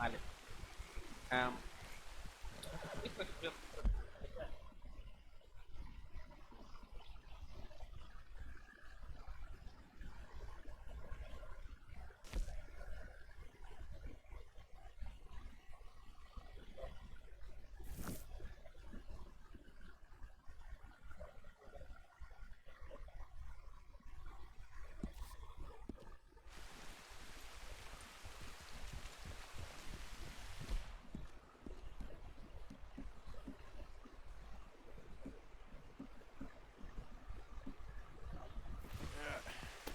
Vale. Am, esto es curioso.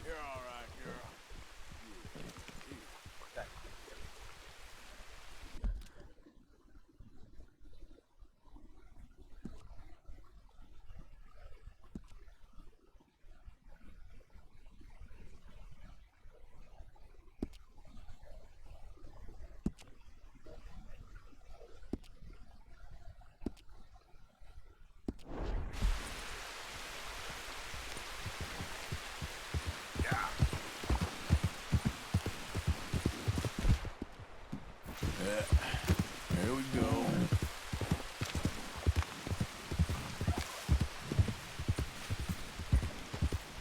You're all right, girl. Here we go.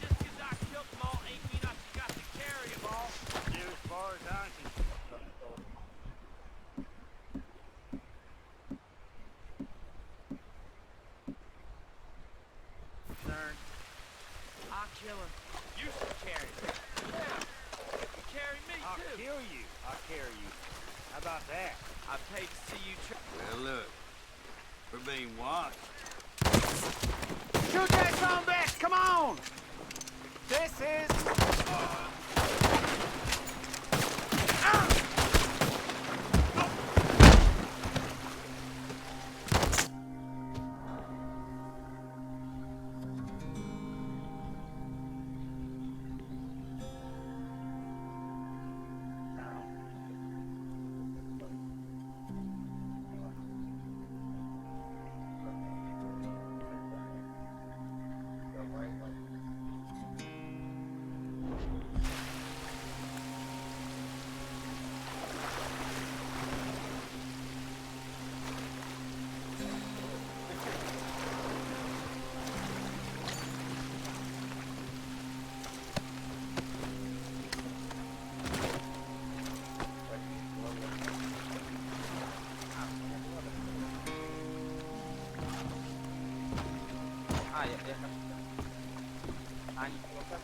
Just 'cause I killed them all ain't mean I got to carry them all. Do as far as I can. Concerned. I'll kill him. You should carry me. Yeah. You carry me, I'll too. kill you. I'll carry you. How about that? I paid to see you Well, look, we're being watched. Shoot that son of a bitch! Come on! This is... Ah, ya, ya. Ah, ini keluar.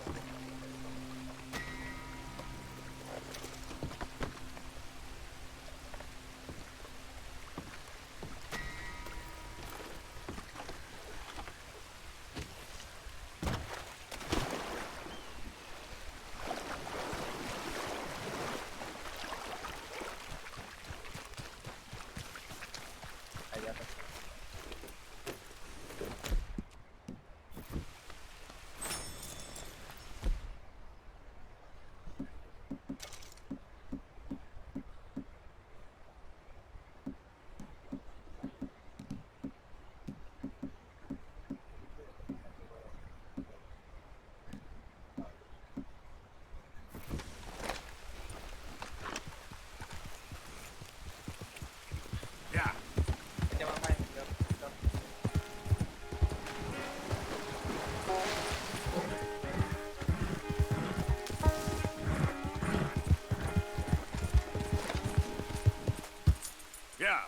Ahí atas. Yeah. Jangan main. Jangan. Yeah.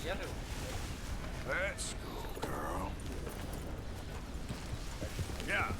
Biar. Let's go, girl. Yeah.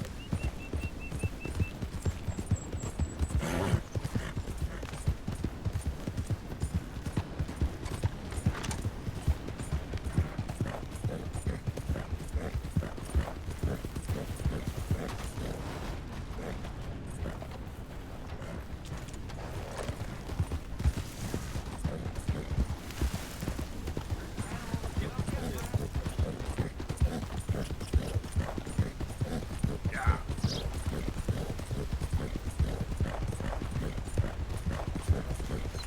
Yeah.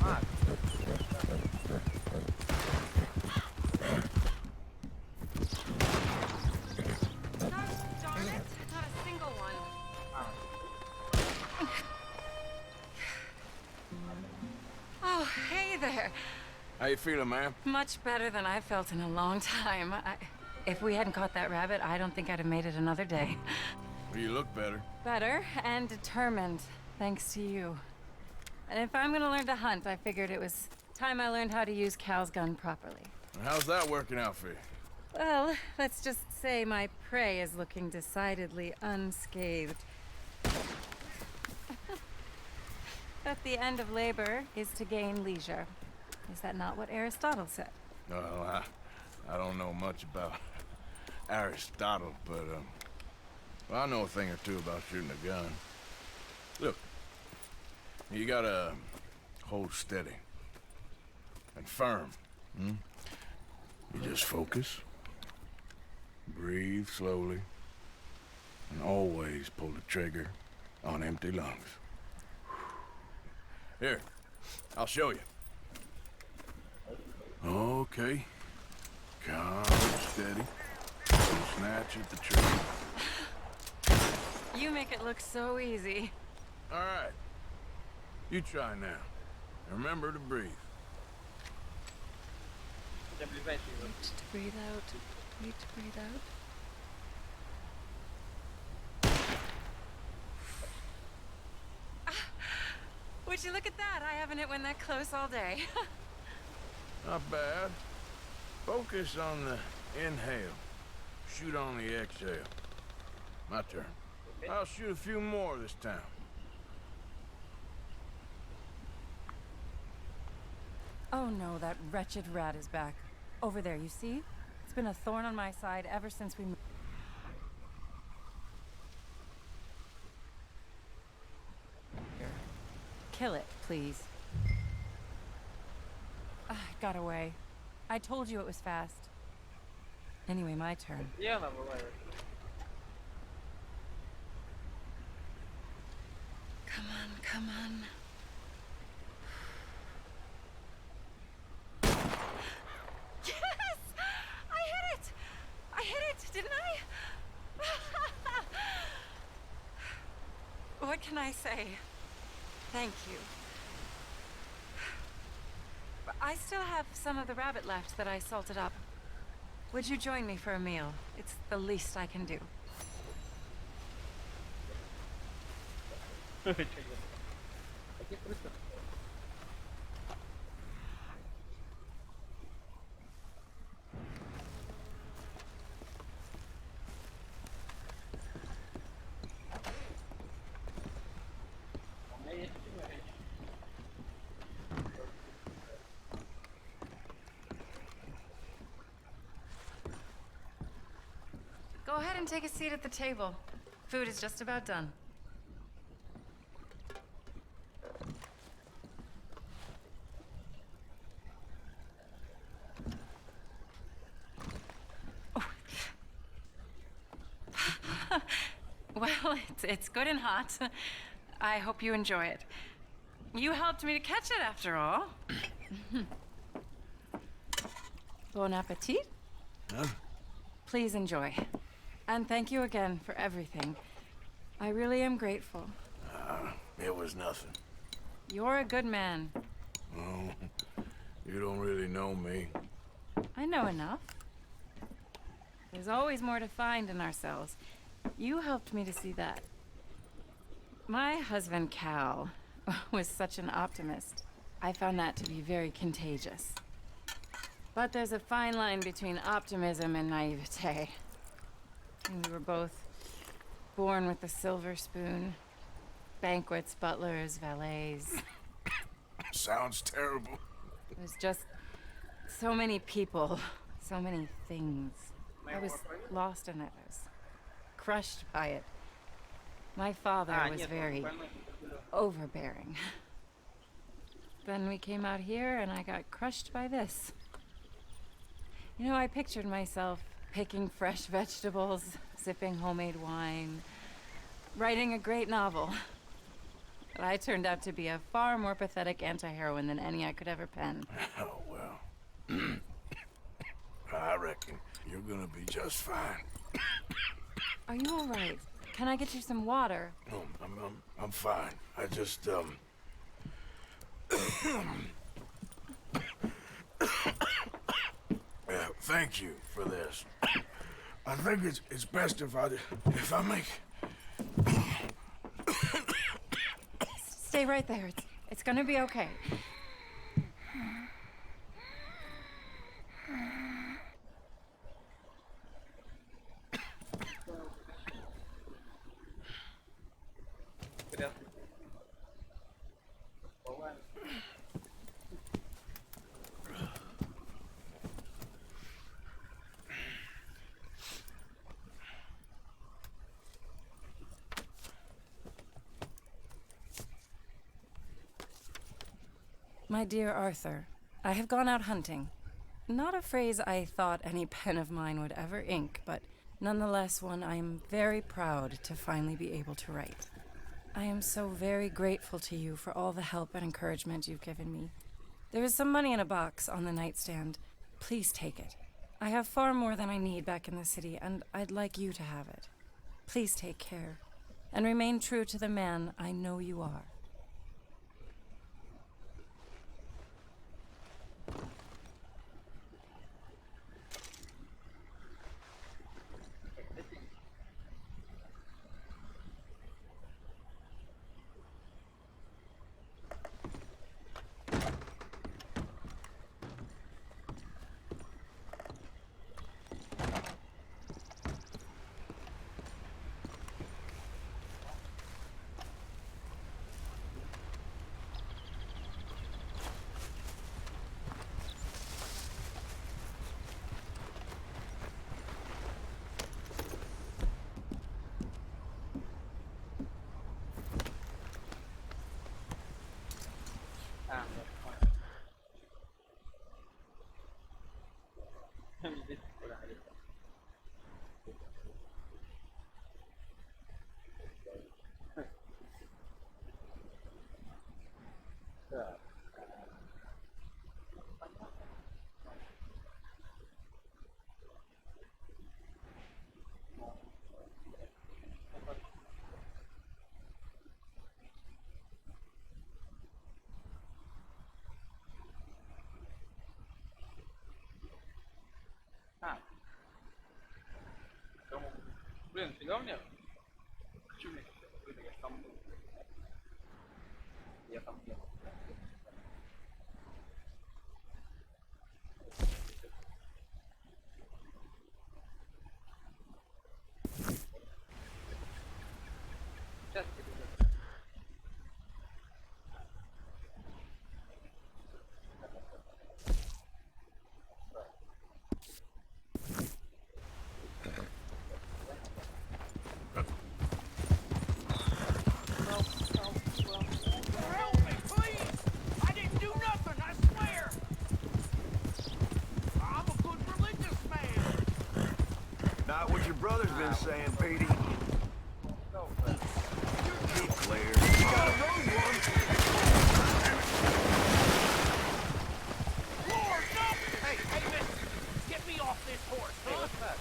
Ah, Gosh darn it, not a single one. ah. Oh, hey there. How you feeling, ma'am? Much better than I've felt in a long time. If we hadn't caught that rabbit, I don't think I'd have made it another day. Well, you look better. Better and determined, thanks to you. And if I'm gonna learn to hunt, I figured it was time I learned how to use Cal's gun properly. How's that working out for you? Well, let's just say my prey is looking decidedly unscathed. At the end of labor is to gain leisure. Is that not what Aristotle said? Well, I don't know much about Aristotle, but, well, I know a thing or two about shooting a gun. Look, you gotta hold steady and firm. Hmm? You just focus, breathe slowly, and always pull the trigger on empty lungs. Here, I'll show you. Okay. Calm, steady. Don't snatch at the trigger. You make it look so easy. All right. You try now. And remember to breathe. Dia beli baju. Wait to breathe out. Wait to breathe out. Would you look at that? I haven't hit one that close all day. Not bad. Focus on the inhale. Shoot on the exhale. My turn. I'll shoot a few more this time. Oh no, that wretched rat is back. Over there, you see? It's been a thorn on my side ever since we moved. Kill it, please. Ah, it got away. I told you it was fast. Anyway, my turn. Dia enggak bawa. Come on, come on. Yes! I hit it! I hit it, didn't I? What can I say? Thank you. But I still have some of the rabbit left that I salted up. Would you join me for a meal? It's the least I can do. Oke, terus. Go ahead and take a seat at the table. Food is just about done. Well, it's good and hot. I hope you enjoy it. You helped me to catch it, after all. Bon appetit. Huh? Please enjoy. And thank you again for everything. I really am grateful. It was nothing. You're a good man. Oh, you don't really know me. I know enough. There's always more to find in ourselves. You helped me to see that. My husband, Cal, was such an optimist. I found that to be very contagious. But there's a fine line between optimism and naivete. And we were both born with the silver spoon. Banquets, butlers, valets. Sounds terrible. It was just so many people, so many things. I was lost in it. I was crushed by it. My father was very overbearing. Then we came out here and I got crushed by this. You know, I pictured myself picking fresh vegetables, sipping homemade wine, writing a great novel. But I turned out to be a far more pathetic anti-heroine than any I could ever pen. Oh, well. I reckon you're gonna be just fine. Are you all right? Can I get you some water? No, I'm fine. I just, yeah, thank you for this. I think it's best if I make... Stay right there. It's gonna be okay. My dear Arthur, I have gone out hunting. Not a phrase I thought any pen of mine would ever ink, but nonetheless one I am very proud to finally be able to write. I am so very grateful to you for all the help and encouragement you've given me. There is some money in a box on the nightstand. Please take it. I have far more than I need back in the city, and I'd like you to have it. Please take care, and remain true to the man I know you are. Блин, фига мне? Чё мне я там был? Я там ехал. Сейчас тебе. Help me, please! I didn't do nothing, I swear! I'm a good religious man! Not what your brother's been saying, Petey. Keep clear. You got a road one. Lord, no! Hey, listen! Get me off this horse, Hey, huh? what's that?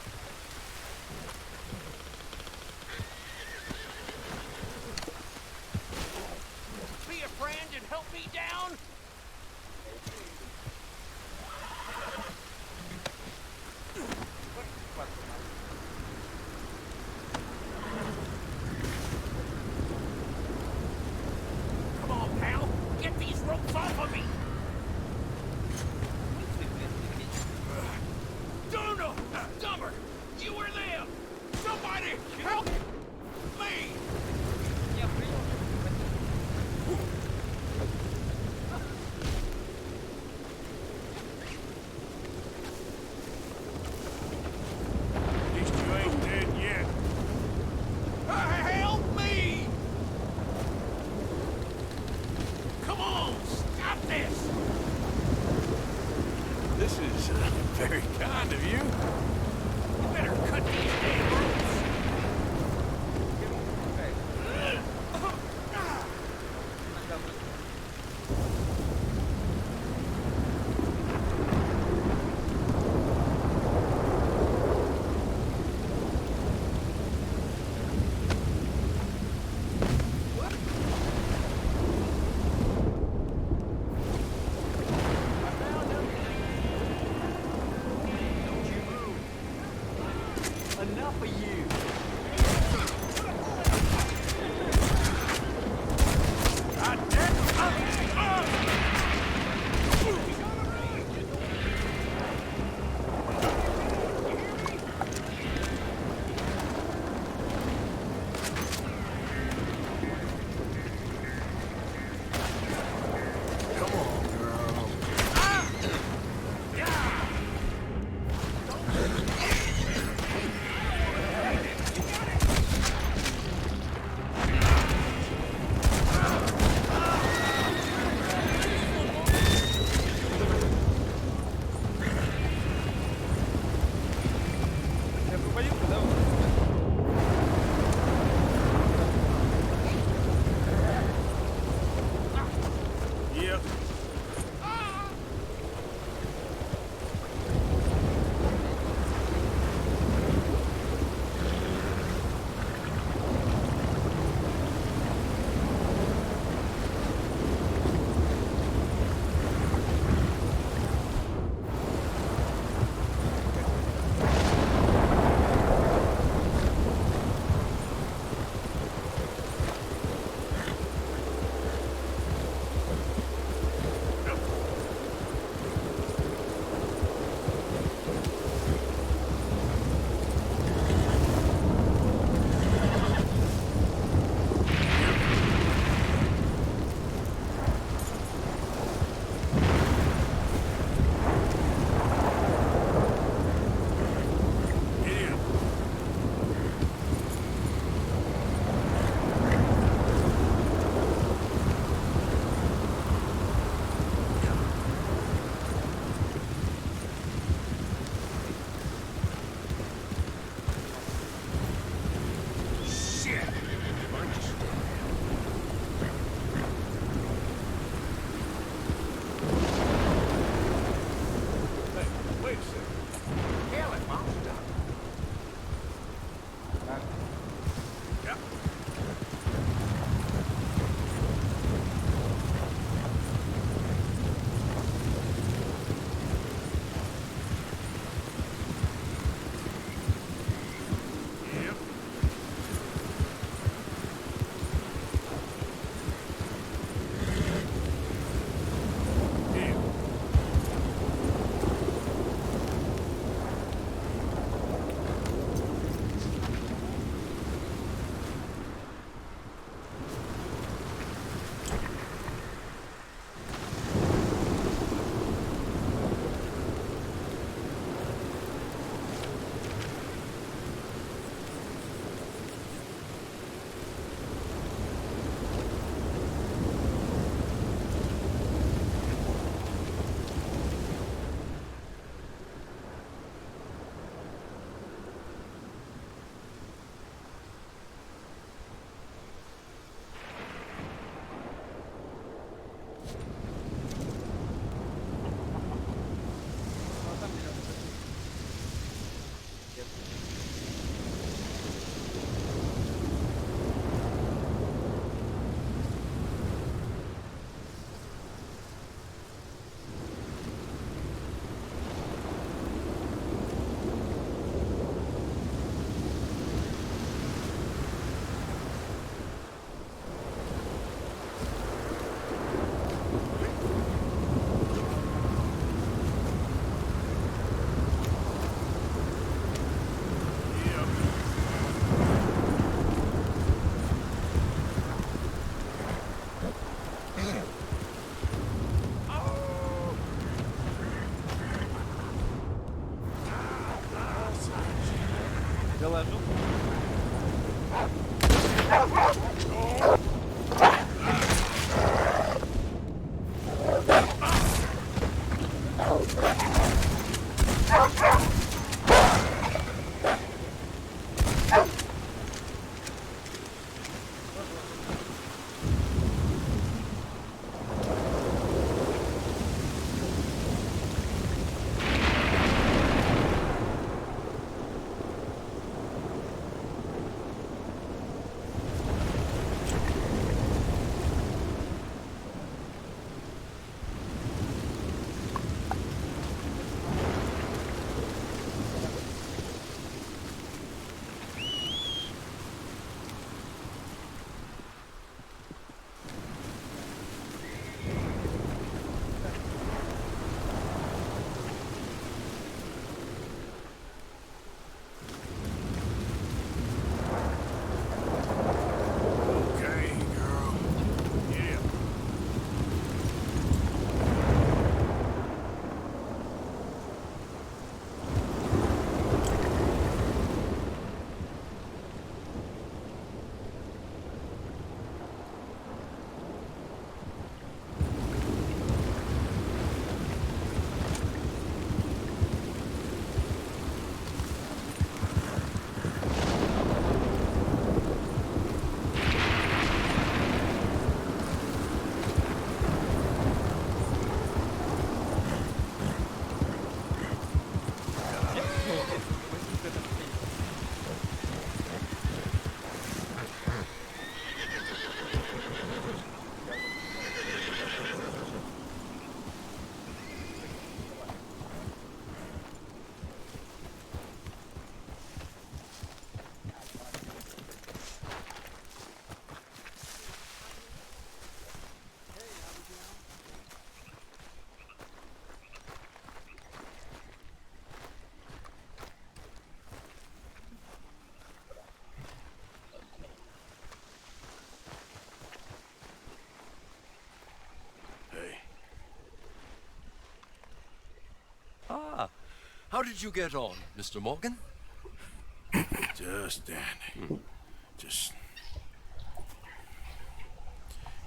Be a friend and help me down? Come on, pal! Get these ropes off of me! This is very kind of you. You better cut these damn ropes. Enough of you. Come on, girl. Я освободился, да? Yep. Wait a second. Hell, it won't stop. Yeah. Yep. Yeah. Доложу. Okay, girl. Yeah. Hey. Ah, how did you get on, Mr. Morgan? Just dandy. Just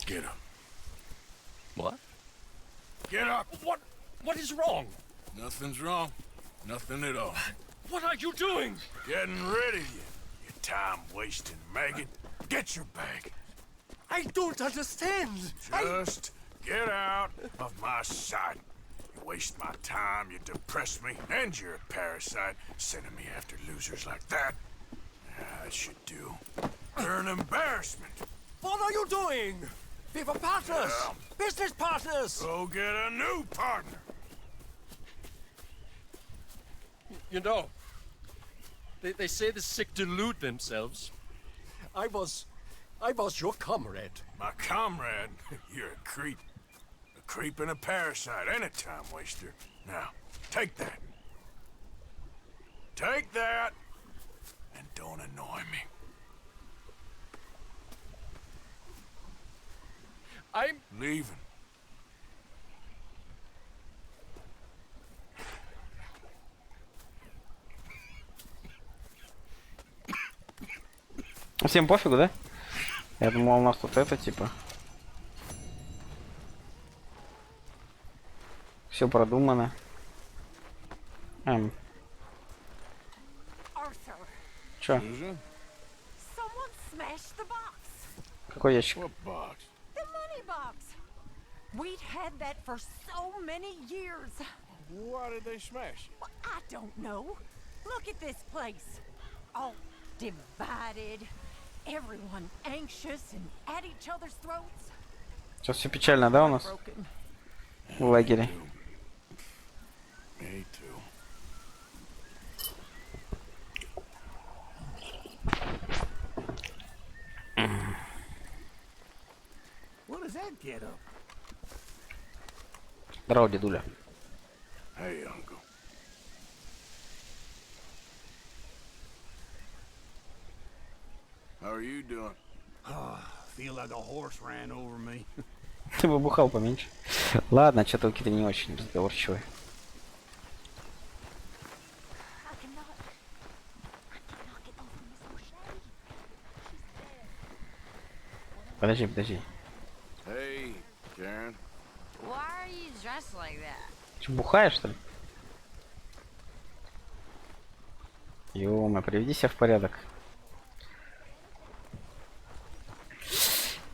get up. What? Get up! What is wrong? Nothing's wrong. Nothing at all. What are you doing? Getting rid of you. You time-wasting maggot. Get your bag. I don't understand. Just get out of my sight. You waste my time, you depress me, and you're a parasite, sending me after losers like that. I should do. You're an embarrassment. What are you doing? We were partners. Well. Business partners. Go get a new partner. You know, they say the sick delude themselves. I was your comrade. My comrade? You're a creep. A creep and a parasite and a time waster. Now, take that. Take that, and don't annoy me. I'm Leaving. Всем пофигу, да? Я думал, у нас тут это типа. Все продумано. Arthur, Чё? someone smashed the box. Какой ящик? What box? The money box. We'd had that for so many years. Why did they smash it? Well, I don't know. Look at this place. All divided. Everyone anxious and at each other's throats. Сейчас все печально, да, у нас Broken. в лагере? Me too. What does that get up? Здорово, дедуля. Hey, Uncle. How are you doing? Feel like a horse ran over me. Ты бы бухал поменьше. Ладно, что-то какие-то не очень разговорчивые. I cannot get over Miss O'Shea. She's dead. Подожди. Hey, Karen. Why are you dressed like that? Че, бухаешь, что ли? Ё-моё, приведи себя в порядок.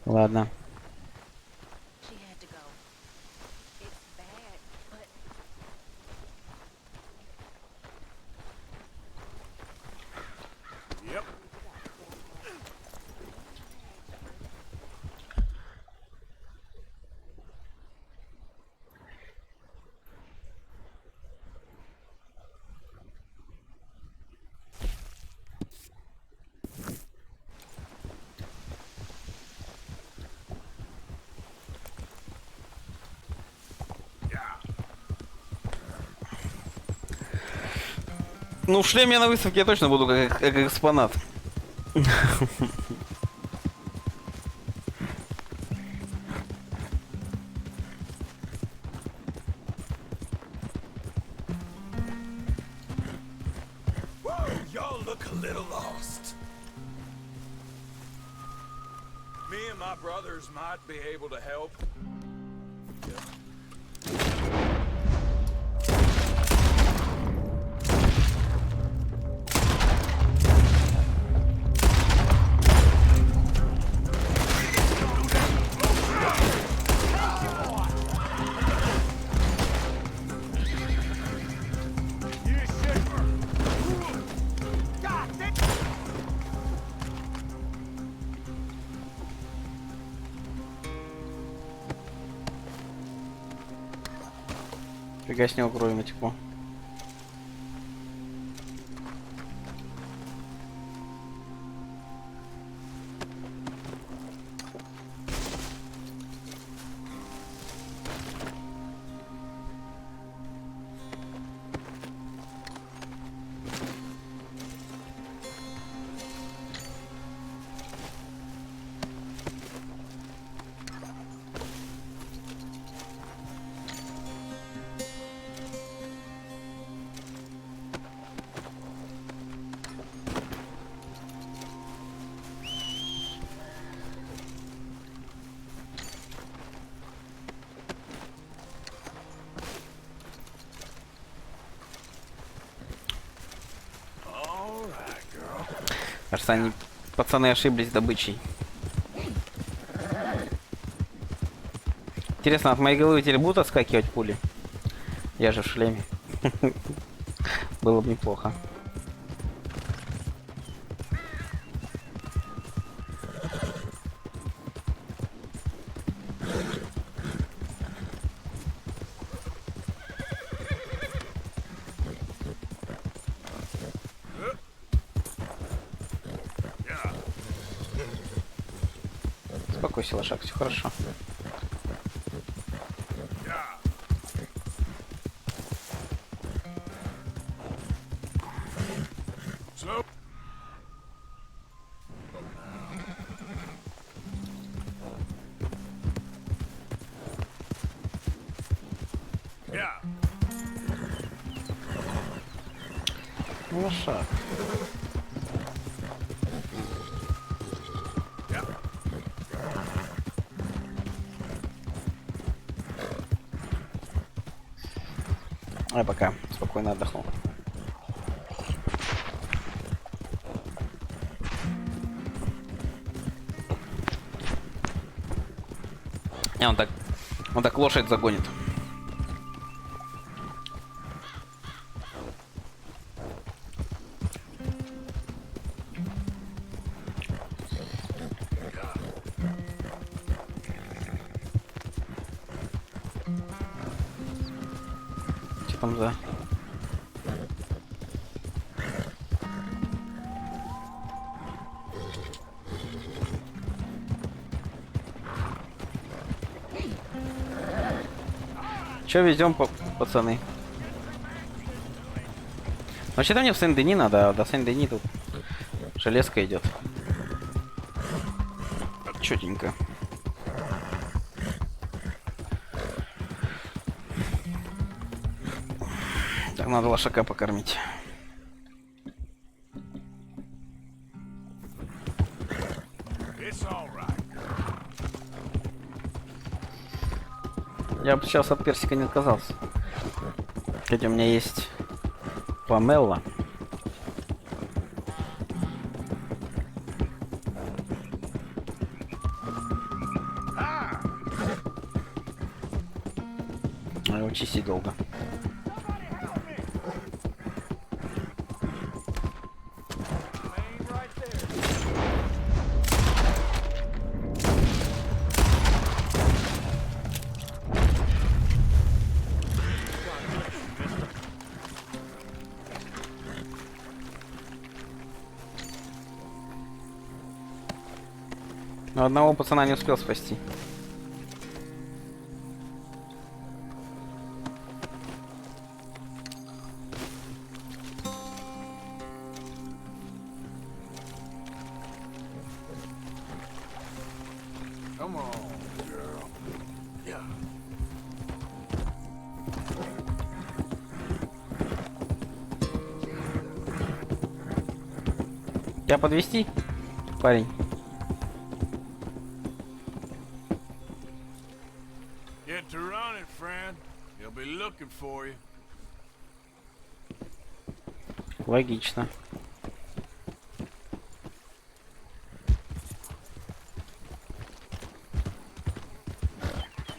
Ладно. She had to go. It's bad, but Yep. Ну, в шлеме на выставке я точно буду как экспонат. Y'all look a little lost. Me and my brothers might be able to help. Фига с него крови натекло. Кажется, они, пацаны, ошиблись добычей. Интересно, от моей головы теперь будут отскакивать пули? Я же в шлеме. Было бы неплохо. Успокойся, лошак, все хорошо. Лошак. Я пока спокойно отдохнул. Он так лошадь загонит. Что там за... Че везем, пацаны? Вообще-то мне в Сен-Дени надо, а до Сен-Дени тут железка идет. Чётенько. Так, надо лошака покормить. Я бы сейчас от персика не отказался. Хотя у меня есть помелла. чистить долго. Но одного пацана не успел спасти. Come on, girl. Yeah. Тебя подвести, парень? Get to running, friend. He'll be looking for you. Логично.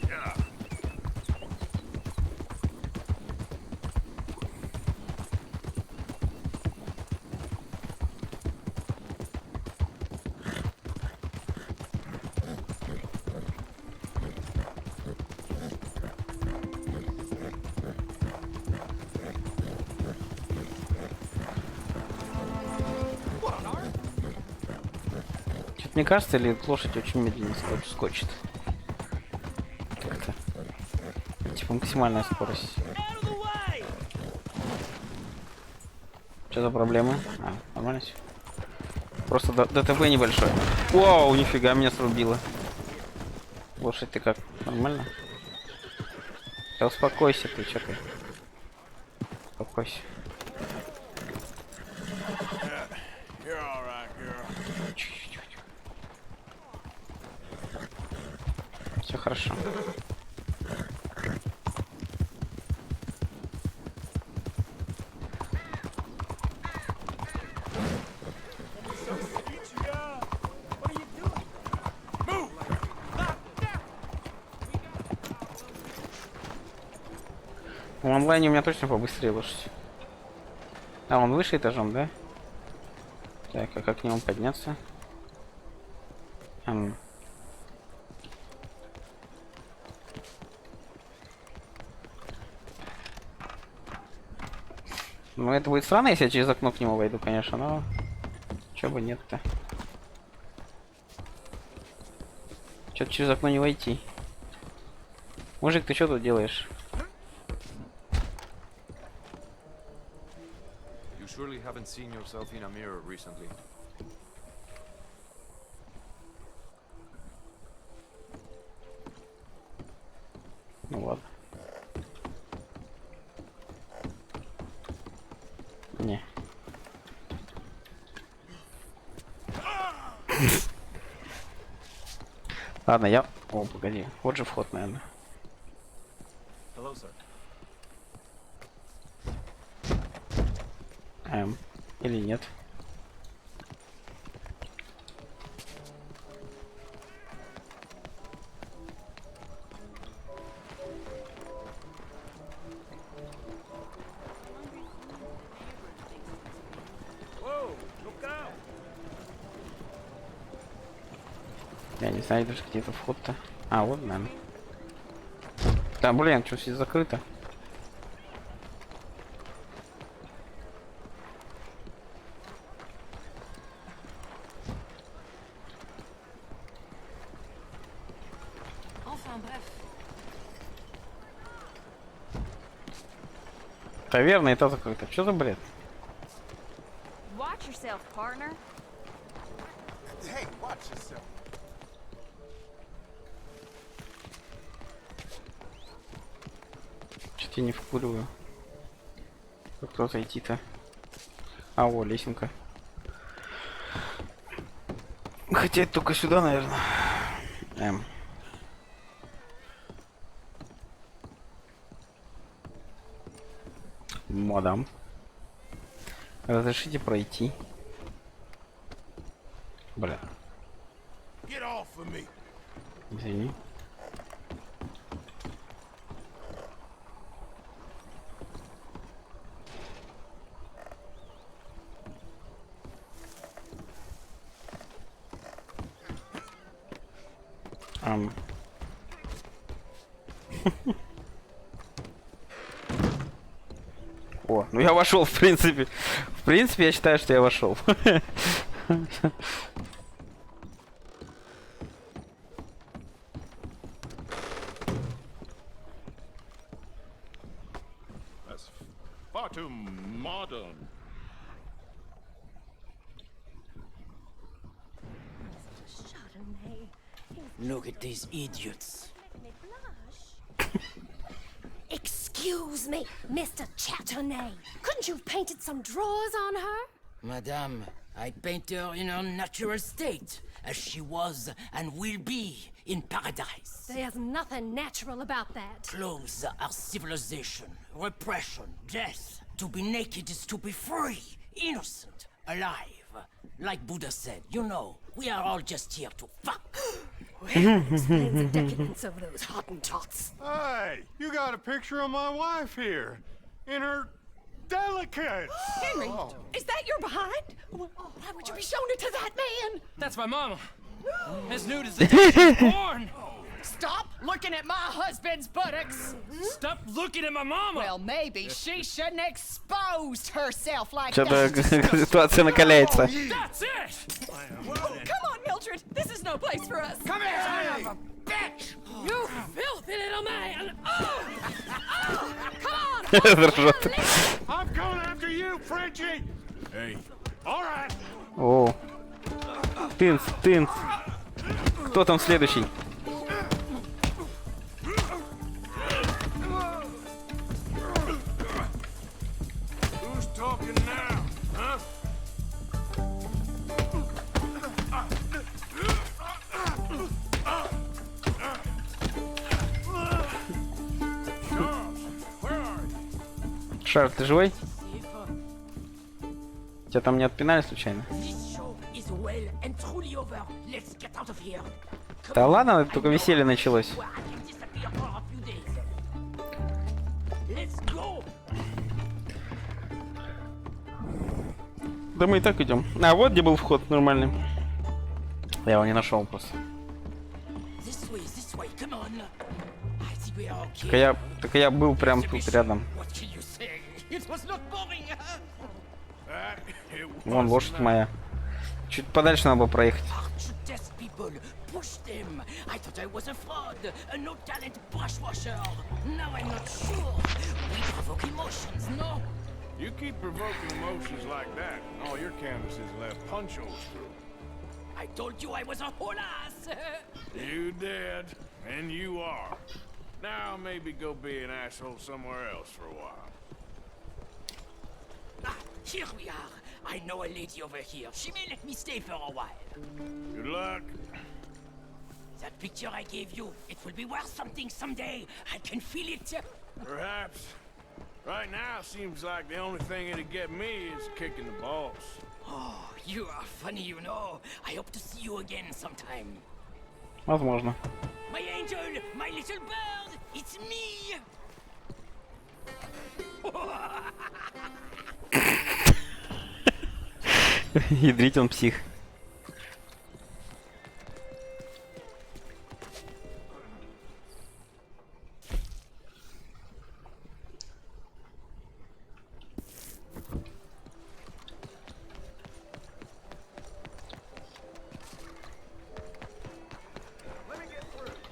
Yeah. Что-то мне кажется, или лошадь очень медленно скочит. Как-то. Типа максимальная скорость. Что за проблемы? А, нормально всё. Просто ДТП небольшой. Вау, нифига, меня срубило. Лошадь, ты как? Нормально? Да успокойся ты, что ты? Успокойся. You're all right, girl. Все хорошо. В онлайне у меня точно побыстрее лошадь. А, он выше этажом, да? Так, а как к нему подняться? Ну, это будет странно, если я через окно к нему войду, конечно, но... Чё бы нет-то? Чё-то через окно не войти. Мужик, ты что тут делаешь? You surely haven't seen yourself in a mirror recently. Ну ладно. Не. Ладно, я... О, погоди. Вот же вход, наверное. Hello, sir. Или нет. Я не знаю даже где-то вход-то. А, вот, наверное. Да, блин, что все закрыто. Таверна и та закрыта. Что за бред? Watch yourself, partner. Hey, watch yourself. Что-то я не вкуриваю. Как туда зайти-то? А, о, лесенка. Хотя это только сюда, наверное. Мадам. Разрешите пройти. Бля. Get off of me. Извини. О, ну я вошел, в принципе. В принципе, я считаю, что я вошел. That's far too modern. Look at these idiots. Excuse me, Mr. Chatternet. Couldn't you have painted some drawers on her? Madame, I paint her in her natural state, as she was and will be in paradise. There's nothing natural about that. Clothes are civilization, repression, death. To be naked is to be free, innocent, alive. Like Buddha said, you know, we are all just here to fuck. Well, explains the decadence of those Hottentots. Hey, you got a picture of my wife here. In her delicates. Henry, is that your behind? Why would you be showing it to that man? That's my mama. As nude as the day she was born. Stop looking at my husband's buttocks. Stop looking at my mama. Well, maybe she shouldn't have exposed herself like Что-то that. ситуация накаляется. That's it. Come on, Mildred. This is no place for us. Come here, Son of a bitch. You filthy little man. Oh. Oh. Come on. I'm going after you, Frenchie. Hey, All right. О. Тынц, тынц. Кто там следующий? who's talking now, huh? Charles, where are you? Шар, ты живой? Тебя там не отпинали случайно? This show is well and truly over. Let's get out of here. Да ладно, это только веселье началось. Where I can disappear for a few days. Let's go. Да мы и так идем. А вот где был вход нормальный. Я его не нашел просто. This way, come on. I think we are okay. Так я был прям тут рядом. What can you say? It was not boring. Вон лошадь моя. Чуть подальше надо было проехать. To test people, push them. I thought I was a fraud, a no-talent brushwasher. Now I'm not sure. We provoke emotions, no? You keep provoking emotions like that, and all your canvases left punch holes through. I told you I was a whole ass. You did, and you are. Now maybe go be an asshole somewhere else for a while. Ah, here we are. I know a lady over here. She may let me stay for a while. Good luck. That picture I gave you, it will be worth something someday. I can feel it. Perhaps. Right now, seems like the only thing it'd get me is kicking the balls. Oh, you are funny, you know. I hope to see you again sometime. Возможно. My angel, my little bird, it's me. Ядрить он псих.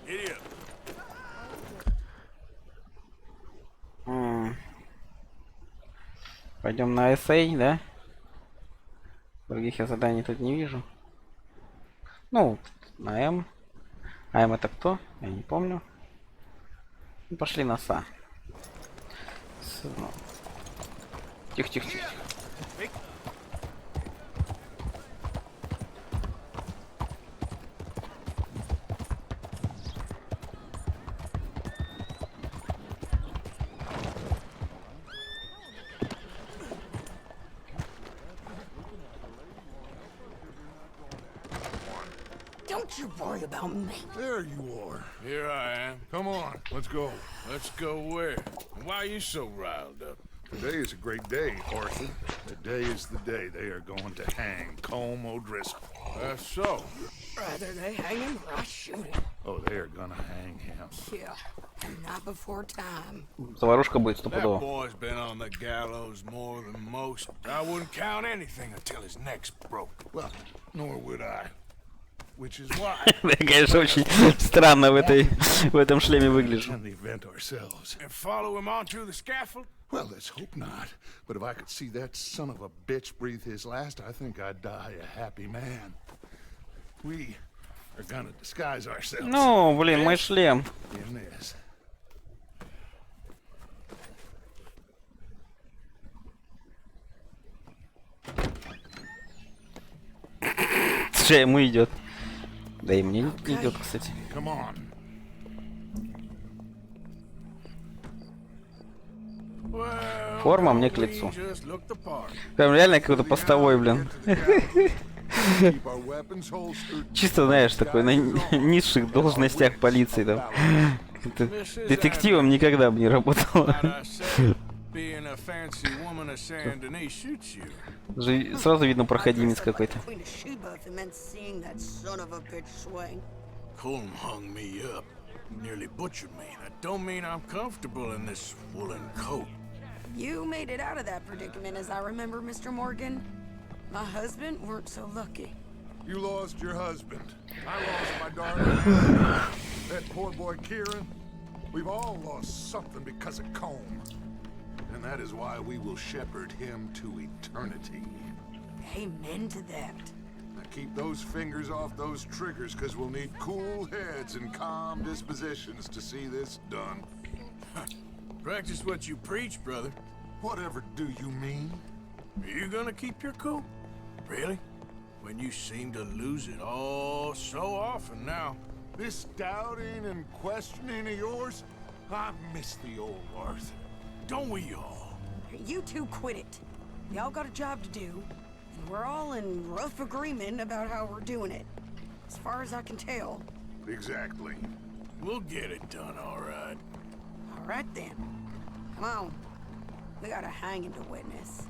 Idiot. Пойдем на SA, да? Других я заданий тут не вижу. Ну, на М. А М это кто? Я не помню. Ну, пошли на СА. Ну. Тихо, тихо, тихо. Don't you worry about me. There you are. Here I am. Come on, let's go. Let's go where? Why are you so riled up? Today is a great day, Arthur. Today is the day they are going to hang Colm O'Driscoll. That's so. Rather they hang him or I shoot him. Oh, they are gonna hang him. Yeah, and not before time. Заварушка будет That стопудово. boy's been on the gallows more than most. I wouldn't count anything until his neck's broke. Well, nor would I. Which is why Я, конечно, очень странно в этом шлеме выгляжу. in the event ourselves. And follow him onto the scaffold? Well, let's hope not. But if I could see that son of a bitch breathe his last, I think I'd die a happy man. We are gonna disguise ourselves Ну, блин, мой шлем. in this. Слушай, ему идет. Да и мне не идет, кстати. Come on. Well, Форма мне к we лицу. just looked the part. Прям реально какой-то постовой, блин. Keep our weapons holstered. Чисто, знаешь, такой на низших должностях полиции там. Это детективом никогда бы не работал. Like I said, being a fancy woman of Saint Denis shoots you. Же сразу видно проходимец какой-то. Queen of Sheba if it meant seeing that son of a bitch swing. Colm hung me up, nearly butchered me. That don't mean I'm comfortable in this woolen coat. You made it out of that predicament, as I remember, Mr. Morgan. My husband weren't so lucky. You lost your husband. I lost my darling. That poor boy Kieran. We've all lost something because of Colm. And that is why we will shepherd him to eternity. Amen to that. Now keep those fingers off those triggers, because we'll need cool heads and calm dispositions to see this done. Practice what you preach, brother. Whatever do you mean? Are you gonna keep your cool? Really? When you seem to lose it all so often now. This doubting and questioning of yours? I miss the old Arthur. Don't we all? You two quit it. Y'all got a job to do, and we're all in rough agreement about how we're doing it. As far as I can tell. Exactly. We'll get it done, all right. All right then. Come on. We gotta hang him to witness.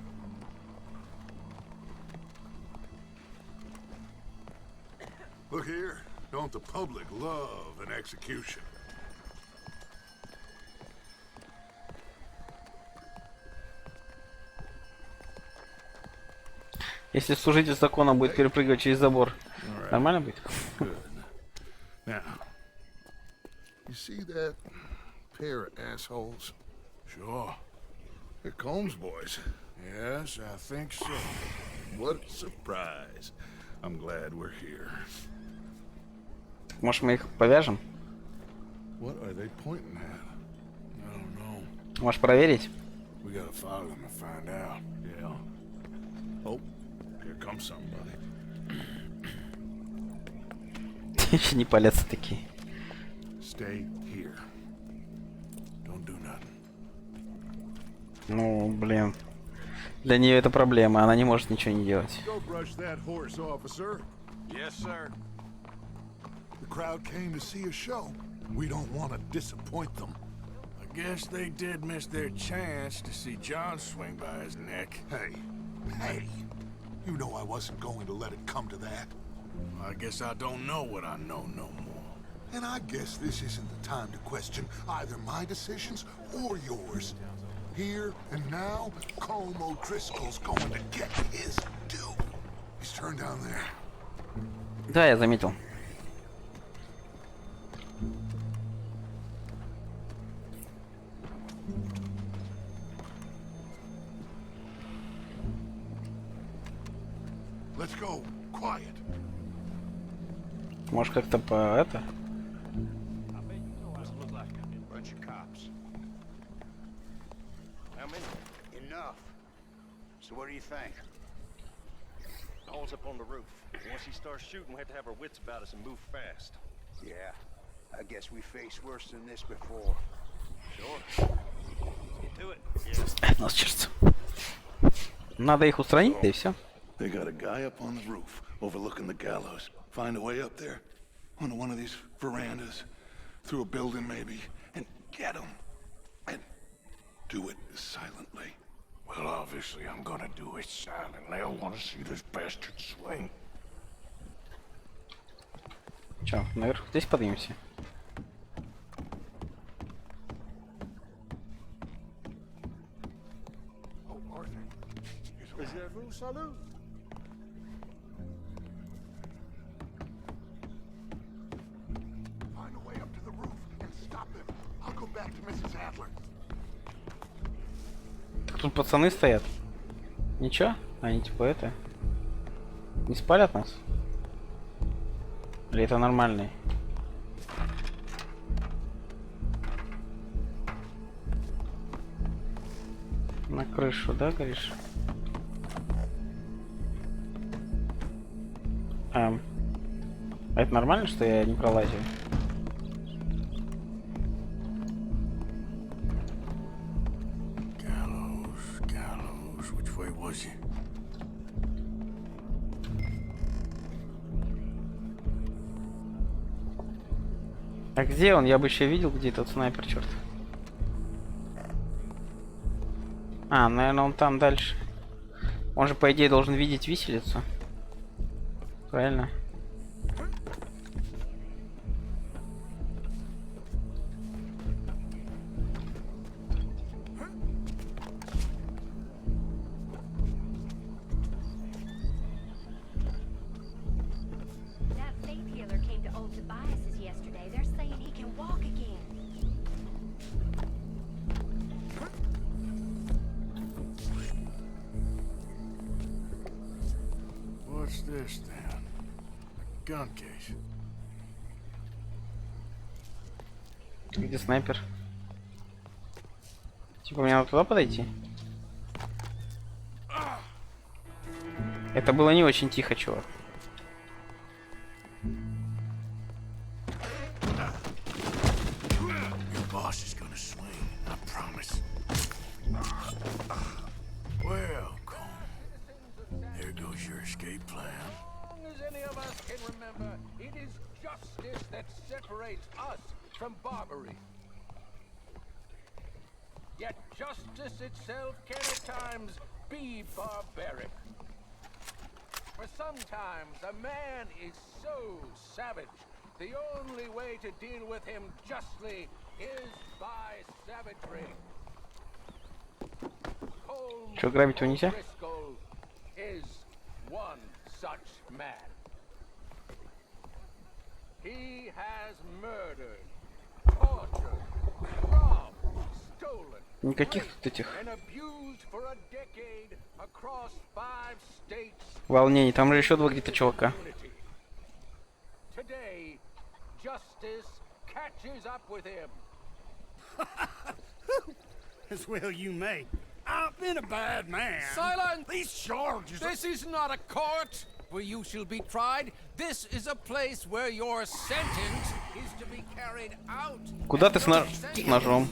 Look here. Don't the public love an execution? Если служитель закона будет перепрыгивать через забор, нормально будет? Good. Now, you see that pair of assholes? Sure. They're Colm's boys. Yes, I think so. What a surprise. I'm glad we're here. Может, мы их повяжем? What are they pointing at? I don't know. Можешь проверить? We gotta follow them and find out. Yeah. Oh, here comes somebody. Еще не палятся такие. Stay here. Don't do nothing. Ну, блин. Для нее это проблема, она не может ничего не делать. Go brush that horse, officer. Yes, sir. The crowd came to see a show. We don't want to disappoint them. I guess they did miss their chance to see John swing by his neck. Hey, you know I wasn't going to let it come to that. I guess I don't know what I know no more. And I guess this isn't the time to question either my decisions or yours. Here and now, Colm O'Driscoll's going to get his due. He's turned down there. Да, я заметил. Let's go. Quiet. Может, как-то по это? Doesn't look like a bunch of cops. How many? Enough. So what do you think? All's up on the roof. Once he starts shooting, we have to have our wits about us and move fast. Yeah, I guess we faced worse than this before. Sure. Get to it. Нас черт. Надо их устранить, да и все. They got a guy up on the roof, overlooking the gallows. Find a way up there, onto one of these verandas, through a building maybe, and get him. And do it silently. Obviously, I'm gonna do it silently. I want to see this bastard swing. Чё, наверх здесь поднимемся? Salute. Find a way up to the roof and stop him. I'll go back to Mrs. Adler. Тут пацаны стоят. Ничего? Они типа это... Не спалят нас? Или это нормальный? На крышу, да, говоришь? А это нормально, что я не пролазил? Gallows, which way was he? А где он? Я бы еще видел, где этот снайпер, черт. А, наверное, он там дальше. Он же, по идее, должен видеть виселицу. Правильно? That faith healer came to old Tobias's yesterday. They're saying he can walk again. What's this then? Gun case. Где снайпер? Типа мне надо туда подойти? Это было не очень тихо, чувак. Your boss is gonna swing, I promise. Welcome. There goes your escape plan. As long as any of us can remember, it is justice that separates us from barbary. Yet justice itself can at times be barbaric. For sometimes a man is so savage, the only way to deal with him justly is by savagery. Чё, грабить его нельзя? Driscoll is one such man. He has murdered, tortured, robbed, stolen, Никаких тут этих and abused for a decade across 5 states. волнений. Там же еще два где-то чувака. Today, justice catches up with him. As well you may. I've been a bad man. Silence! These charges. This is not a court where you shall be tried. This is a place where your sentence is to be carried out. Куда ты с ножом?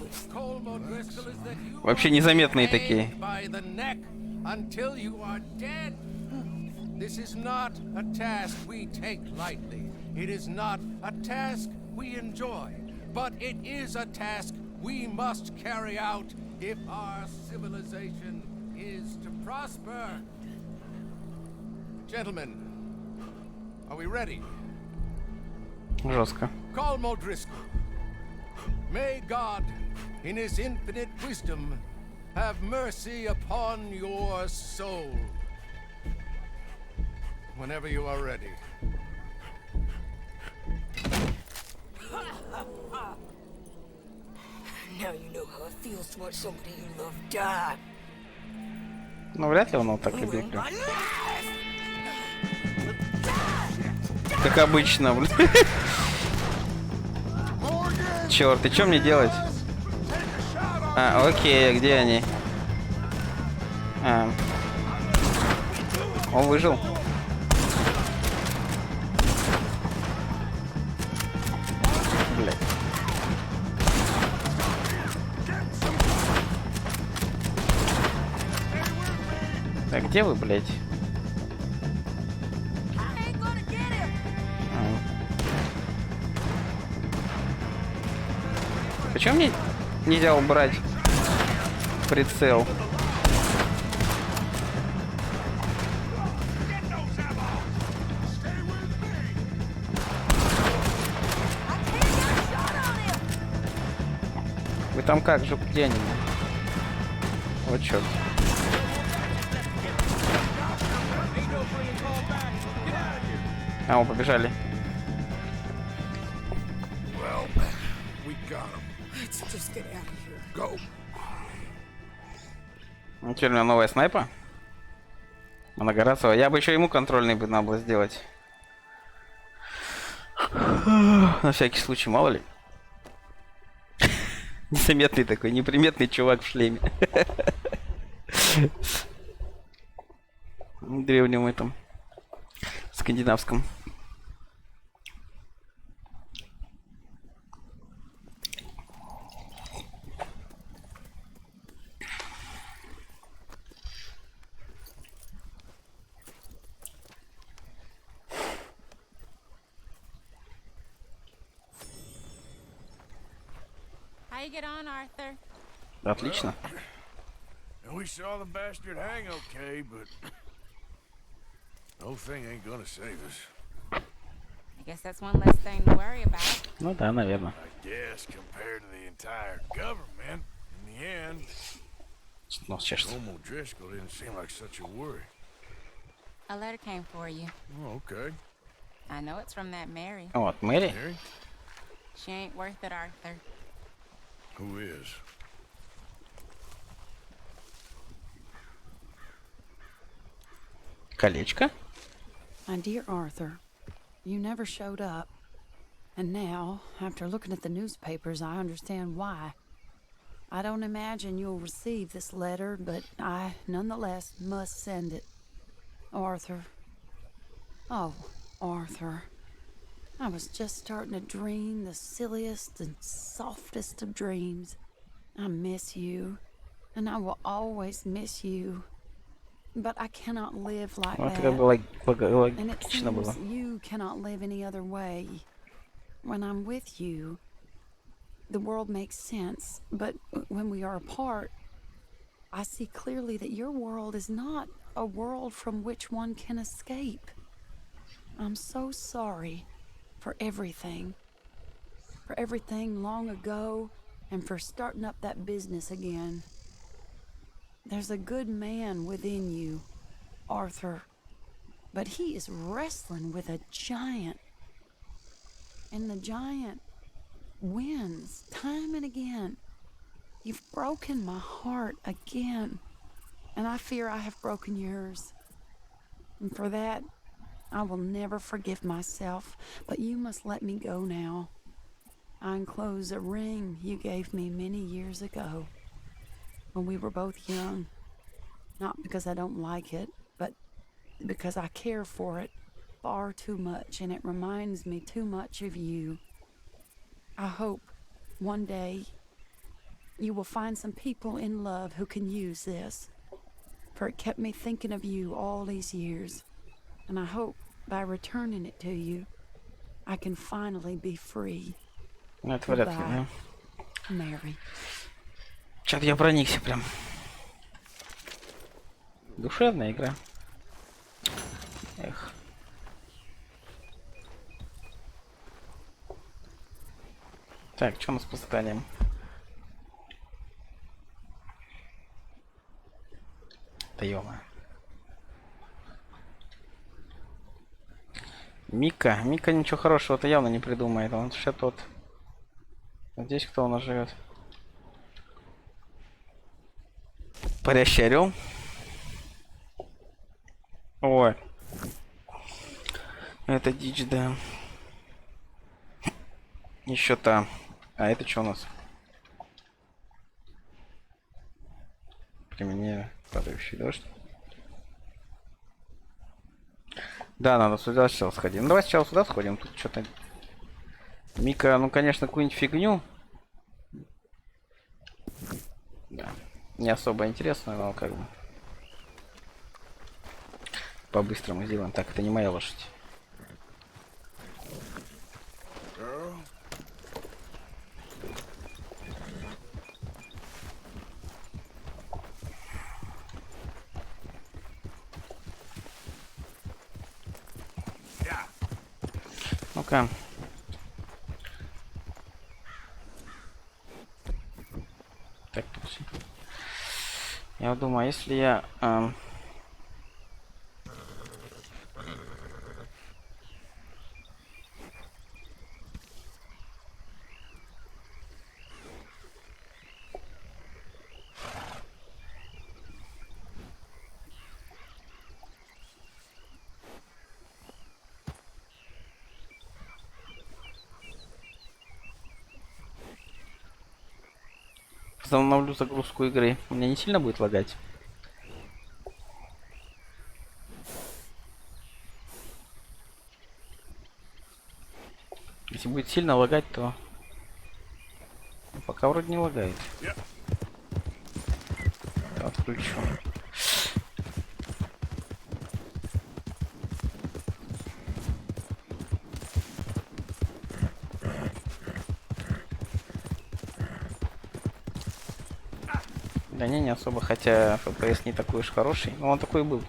Вообще незаметные такие. By the neck until you are dead. This is not a task we take lightly. It is not a task we enjoy. But it is a task we must carry out if our civilization is to prosper. Gentlemen, are we ready? Жестко. Call Driscoll. May God, in his infinite wisdom, have mercy upon your soul. Whenever you are ready. Now you know how it feels to watch somebody you love die. Ну, вряд ли он вот так любит. Как обычно, блин. Черт, и что мне делать? А, окей, где они? А. Он выжил. Блядь. А где вы, блядь? Почему мне нельзя убрать прицел? там как же, где они? Вот черт. А, мы побежали. Well, we got him. Let's just get out of here. Go. Ну, теперь у меня новая снайпа. Многорацовая. Я бы еще ему контрольный бы надо было сделать. На всякий случай, мало ли. Незаметный такой, неприметный чувак в шлеме. Древнем этом. Скандинавском. How you get on, Arthur? Отлично. We saw the bastard hang okay, but no thing ain't gonna save us. I guess that's one less thing to worry about. Ну да, наверное. I guess compared to the entire government, in the end, Нос чешется. Homo Driscoll didn't seem like such a worry. A letter came for you. Oh, okay. I know it's from that Mary. Вот, Мэри. Mary? She ain't worth it, Arthur. Who is? Колечко. My dear Arthur, you never showed up. And now, after looking at the newspapers, I understand why. I don't imagine you'll receive this letter, but I, nonetheless, must send it. Arthur. Oh, Arthur. I was just starting to dream the silliest and softest of dreams. I miss you, and I will always miss you. But I cannot live like Вот that. как бы And it логично было. seems you cannot live any other way. When I'm with you, the world makes sense. But when we are apart, I see clearly that your world is not a world from which one can escape. I'm so sorry for everything. For everything long ago, and for starting up that business again. There's a good man within you, Arthur, but he is wrestling with a giant. And the giant wins time and again. You've broken my heart again, and I fear I have broken yours. And for that, I will never forgive myself, but you must let me go now. I enclose a ring you gave me many years ago, when we were both young. Not because I don't like it, but because I care for it far too much, and it reminds me too much of you. I hope one day you will find some people in love who can use this, for it kept me thinking of you all these years, and I hope by returning it to you, I can finally be free. Ну, это вряд ли, да? Mary. Чё-то я проникся прям. Душевная игра. Эх. Так, что у нас по заданиям? Да ё-моё. Мика. Мика ничего хорошего-то явно не придумает. Он все тот. Здесь кто у нас живет? Парящий орел. Ой. Это дичь, да. Еще та. А это что у нас? Применение падающий дождь. Да, надо сюда сначала сходить. Ну давай сначала сюда сходим. Тут что-то... Мика, ну конечно, какую-нибудь фигню. Да. Не особо интересно, но как бы... По-быстрому сделаем. Так, это не моя лошадь. Ну-ка. Я вот думаю, если я... Остановлю загрузку игры. У меня не сильно будет лагать. Если будет сильно лагать, то пока вроде не лагает. Отключу. Да не особо, хотя FPS не такой уж хороший, но он такой и был.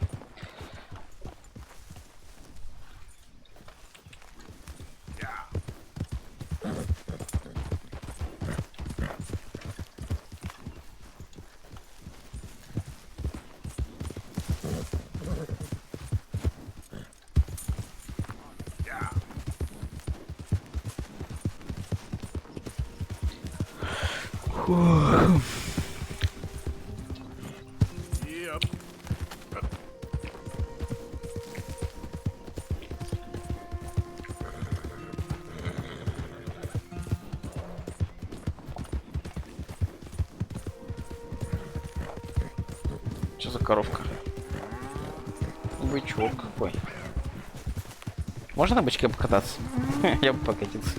Что за коровка? Бычок какой. Можно на бычке покататься? Я бы покатился.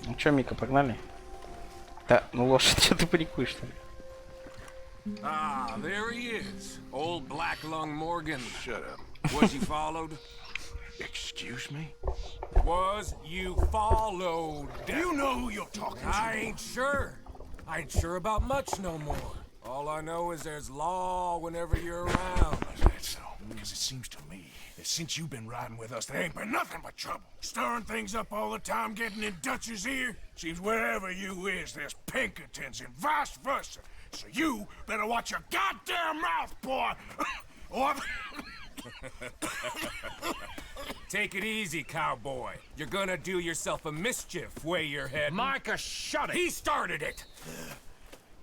Ну чё, Мика, погнали? Да, ну лошадь, что ты паникуешь, что ли? Ah, there he is. Old Black Lung Morgan. Shut up. Was you followed? Excuse me? Was you followed? You know who you're talking to. I ain't sure. I ain't sure about much no more. All I know is there's law whenever you're around. Is that so? Because it seems to me that since you've been riding with us, there ain't been nothing but trouble. Stirring things up all the time, getting in Dutch's ear. Seems wherever you is, there's Pinkertons and vice versa. So you better watch your goddamn mouth, boy! Or... Take it easy, cowboy. You're gonna do yourself a mischief way you're heading. Micah, shut it! He started it!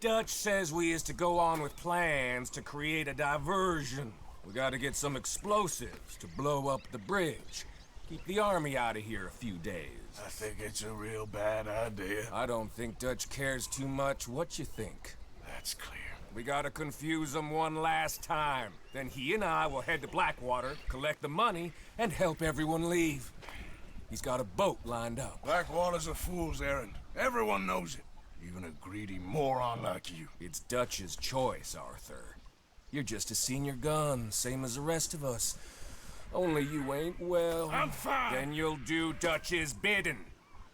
Dutch says we is to go on with plans to create a diversion. We gotta get some explosives to blow up the bridge. Keep the army out of here a few days. I think it's a real bad idea. I don't think Dutch cares too much what you think. That's clear. We gotta confuse him one last time. Then he and I will head to Blackwater, collect the money, and help everyone leave. He's got a boat lined up. Blackwater's a fool's errand. Everyone knows it. Even a greedy moron like you. It's Dutch's choice, Arthur. You're just a senior gun, same as the rest of us. Only you ain't well. I'm fine. Then you'll do Dutch's bidding,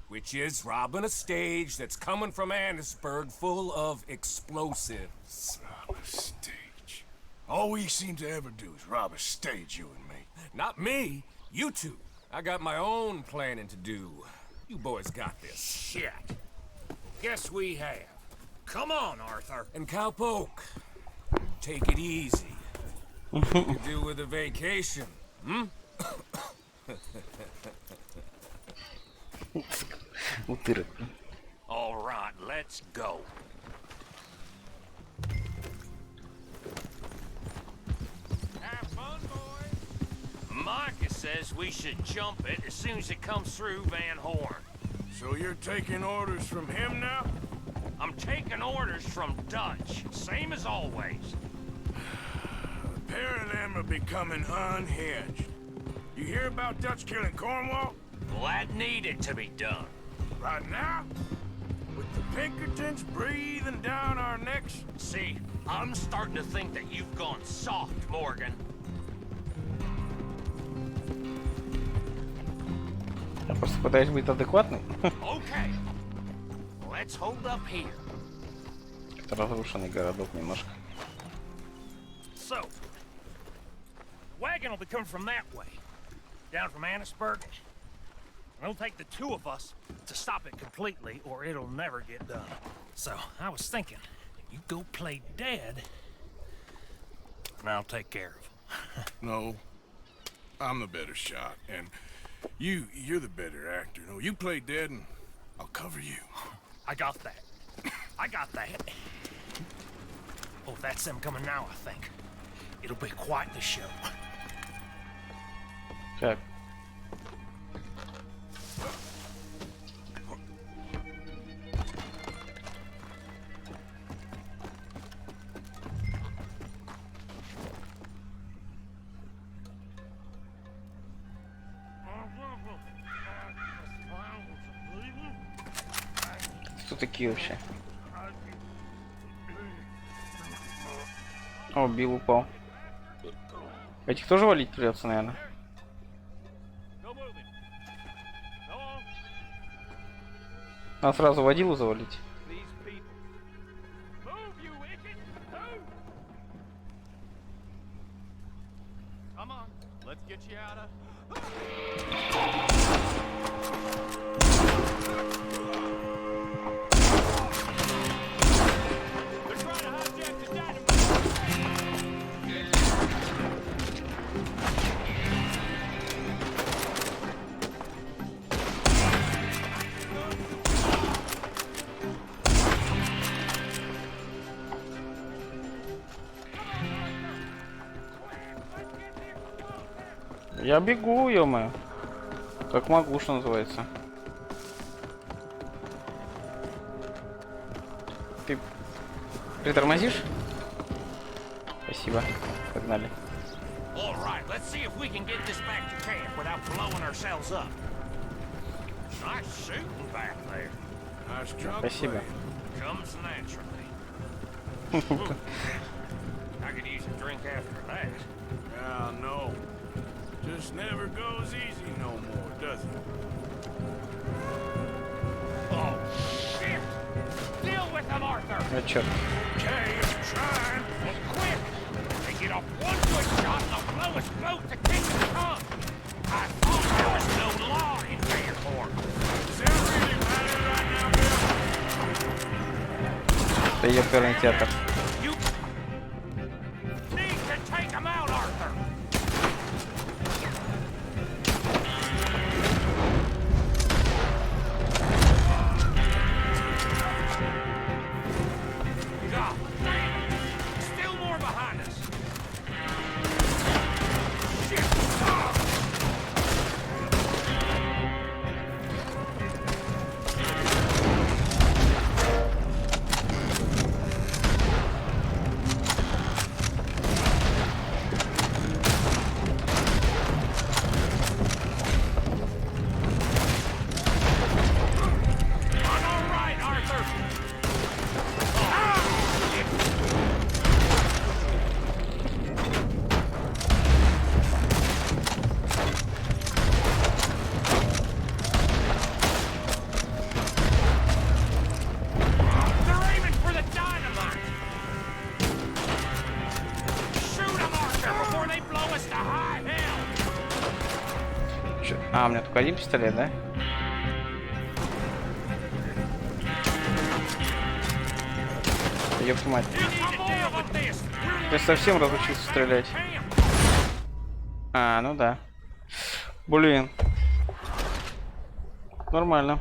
which is robbing a stage that's coming from Annisburg full of explosives. Rob a stage. All we seem to ever do is rob a stage, you and me. Not me, you two. I got my own planning to do. You boys got this. Shit. Guess we have. Come on, Arthur. And Cowpoke, take it easy. What do you do with a vacation, hmm? All right, let's go. Have fun, boys. Micah says we should jump it as soon as it comes through Van Horn. So you're taking orders from him now? I'm taking orders from Dutch, same as always. A pair of them are becoming unhinged. You hear about Dutch killing Cornwall? Well, that needed to be done. Right now? With the Pinkertons breathing down our necks? See, I'm starting to think that you've gone soft, Morgan. Я просто пытаюсь быть адекватным. Okay. Let's hold up here. Это разрушенный городок немножко. So, wagon will be coming from that way, down from Annisburg. It'll take the two of us to stop it completely, or it'll never get done. So, I was thinking, you go play dead, and I'll take care of him. No, I'm the better shot, and you're the better actor. No, you play dead, and I'll cover you. I got that. I got that. Oh, that's them coming now, I think. It'll be quite the show. Так. Кто такие вообще? О, Билл упал. Этих тоже валить придется, наверное. Надо сразу водилу завалить. Я бегу, ё-моё. Как могу, что называется. Ты притормозишь? Спасибо. Погнали. All right, let's see if we can get this back to camp without blowing ourselves up. Nice shooting back there. Nice drunk Спасибо. Comes naturally. I could use a drink after that. Yeah, no. Just never goes easy no more, does it? Oh, shit! Deal with them, Arthur! А чё? Okay, I'm trying. Well, quick! They get off one good shot and they'll blow us both to Kingdom Come. I thought there was no law in Fairport. Does that really matter right now, Bill? Это ёперный театр. You need to take them out, Arthur! God damn! Still more behind us! Shit! Ah! All right, Arthur! They're aiming for the dynamite! Shoot them, Arthur, before they blow us to high hell! Чё? А, у меня только один пистолет, да? Ёпта мать. Я совсем разучился стрелять. А, ну да. Блин. Нормально.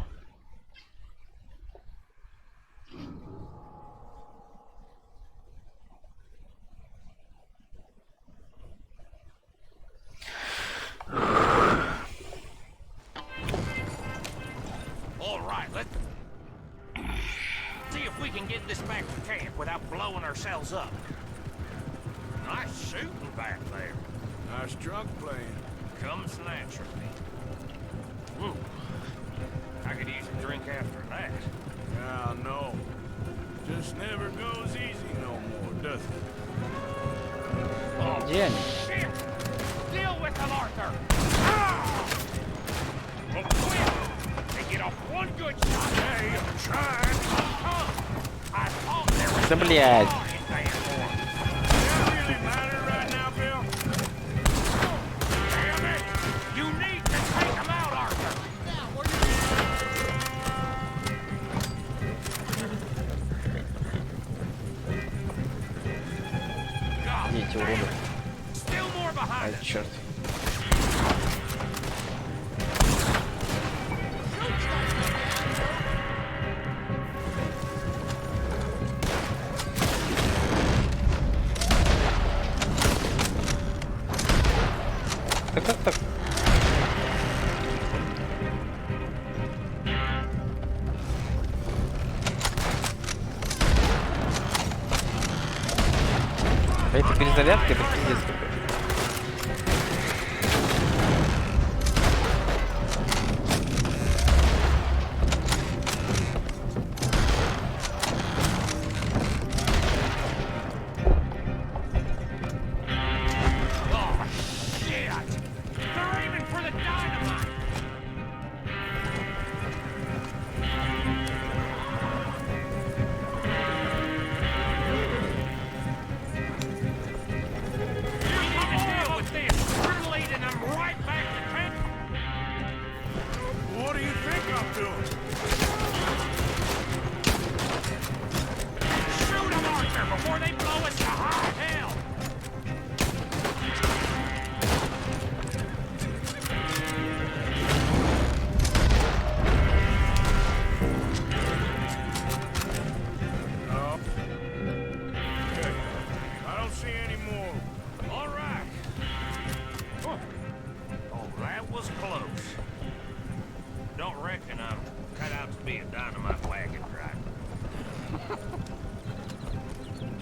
All right, let's see if we can get this back to camp without blowing ourselves up. Nice shooting back there. Nice drunk playing. Comes naturally. Ooh. I could use a drink after that. Yeah, no. Just never goes easy no more, does it? Oh, Где они? shit! Deal with them, Arthur! Ah! Well, quick! Да блядь. Эти уроды. Ай, черт. Так. А это перезарядка, это пиздец какой.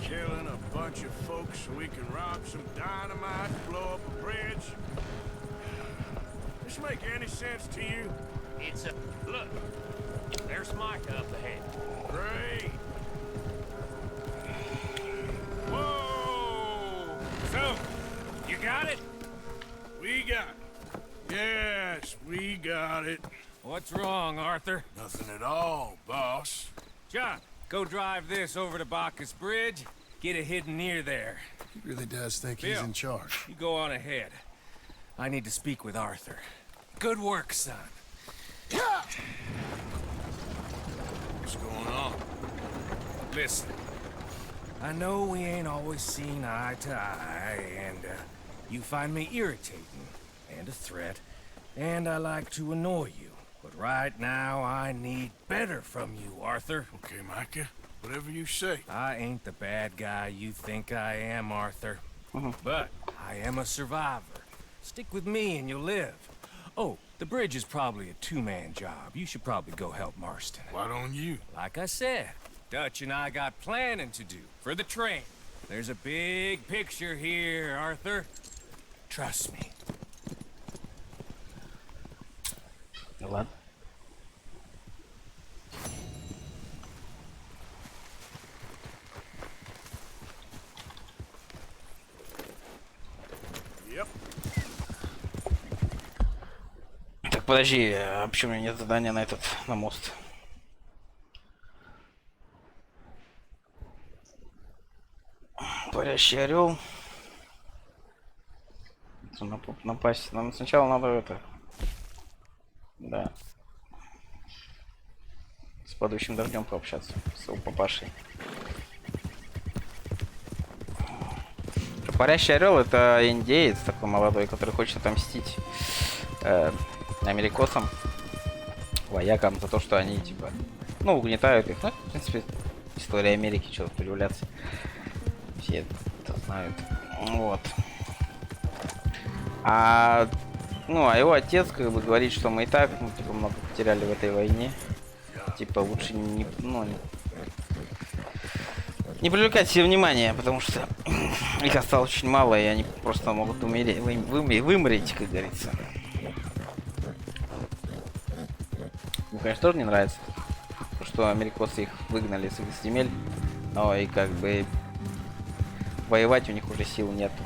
Killing a bunch of folks so we can rob some dynamite, blow up a bridge. This make any sense to you? It's a... Look, there's Micah up ahead. Great. Whoa! So, you got it? We got it. Yes, we got it. What's wrong, Arthur? Nothing at all, boss. John, go drive this over to Bacchus Bridge. Get it hidden near there. He really does think Bill, he's in charge. You go on ahead. I need to speak with Arthur. Good work, son. What's going on? Listen, I know we ain't always seen eye to eye, and you find me irritating and a threat, and I like to annoy you. But right now, I need better from you, Arthur. Okay, Micah. Whatever you say. I ain't the bad guy you think I am, Arthur. But I am a survivor. Stick with me and you'll live. Oh, the bridge is probably a two-man job. You should probably go help Marston. Why don't you? Like I said, Dutch and I got planning to do for the train. There's a big picture here, Arthur. Trust me. Ладно. Yep. Так, подожди, а почему у меня нет задания на на мост? Парящий орел. Напасть. Нам сначала надо это. Да. С падающим дождем пообщаться. С его папашей. Парящий орел — это индеец такой молодой, который хочет отомстить америкосам, воякам, за то, что они типа, ну, угнетают их. Ну, в принципе, история Америки, что-то появляться. Все это знают. Вот. А его отец как бы говорит, что мы и так, ну, типа, много потеряли в этой войне. Типа, лучше не привлекать себе внимания, потому что их осталось очень мало, и они просто могут вымереть, как говорится. Мне, конечно, тоже не нравится, что америкосы их выгнали с их земель, но и как бы воевать у них уже сил нету.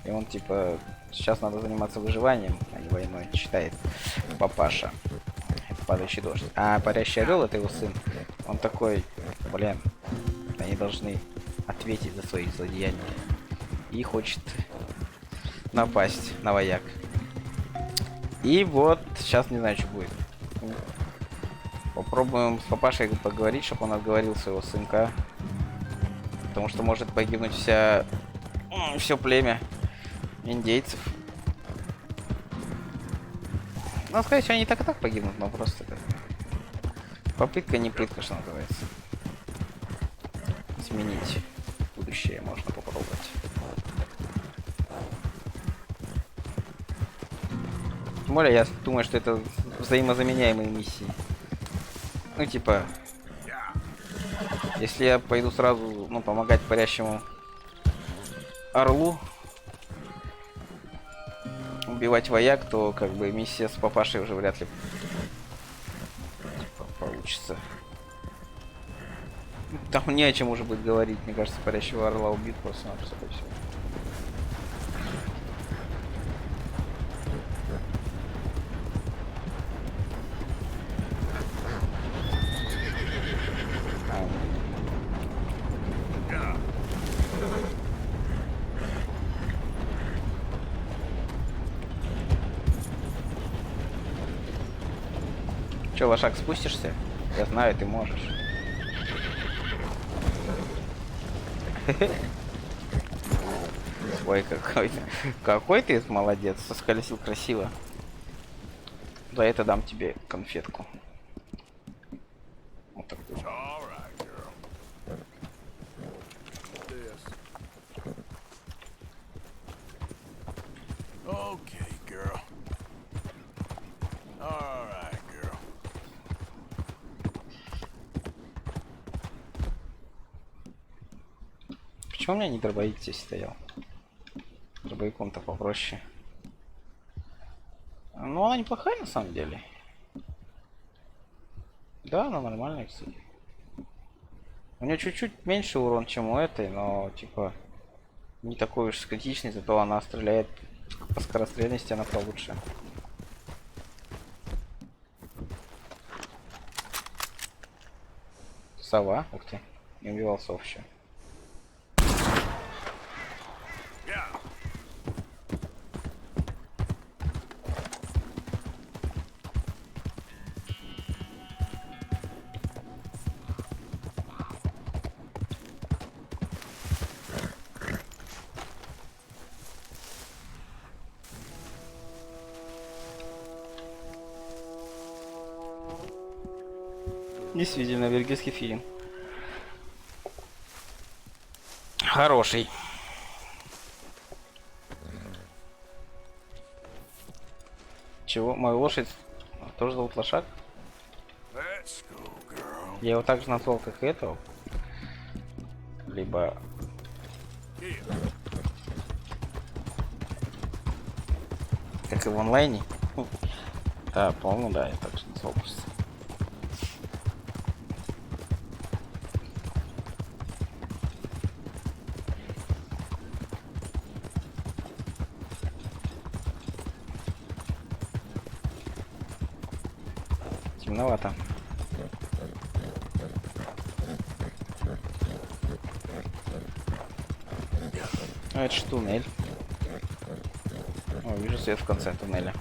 И он типа, сейчас надо заниматься выживанием, а не войной, считает папаша. Это падающий дождь. А парящий орел — это его сын. Он такой, блин, да они должны ответить за свои злодеяния. И хочет напасть на вояк. И вот, сейчас не знаю, что будет. Попробуем с папашей поговорить, чтобы он отговорил своего сынка. Потому что может погибнуть все племя индейцев. Ну, скорее всего, они так и так погибнут, но просто это... Попытка не пытка, что называется. Изменить будущее можно попробовать. Тем более, я думаю, что это взаимозаменяемые миссии. Ну, типа... Если я пойду сразу, ну, помогать парящему орлу, убивать вояк, то, как бы, миссия с папашей уже вряд ли получится. Там не о чем уже будет говорить. Мне кажется, парящего орла убит просто-напросто, и всё. Че, лошак, спустишься? Я знаю, ты можешь. Ой, какой ты молодец, соскользил красиво. За это дам тебе конфетку. Вот такую. Okay, girl. All right, girl. Почему у меня не дробовик здесь стоял? Дробовиком-то попроще. Ну, она неплохая на самом деле. Да, она нормальная, кстати. У нее чуть-чуть меньше урон, чем у этой, но типа не такой уж критичный, зато она стреляет по скорострельности, она получше. Сова, ух ты, не убивал сов еще. Действительно, бельгийский фильм. Хороший. Чего? Мою лошадь тоже зовут Лошак? Я его так же назвал, как и этого. Либо... Как и в онлайне. Да, по-моему, да, я так же назвал просто. Темновато. А это ж туннель. О, вижу свет в конце туннеля.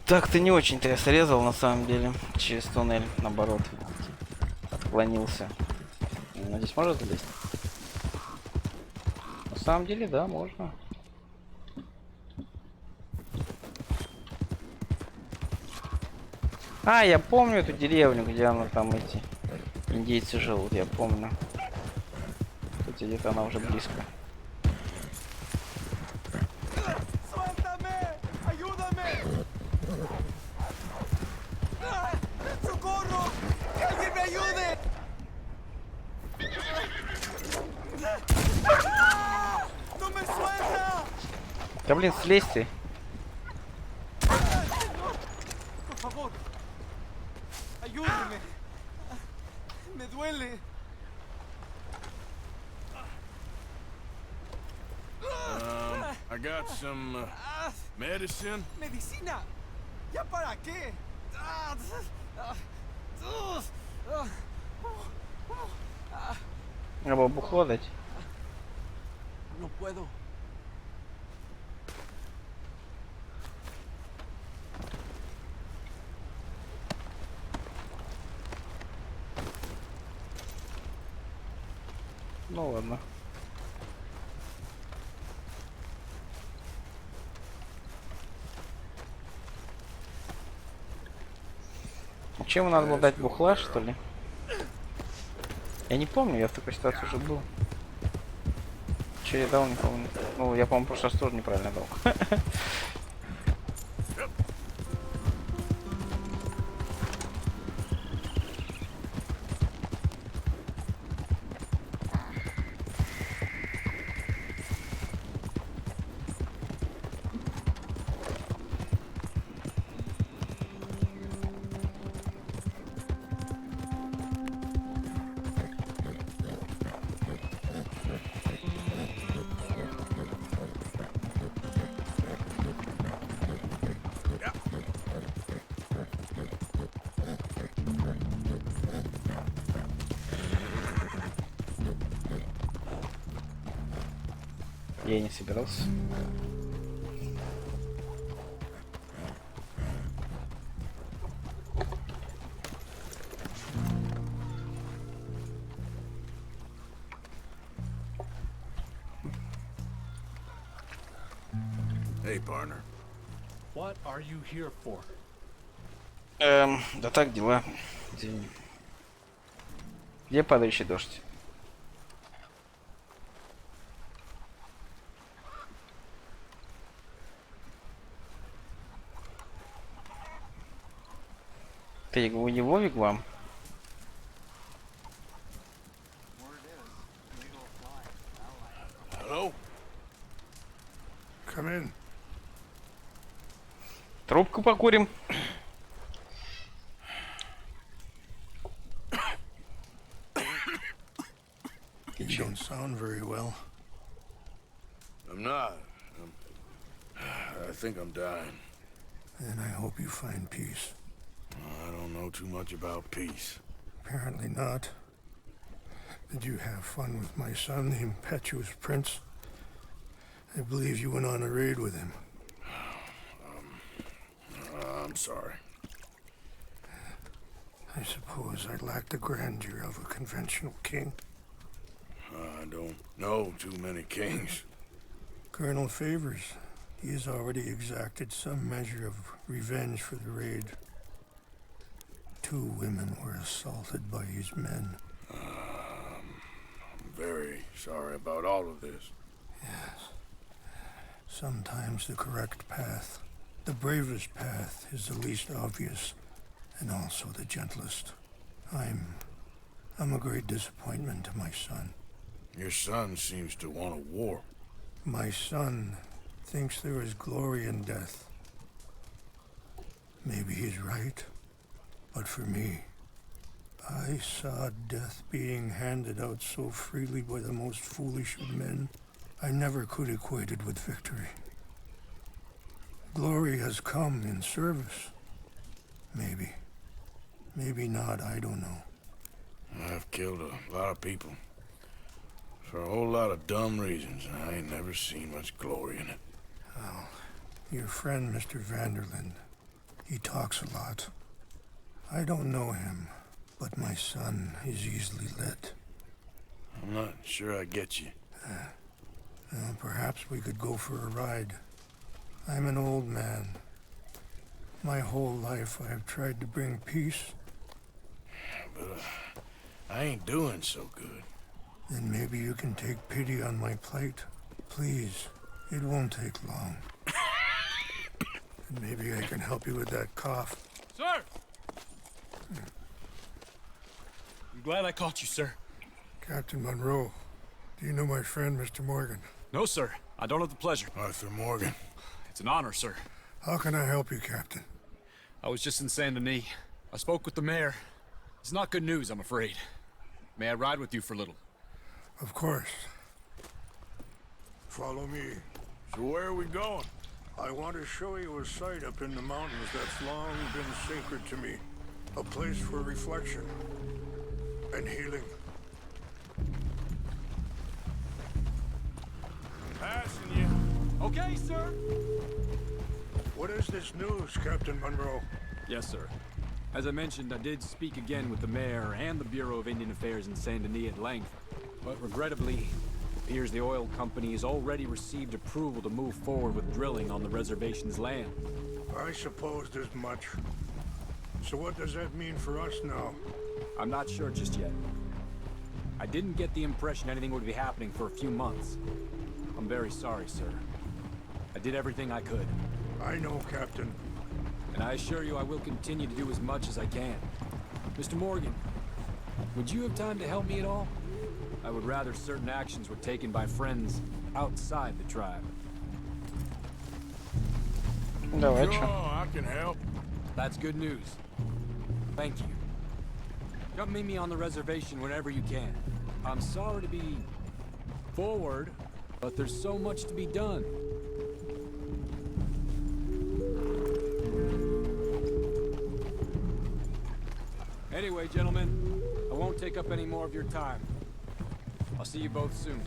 Так-то не очень-то я срезал на самом деле через туннель, наоборот. Отклонился. Но здесь можно залезть? На самом деле, да, можно. А, я помню эту деревню, где она там эти индейцы живут, я помню. Кстати, где-то она уже близко. Да блин, слезь ты. I got some medicine. Medicina. ¿Ya para qué? Або бухло дать. No puedo. Ну ладно. Чем надо было дать бухла, что ли? Я не помню, я в такой ситуации уже был. Че я дал, не помню. Ну, я, по-моему, в прошлый раз тоже неправильно дал. Я не собирался. Hey, partner. What are you here for? Да так дела. Извини. Где падающий дождь? Ты у него вигвам? Hello? Come in. Трубку покурим. You don't sound very well. I'm not. I think I'm dying. And I hope you find peace. I don't know too much about peace. Apparently not. Did you have fun with my son, the impetuous prince? I believe you went on a raid with him. I'm sorry. I suppose I lack the grandeur of a conventional king. I don't know too many kings. Colonel Favors, he has already exacted some measure of revenge for the raid. 2 women were assaulted by his men. I'm very sorry about all of this. Yes. Sometimes the correct path, the bravest path, is the least obvious, and also the gentlest. I'm a great disappointment to my son. Your son seems to want a war. My son thinks there is glory in death. Maybe he's right, but for me, I saw death being handed out so freely by the most foolish of men, I never could equate it with victory. Glory has come in service. Maybe. Maybe not, I don't know. I've killed a lot of people. For a whole lot of dumb reasons, and I ain't never seen much glory in it. Well, your friend, Mr. Vanderlyn, he talks a lot. I don't know him, but my son is easily led. I'm not sure I get you. Well, perhaps we could go for a ride. I'm an old man. My whole life I have tried to bring peace. But I ain't doing so good. Then maybe you can take pity on my plight. Please, it won't take long. And maybe I can help you with that cough. Sir! I'm glad I caught you, sir. Captain Monroe, do you know my friend, Mr. Morgan? No, sir. I don't have the pleasure. Arthur Morgan. It's an honor, sir. How can I help you, Captain? I was just in Saint Denis. I spoke with the mayor. It's not good news, I'm afraid. May I ride with you for a little? Of course. Follow me. So where are we going? I want to show you a sight up in the mountains that's long been sacred to me. A place for reflection and healing. Passing you. Okay, sir. What is this news, Captain Monroe? Yes, sir. As I mentioned, I did speak again with the mayor and the Bureau of Indian Affairs in Saint Denis at length, but regrettably, it appears the oil company has already received approval to move forward with drilling on the reservation's land. I supposed as much. So what does that mean for us now? I'm not sure just yet. I didn't get the impression anything would be happening for a few months. I'm very sorry, sir. I did everything I could. I know, Captain. And I assure you I will continue to do as much as I can. Mr. Morgan, would you have time to help me at all? I would rather certain actions were taken by friends outside the tribe. Давай, Sure, чё? I can help. That's good news. Thank you. Come meet me on the reservation whenever you can. I'm sorry to be forward, but there's so much to be done. Anyway, gentlemen, I won't take up any more of your time. I'll see you both soon.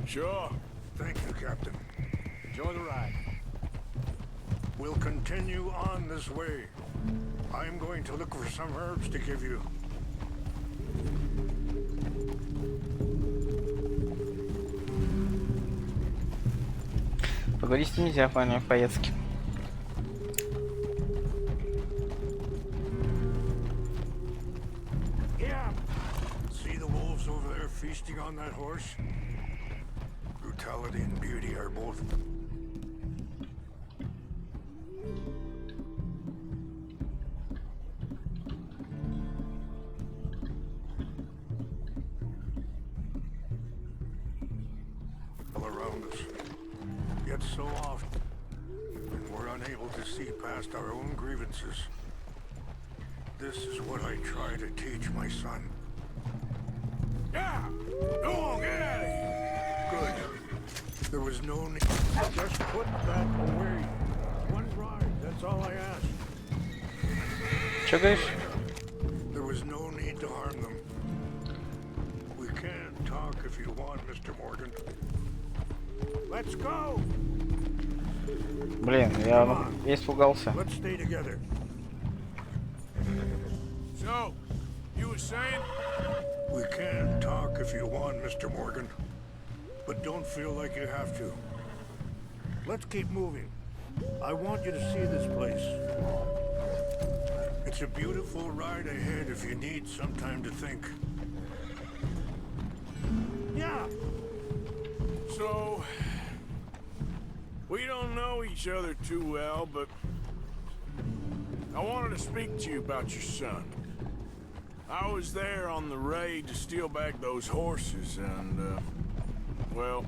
Sure. Thank you, Captain. Enjoy the ride. We'll continue on this way. I'm going to look for some herbs to give you. Поговорить с ним нельзя, понял, по-яцки. Yeah. See the wolves over there feasting on that horse? Brutality and beauty are both. All around us. Yet so often, we're unable to see past our own grievances. This is what I try to teach my son. Yeah! Go on, get out of here! Good. There was no need. Just put that away. One ride, that's all I asked. Чё говоришь? There was no need to harm them. We can talk if you want, Mr. Morgan. Let's go! Блин, я испугался. Let's stay together. So, you were saying? We can talk if you want, Mr. Morgan. But don't feel like you have to. Let's keep moving. I want you to see this place. It's a beautiful ride ahead if you need some time to think. Yeah. So, we don't know each other too well, but I wanted to speak to you about your son. I was there on the raid to steal back those horses, and, well,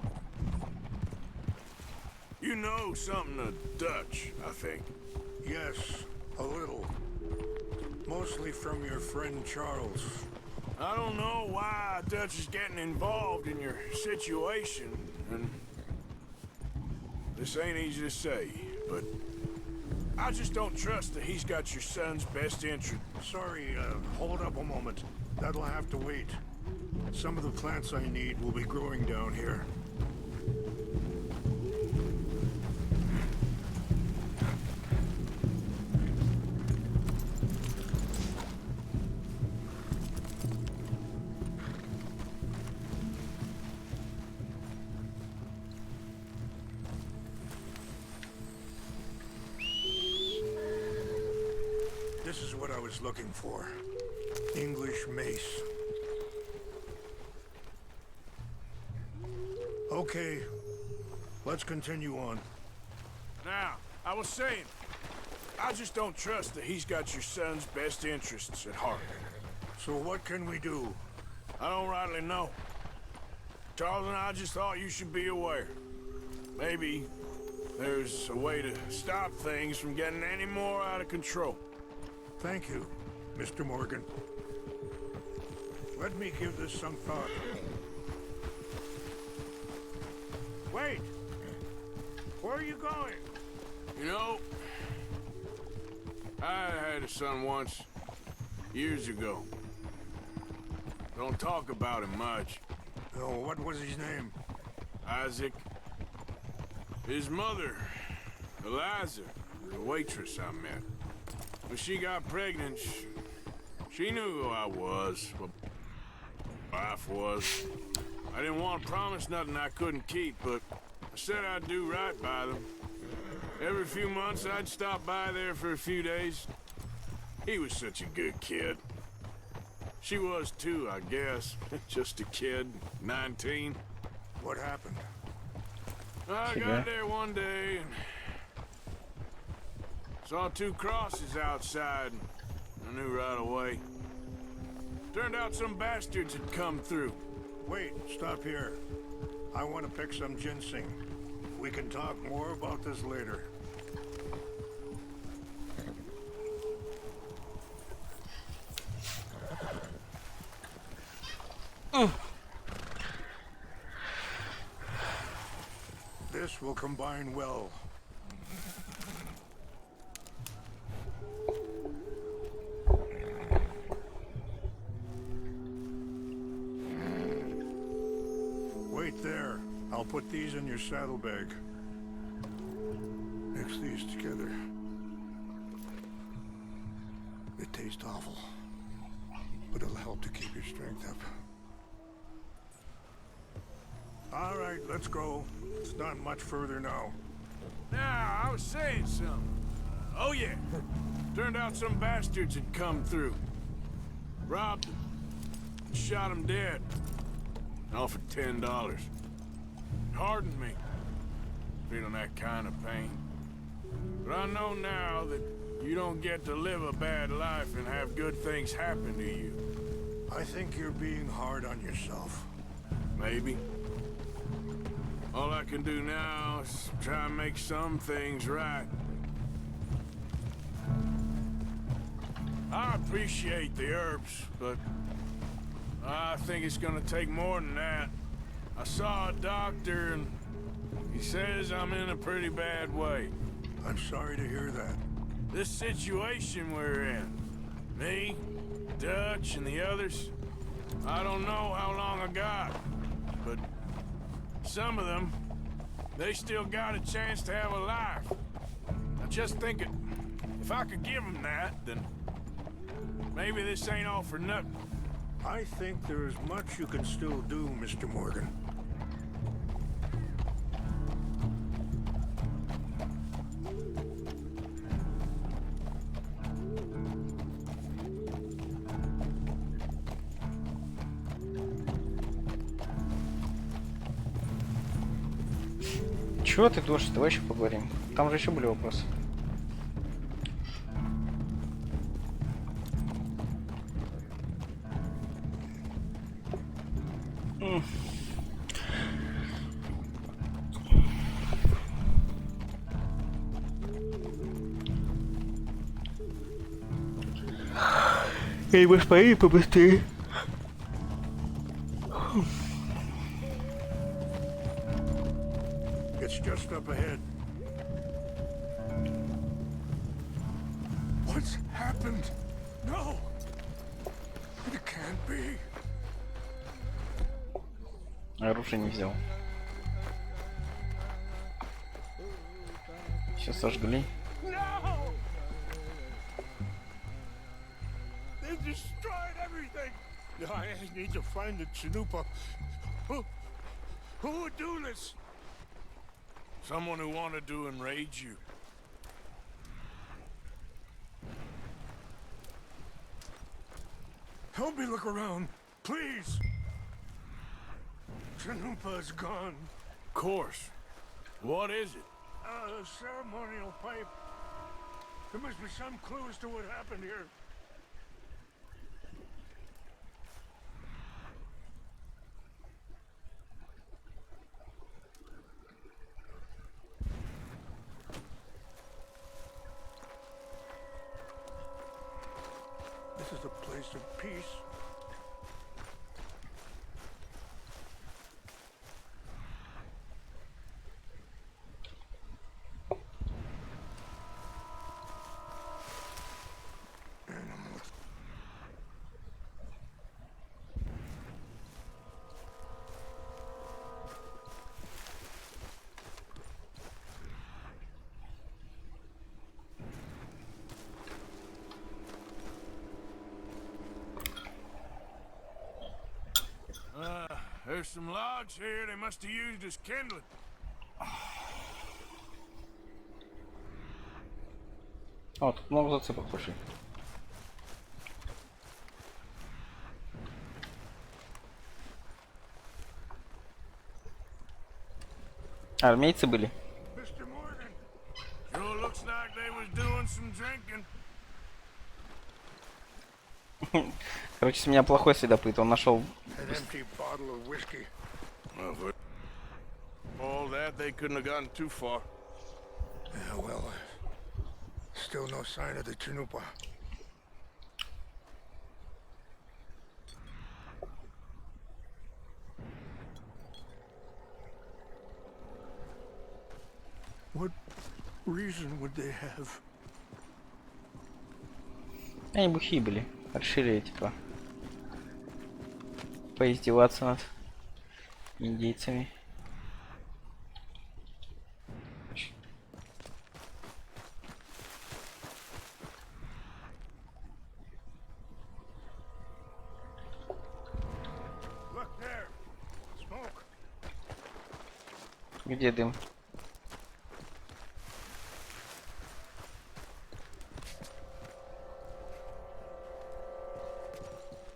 you know something of Dutch, I think. Yes, a little. Mostly from your friend Charles. I don't know why Dutch is getting involved in your situation, and this ain't easy to say, but I just don't trust that he's got your son's best interest. Sorry, hold up a moment. That'll have to wait. Some of the plants I need will be growing down here. This is what I was looking for. English mace. Okay, let's continue on. Now, I was saying, I just don't trust that he's got your son's best interests at heart. So what can we do? I don't rightly know. Charles and I just thought you should be aware. Maybe there's a way to stop things from getting any more out of control. Thank you, Mr. Morgan. Let me give this some thought. Wait! Where are you going? You know, I had a son once. Years ago. Don't talk about him much. Oh, what was his name? Isaac. His mother, Eliza, the waitress I met. When she got pregnant, she knew who I was, what my life was. I didn't want to promise nothing I couldn't keep, but I said I'd do right by them. Every few months, I'd stop by there for a few days. He was such a good kid. She was too, I guess. Just a kid, 19. What happened? I got there one day and saw 2 crosses outside. I knew right away. Turned out some bastards had come through. Wait, stop here. I want to pick some ginseng. We can talk more about this later. This will combine well. Wait there. I'll put these in your saddlebag. Mix these together. They taste awful, but it'll help to keep your strength up. All right, let's go. It's not much further now. Now, I was saying something. Oh, yeah. Turned out some bastards had come through. Robbed them. Shot them dead. Offered $10. Hardened me. Feeling that kind of pain. But I know now that you don't get to live a bad life and have good things happen to you. I think you're being hard on yourself. Maybe. All I can do now is try and make some things right. I appreciate the herbs, but I think it's gonna take more than that. I saw a doctor and he says I'm in a pretty bad way. I'm sorry to hear that. This situation we're in, me, Dutch, and the others, I don't know how long I got, but some of them, they still got a chance to have a life. I just think if I could give them that, then maybe this ain't all for nothing. I think there is much you can still do, Mr. Morgan. Чего ты дождь? Давай еще поговорим. Там же еще были вопросы. Эй, вы спои побыстрее. It's just up ahead. What's happened? No! It can't be. Оружие не взял. Сейчас сожгли. No! They destroyed everything! I need to find the Chanupa. Who would do this? Someone who wanted to enrage you. Help me look around, please. Chanupa is gone. Of course. What is it? A ceremonial pipe. There must be some clues to what happened here. This is a place of peace. Animals. There's some logs here they must have used as kindling. О, тут много зацепок, слушай. Армейцы были. Mr. Morgan, sure looks like they was doing some drinking. Короче, с меня плохой следопыт, он нашел. An empty bottle of whiskey. Well, for all that, they couldn't have gotten too far. Yeah, well, still no sign of the Chanupa. What reason would they have? Они бухие были. Решили, типа, поиздеваться над индейцами. Где дым?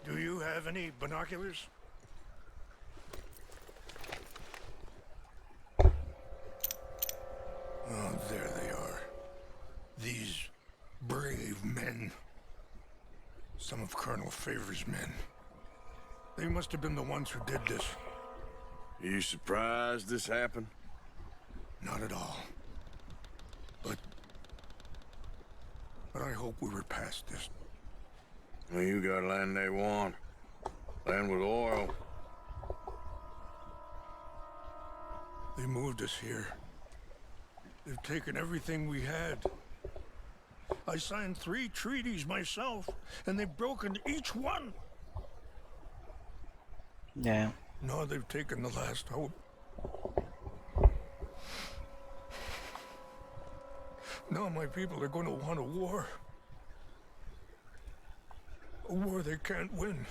Do you have any binoculars? Oh, there they are. These brave men. Some of Colonel Favor's men. They must have been the ones who did this. Are you surprised this happened? Not at all. But I hope we were past this. Well, you got land they want. Land with oil. They moved us here. They've taken everything we had. I signed 3 treaties myself, and they've broken each one. Yeah. Now they've taken the last hope. Now my people are going to want a war. A war they can't win.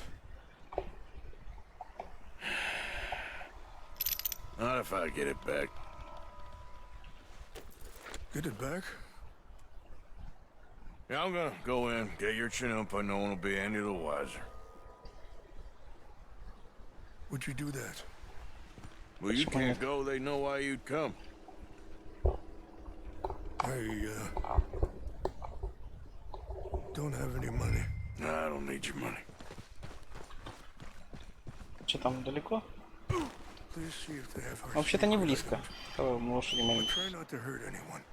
Not if I get it back. Get it back? Yeah, I'm gonna go in, get your Chinook, no one will be any the wiser. Would you do that? Well, you can't go, they know why you'd come. I don't have any money. No, I don't need your money. Что там далеко? Please see if they have Вообще-то не близко. Лошади мои. Try not to hurt anyone.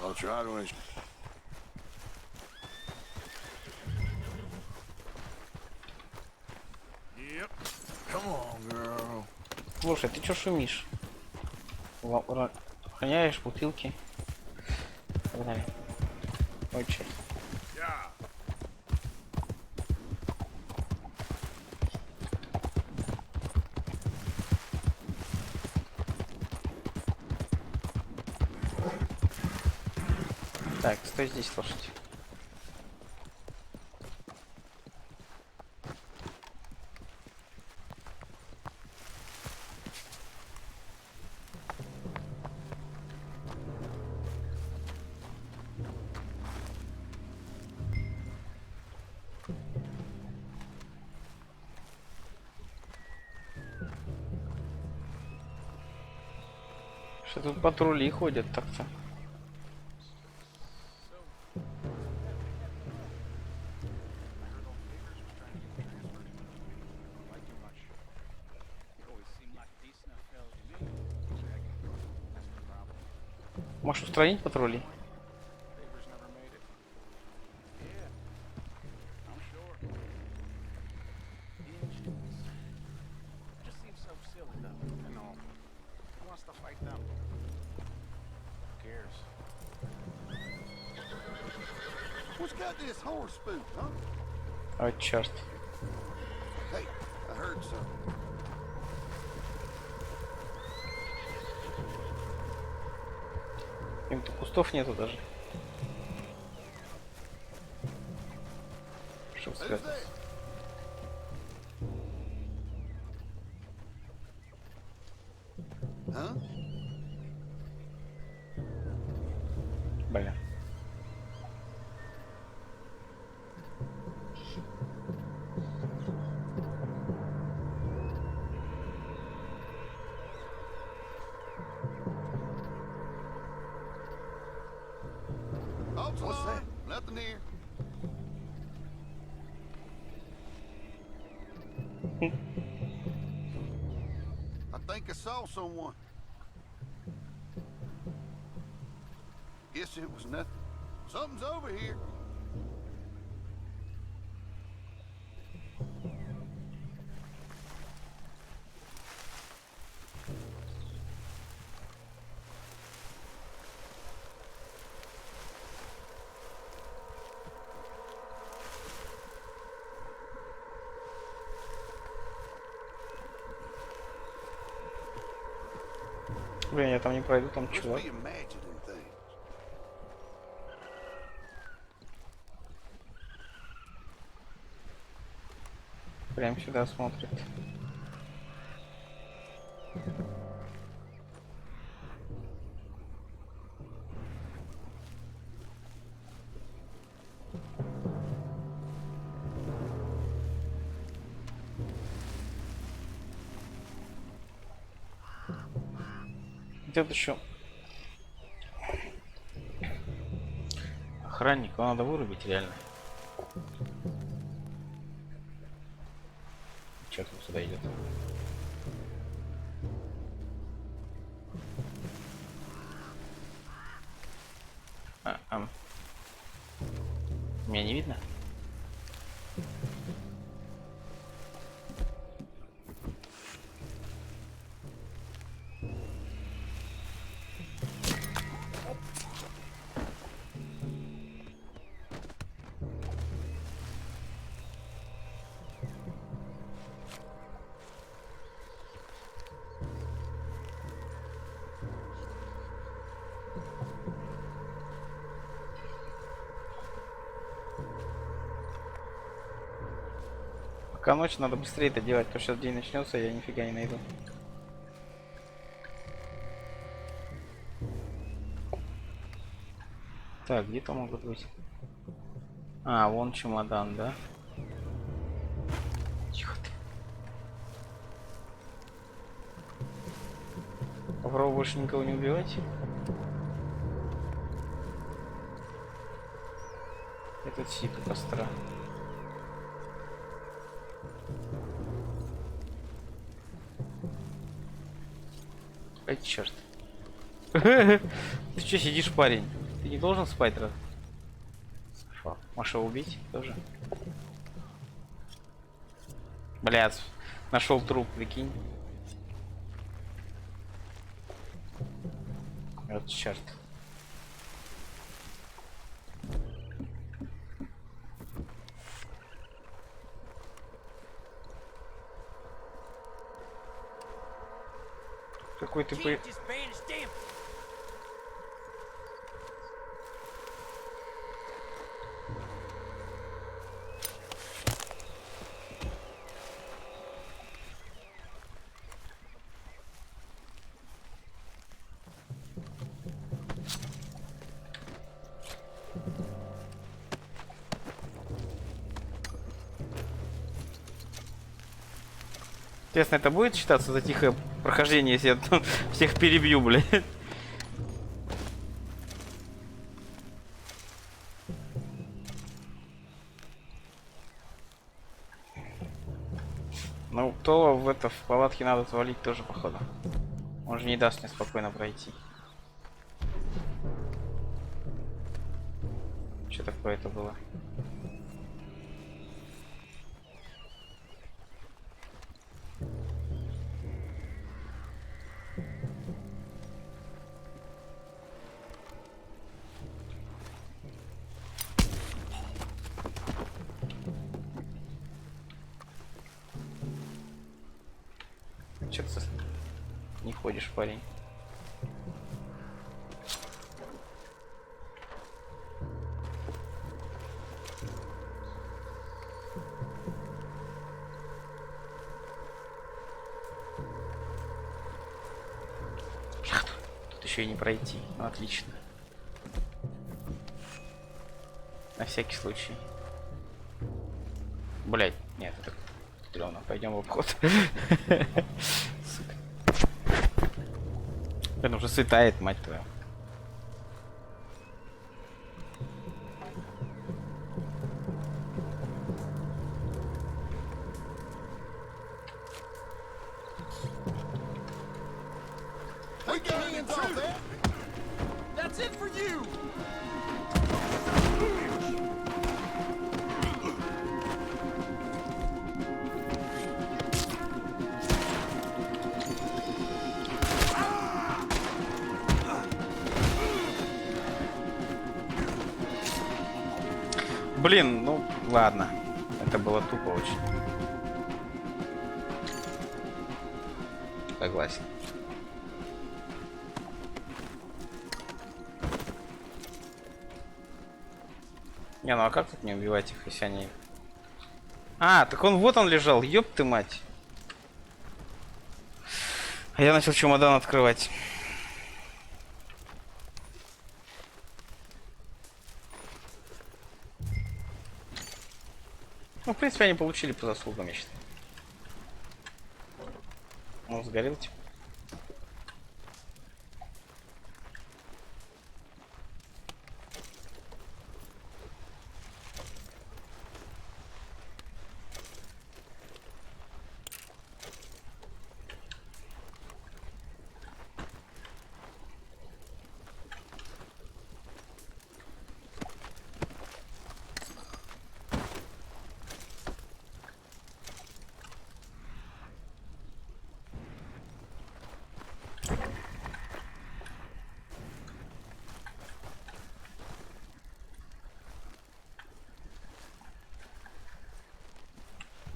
I'll try to ensure. Yep. Come on, girl. Слушай, ты чё шумишь? Роняешь бутылки. Погнали. Ой, черт. Так, стой здесь, лошадь. Что тут патрули ходят так-то? Можешь устранить патрули? What's got this horse spooked, huh? Ой, черт. Hey, I heard something. Каких-то кустов нету даже. Чтоб спрятаться. Блин. What's that? Nothing here. I think I saw someone. Guess it was nothing. Something's over here. Блин, я там не пройду, там Must чувак. be imagining things. Прям сюда смотрит. Где-то еще охранника надо вырубить реально. Че там сюда идет? Меня не видно? Пока ночь, надо быстрее это делать, потому что сейчас день начнется, я нифига не найду. Так, где-то могут быть. А, вон чемодан, да? Тихо ты. Попробуй больше никого не убивать. Этот сип костра. Ай, черт. Ты что сидишь, парень? Ты не должен спать, раз? Маша убить тоже? Блядь, нашел труп, прикинь. Вот черт. Какой ты по... Интересно, это будет считаться за тихое прохождение, если я всех перебью, блядь? Ну, то в палатке надо свалить тоже, походу. Он же не даст мне спокойно пройти. Что такое это было? Че ты не ходишь, парень? Тут еще и не пройти. Отлично. На всякий случай. Блять, нет, это стрёмно. Пойдем в обход. Сука. Это уже светает, мать твою. That's it for you! Блин, ну ладно. Это было тупо очень. Согласен. Не, ну а как тут не убивать их, если они... А, так он вот он лежал, ёб ты мать. А я начал чемодан открывать. Ну, в принципе, они получили по заслугам, я считаю. Он сгорел, типа.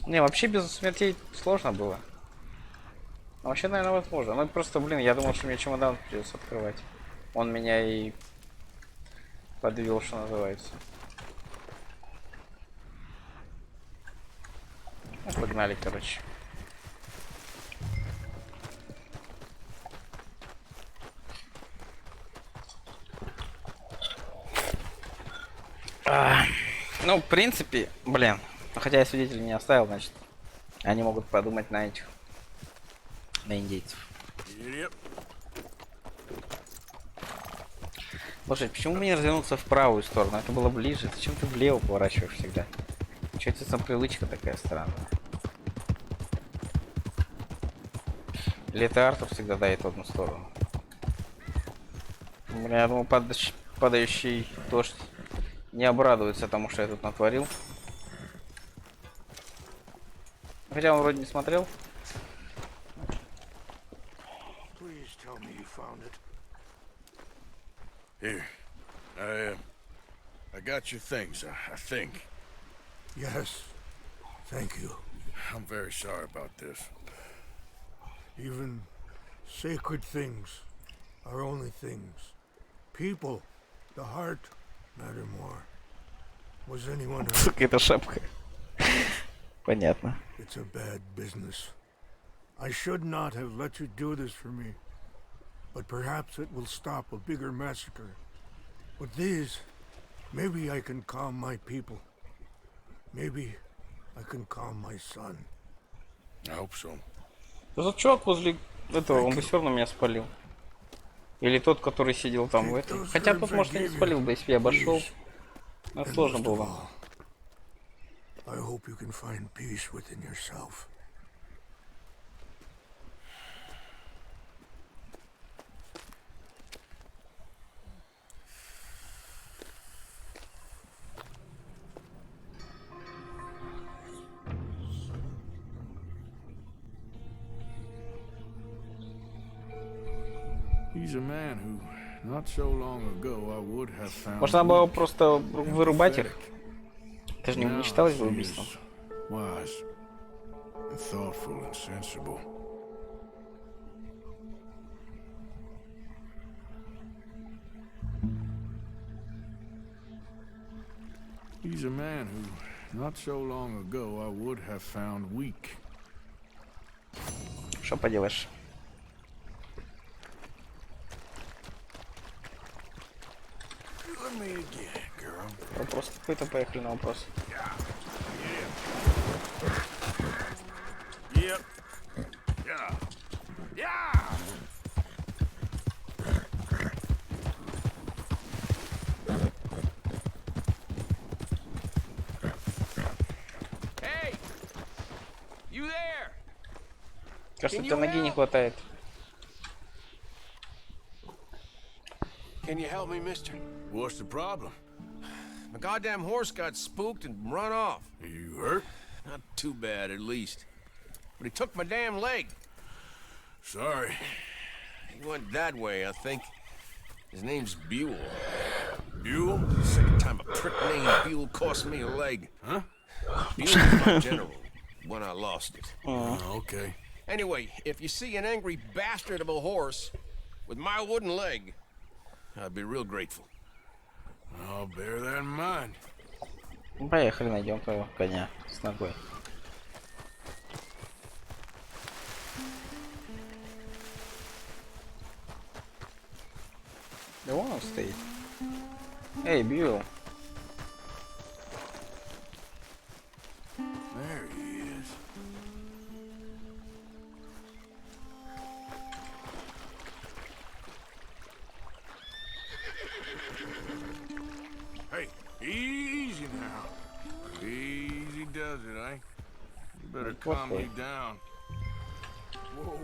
Не, вообще без смертей сложно было. Но вообще, наверное, возможно. Ну просто, блин, я думал, что мне чемодан придется открывать. Он меня и подвел, что называется. Ну, погнали, короче. Ну, в принципе, блин. Хотя я свидетелей не оставил, значит, они могут подумать на этих, на индейцев. Слушай, почему мне развернуться в правую сторону? Это было ближе. Зачем ты влево поворачиваешь всегда? Че это за привычка такая странная? Или это Артур всегда дает в одну сторону? Блин, я думал, падающий дождь не обрадуется тому, что я тут натворил. Хотя он вроде не смотрел. Here, I got your things, I think. Yes, thank you. I'm very sorry about this. Even sacred things are only things. People, the heart, matter more. Was anyone hurt? Сука, это шапка. Понятно. It's a bad business. I should not have let you do this for me. But perhaps it will stop a bigger massacre. With these, maybe I can calm my people. Maybe I can calm my son. I hope so. Этот чувак возле этого, он бы все равно меня спалил. Или тот, который сидел там в этой. Хотя тут, может, и не спалил бы, если я обошел. Но сложно было. I hope you can find peace within yourself. He's a man who, not so long ago, I would have found. Можно было просто вырубать их. Это же не считалось бы убийством. Wise, and thoughtful and sensible. He's a man who, not so long ago, I would have found weak. Что поделаешь? Let me again, girl. Вопрос какой-то, поехали на вопрос. Yep. Yeah. Yeah. Hey! You there? Кажется, ноги не хватает. Can you help me, mister? What's the problem? My goddamn horse got spooked and run off. Are you hurt? Not too bad, at least. But he took my damn leg. Sorry. He went that way, I think. His name's Buell. Buell? Second time a prick named Buell cost me a leg. Huh? Buell was my general when I lost it. Oh, okay. Anyway, if you see an angry bastard of a horse with my wooden leg, I'd be real grateful. I'll bear that in mind. Поехали, найдем твоего коня с ногой. Да вон он стоит. Эй, Бьюэлл. There he is. Hey, easy now. Easy does it, eh? You better calm me down. Whoa,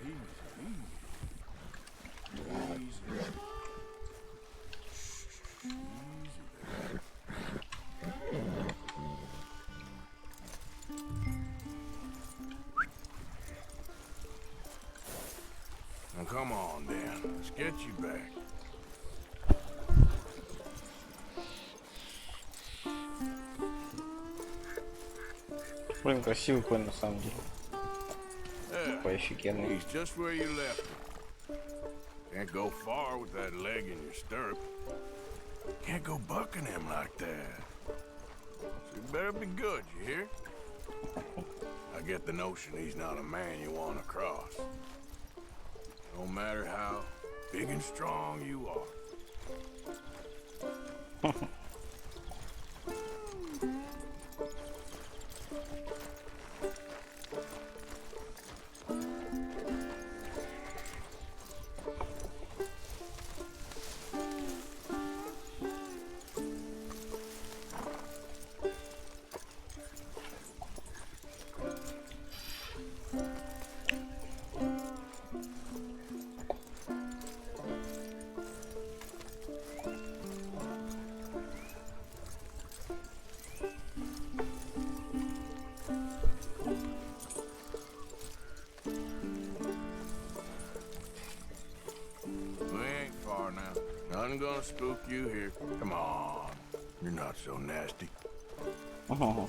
easy, easy. Easy. Now come on, Dan. Let's get you back. Блин, красивый конь на самом деле. Такой офигенный. He's just where you left him. Can't go far with that leg in your stirrup. Can't go bucking him like that. So you better be good, you hear? I get the notion he's not a man you want to cross. No matter how big and strong you are. Nothing gonna spook you here. Come on. You're not so nasty. Oh.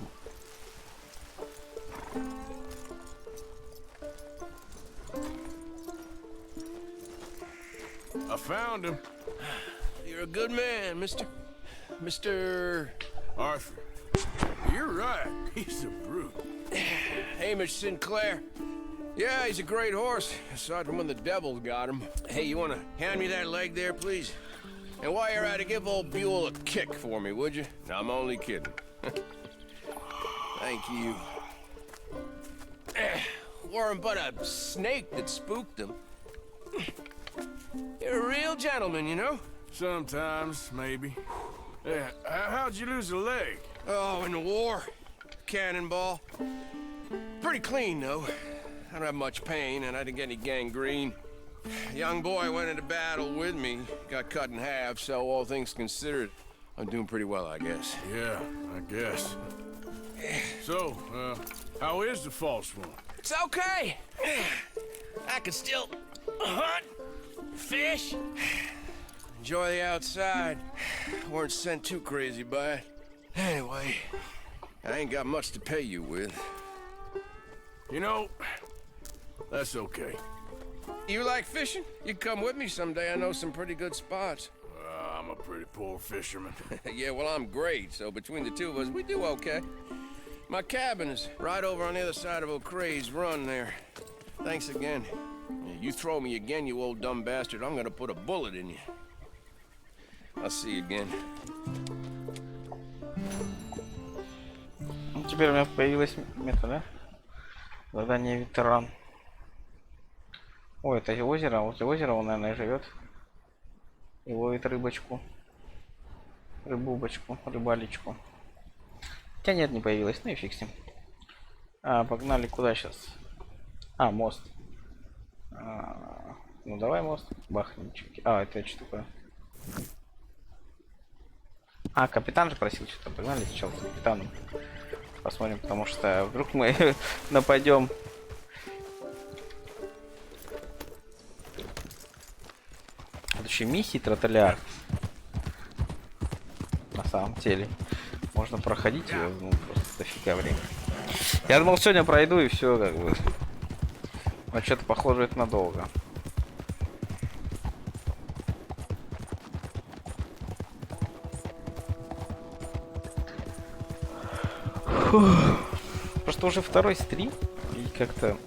I found him. You're a good man, Mr. Arthur. You're right. He's a brute. Hamish Sinclair. Yeah, he's a great horse, aside from when the devil got him. Hey, you want to hand me that leg there, please? And while you're at it, give old Buell a kick for me, would you? I'm only kidding. Thank you. Weren't but a snake that spooked him. You're a real gentleman, you know? Sometimes, maybe. Yeah, how'd you lose a leg? Oh, in the war. Cannonball. Pretty clean, though. I don't have much pain, and I didn't get any gangrene. A young boy went into battle with me, got cut in half, so all things considered, I'm doing pretty well, I guess. Yeah, I guess. So, how is the false one? It's okay. I can still hunt, fish, enjoy the outside. Weren't sent too crazy by it. Anyway, I ain't got much to pay you with. You know, that's okay. You like fishing? You come with me someday. I know some pretty good spots. I'm a pretty poor fisherman. Yeah, well, I'm great, so between the two of us, we do okay. My cabin is right over on the other side of O'Creagh's Run there. Thanks again. You throw me again, you old dumb bastard, I'm gonna put a bullet in you. I'll see you again. Ну, теперь у меня появилась мета, да? Задание ветеран. Ой, это озеро. Возле озера он, наверное, живет. И ловит рыбочку. Рыбубочку, рыбалечку. Хотя нет, не появилась. Ну и фиг с ним. Погнали куда сейчас? Мост. Ну давай мост. Бахнем. Это что такое? Капитан же просил что-то. Погнали сначала с капитаном. Посмотрим, потому что вдруг мы нападем. Это еще миссии тротоля. На самом деле. Можно проходить ее, ну, просто дофига времени. Я думал, сегодня пройду и все, как бы. Но что-то похоже это надолго. Просто уже второй стрим, и как-то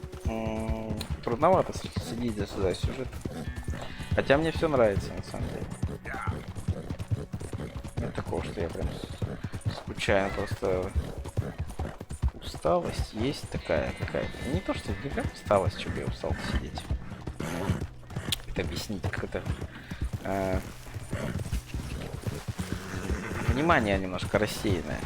трудновато следить за сюжетом. Хотя мне все нравится, на самом деле. Нет такого, что я прям скучаю, просто усталость есть такая какая-то. Не то, что не как усталость, чтобы я устал сидеть. Это объяснить, как это... Внимание немножко рассеянное.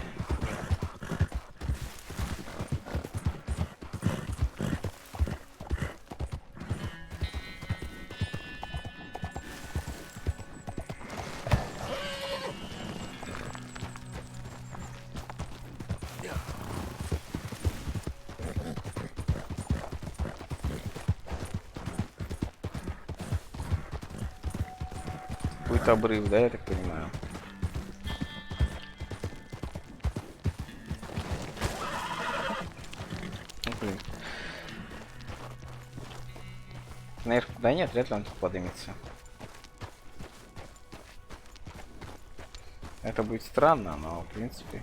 Будет обрыв, да, я так понимаю. Блин. Наверх, да нет, вряд ли он тут поднимется. Это будет странно, но в принципе.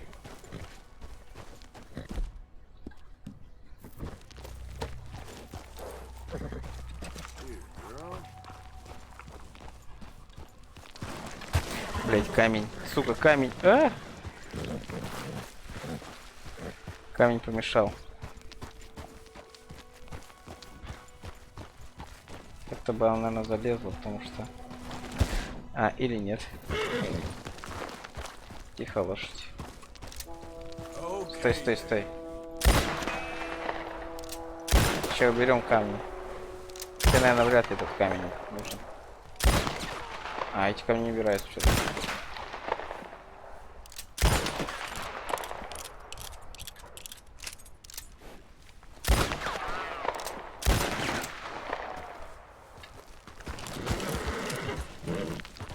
Блять, камень. Сука, камень. Камень помешал. Как-то бы она, наверное, залезла, потому что... или нет. Тихо, лошадь. Стой, стой, стой. Сейчас уберем камни. Тебе, наверное, вряд ли этот камень нужен. Эти камни не убираются что-то.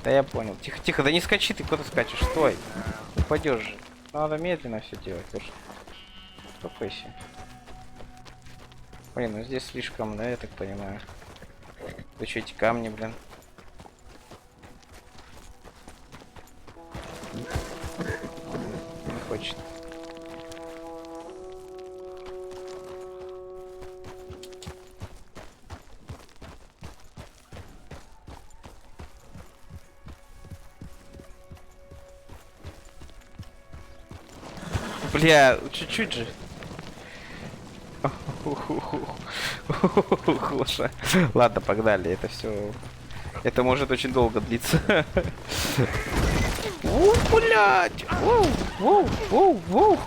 Да я понял. Тихо, тихо, да не скачи, ты куда скачешь? Стой. Упадешь же. Надо медленно все делать. Успокойся. Блин, ну здесь слишком, да, я так понимаю. Да что эти камни, блин? Не хочет. Бля, чуть-чуть же. Лоша. Ладно, погнали. Это все. Это может очень долго длиться. Блять! Воу!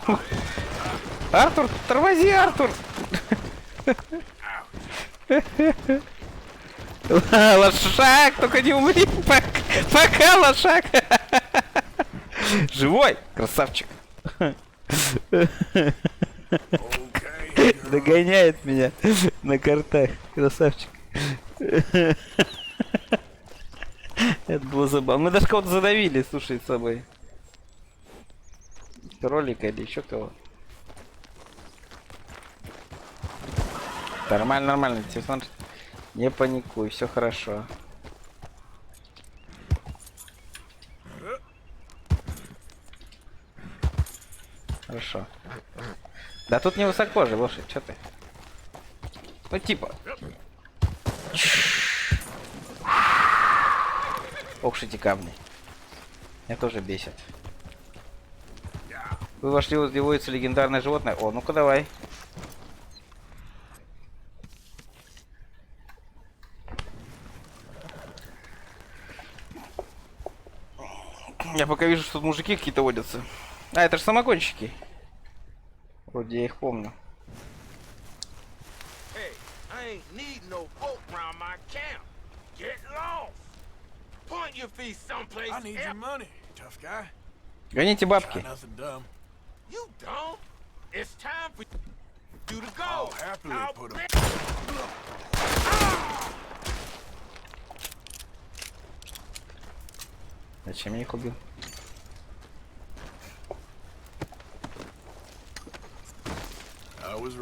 Артур, тормози, Артур! Лошак, только не умри! Пока, лошак! Живой! Красавчик! Догоняет меня на картах. Красавчик. Это было забавно. Мы даже кого-то задавили, слушай, с собой. Кролика или еще кого. Нормально, нормально. Телефон. Не паникуй, все хорошо. Хорошо. Да тут невысоко же, лошадь, что ты? Ну типа. Ох, эти камни. Меня тоже бесит. Вы вошли, вот девается легендарное животное. О, ну-ка давай. Я пока вижу, что тут мужики какие-то водятся. А, это же самогонщики. Вроде я их помню. Hey, I ain't need no boat round my camp. Get lost. Point your feet someplace. I need your money, tough guy. Гоните бабки. Nothing dumb. You dumb. It's time for you to go. I'll happily put 'em. Зачем я их убил?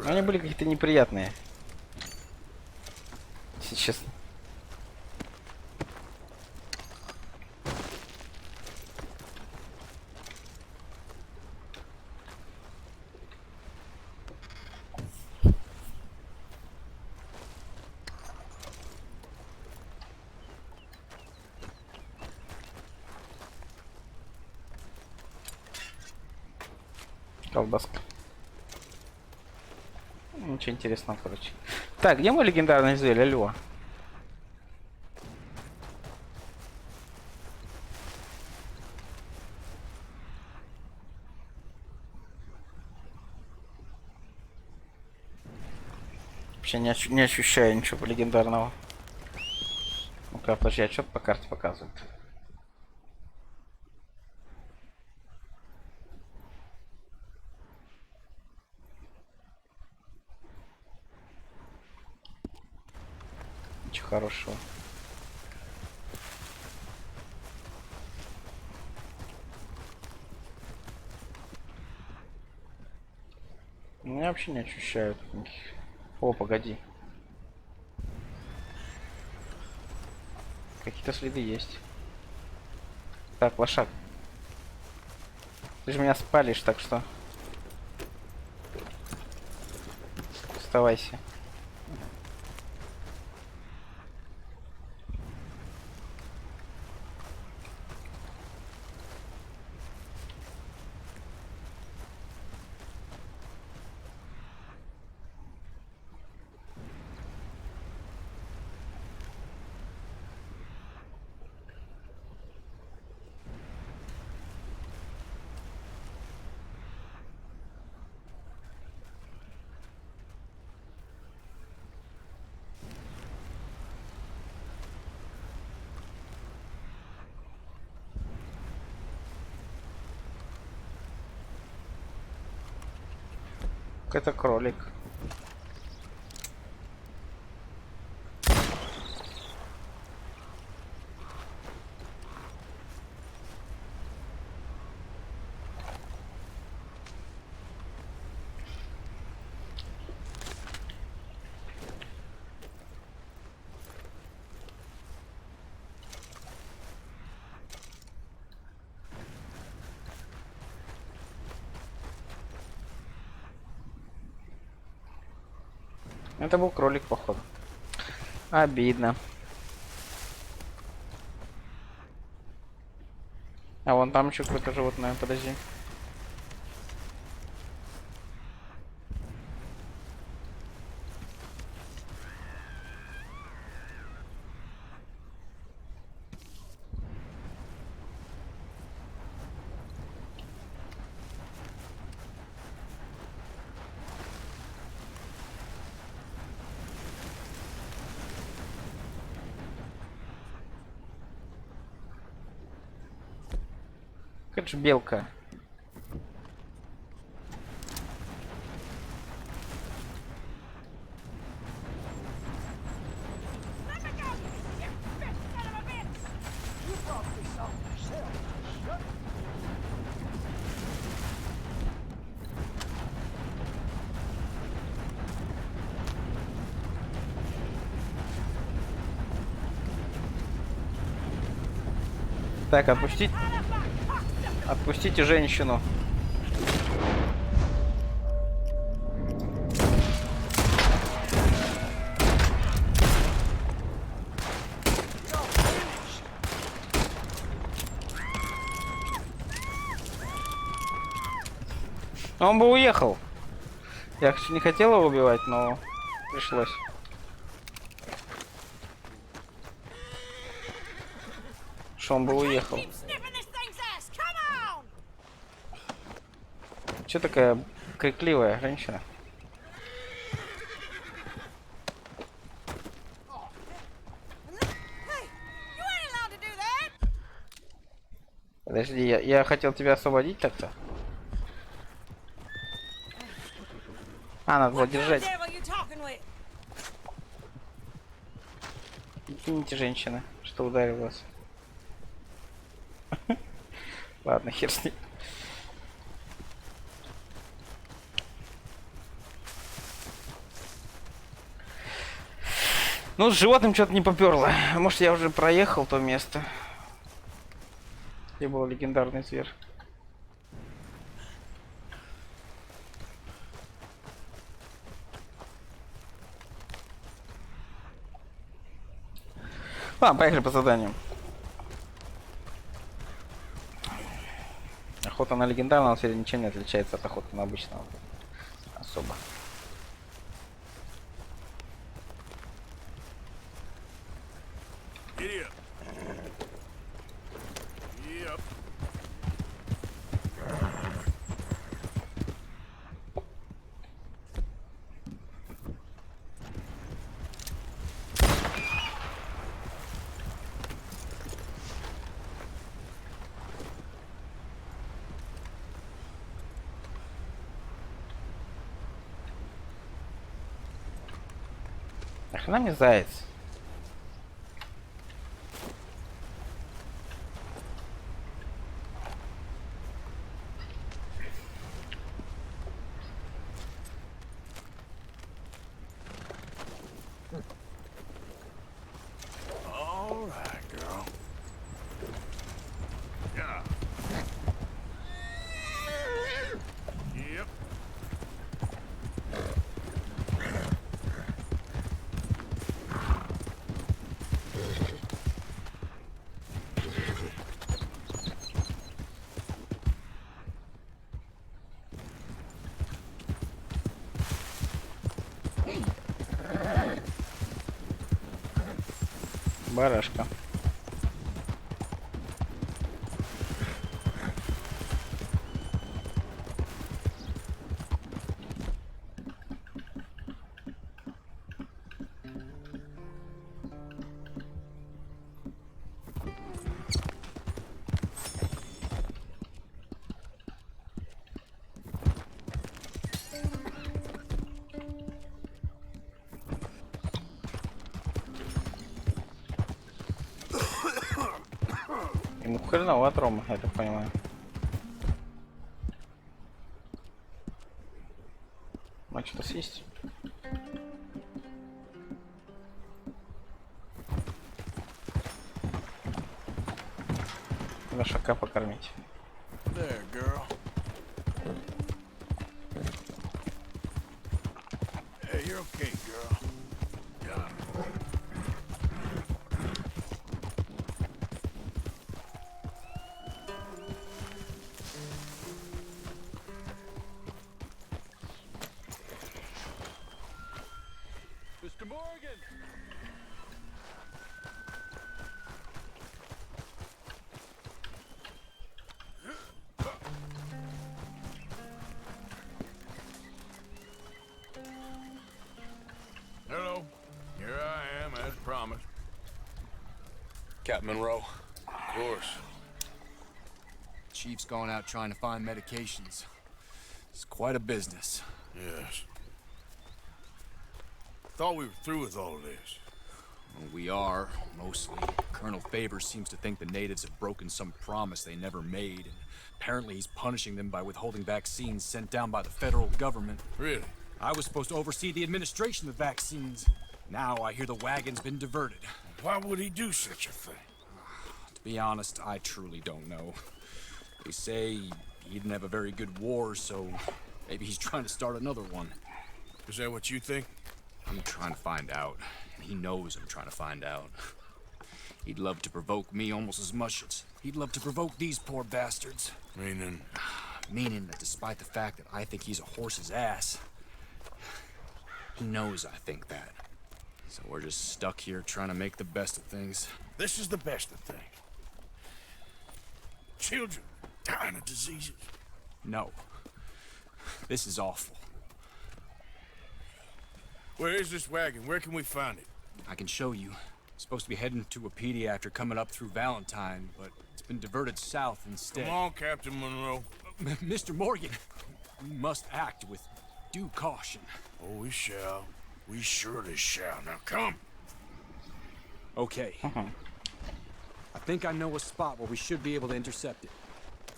Они были какие-то неприятные. Если честно. Колбаска. Ничего интересного, короче. Так, где мой легендарный зверь? Алло. Вообще не ощущаю ничего легендарного. Ну-ка, подожди, а что по карте показывает? Ничего хорошего. Ну, я вообще не ощущаю никаких. О, погоди. Какие-то следы есть. Так, лошак. Ты же меня спалишь, так что... Оставайся. Это кролик. Это был кролик, походу. Обидно. А вон там еще какое-то животное, подожди. Это же белка. Так, отпустить. Отпустите женщину. Он бы уехал. Я не хотел его убивать, но пришлось. Что он бы уехал. Че такая крикливая женщина? Подожди, я хотел тебя освободить так-то. А, надо было держать. Извините, женщина, что ударил вас. Ладно, хер с ней. Ну, с животным что-то не поперло. Может, я уже проехал то место, где был легендарный зверь. Ладно, поехали по заданию. Охота на легендарного зверя ничем не отличается от охоты на обычного. Особо. Нахрена мне заяц? All right, girl. Yeah. Yep. Барашка. Ему хреновато, Рома, я так понимаю. А что-то съесть? Лошака покормить. There, girl. Hey, you're okay, girl. Yeah. Mr. Morgan! Hello. Here I am, as promised. Captain Monroe. Of course. Chief's going out trying to find medications. It's quite a business. Yes. Thought we were through with all of this. Well, we are, mostly. Colonel Favors seems to think the natives have broken some promise they never made, and apparently he's punishing them by withholding vaccines sent down by the federal government. Really? I was supposed to oversee the administration of vaccines. Now I hear the wagon's been diverted. Why would he do such a thing? To be honest, I truly don't know. They say he didn't have a very good war, so maybe he's trying to start another one. Is that what you think? I'm trying to find out, and he knows I'm trying to find out. He'd love to provoke me almost as much as he'd love to provoke these poor bastards. Meaning? Meaning that despite the fact that I think he's a horse's ass, he knows I think that. So we're just stuck here trying to make the best of things. This is the best of things. Children dying of diseases. No. This is awful. Where is this wagon? Where can we find it? I can show you. Supposed to be heading to a PD after coming up through Valentine, but it's been diverted south instead. Come on, Captain Monroe. Mr. Morgan, we must act with due caution. Oh, we shall. We surely shall. Now come. Okay. I think I know a spot where we should be able to intercept it.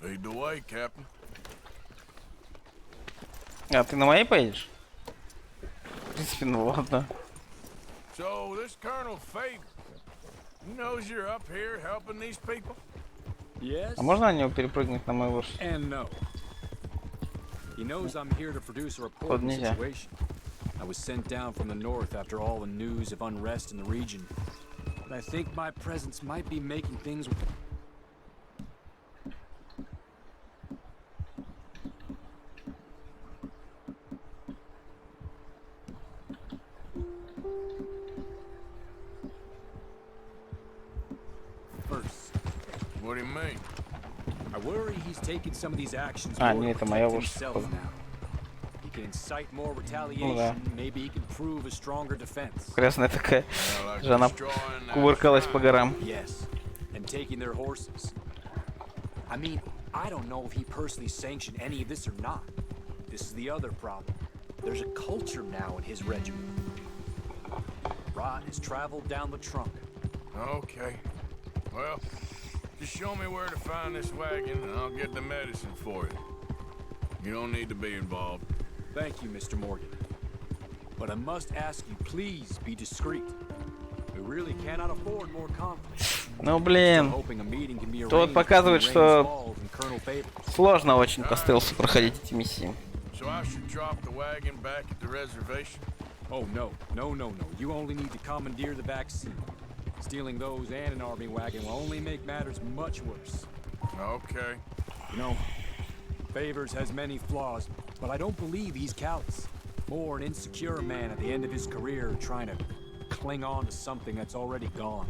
Lead the way, Captain. А ты на моей поедешь? В принципе, ну ладно. So this Colonel Favor, he knows you're up here helping these people? Yes. А можно на него перепрыгнуть на мою лошадь? And no. He knows I'm here to produce a report on the situation. I was sent down from the north after all the news of unrest in the region. But I think my presence might be making things... First. What do you mean? I worry he's taking some of these actions А, more нет, to это моя protect лошадь. himself now. He can incite more retaliation, maybe he can prove a stronger defense. Красная такая, же она кувыркалась по горам. Yes, and taking their horses. I mean, I don't know if he personally sanctioned any of this or not. This is the other problem. There's a culture now in his regiment. Rot has traveled down the trunk. Okay. Well, just show me where to find this wagon and I'll get the medicine for it. You don't need to be involved. Thank you, Mr. Morgan. But I must ask you, please be discreet. We really cannot afford more conflict. Ну блин, тут показывает, что сложно очень по стелсу проходить эти миссии. So I should drop the wagon back at the reservation? Oh no, no, no, no. You only need to commandeer the back seat. Stealing those and an army wagon will only make matters much worse. Okay. You know, Favors has many flaws, but I don't believe he's callous. More an insecure man at the end of his career trying to cling on to something that's already gone.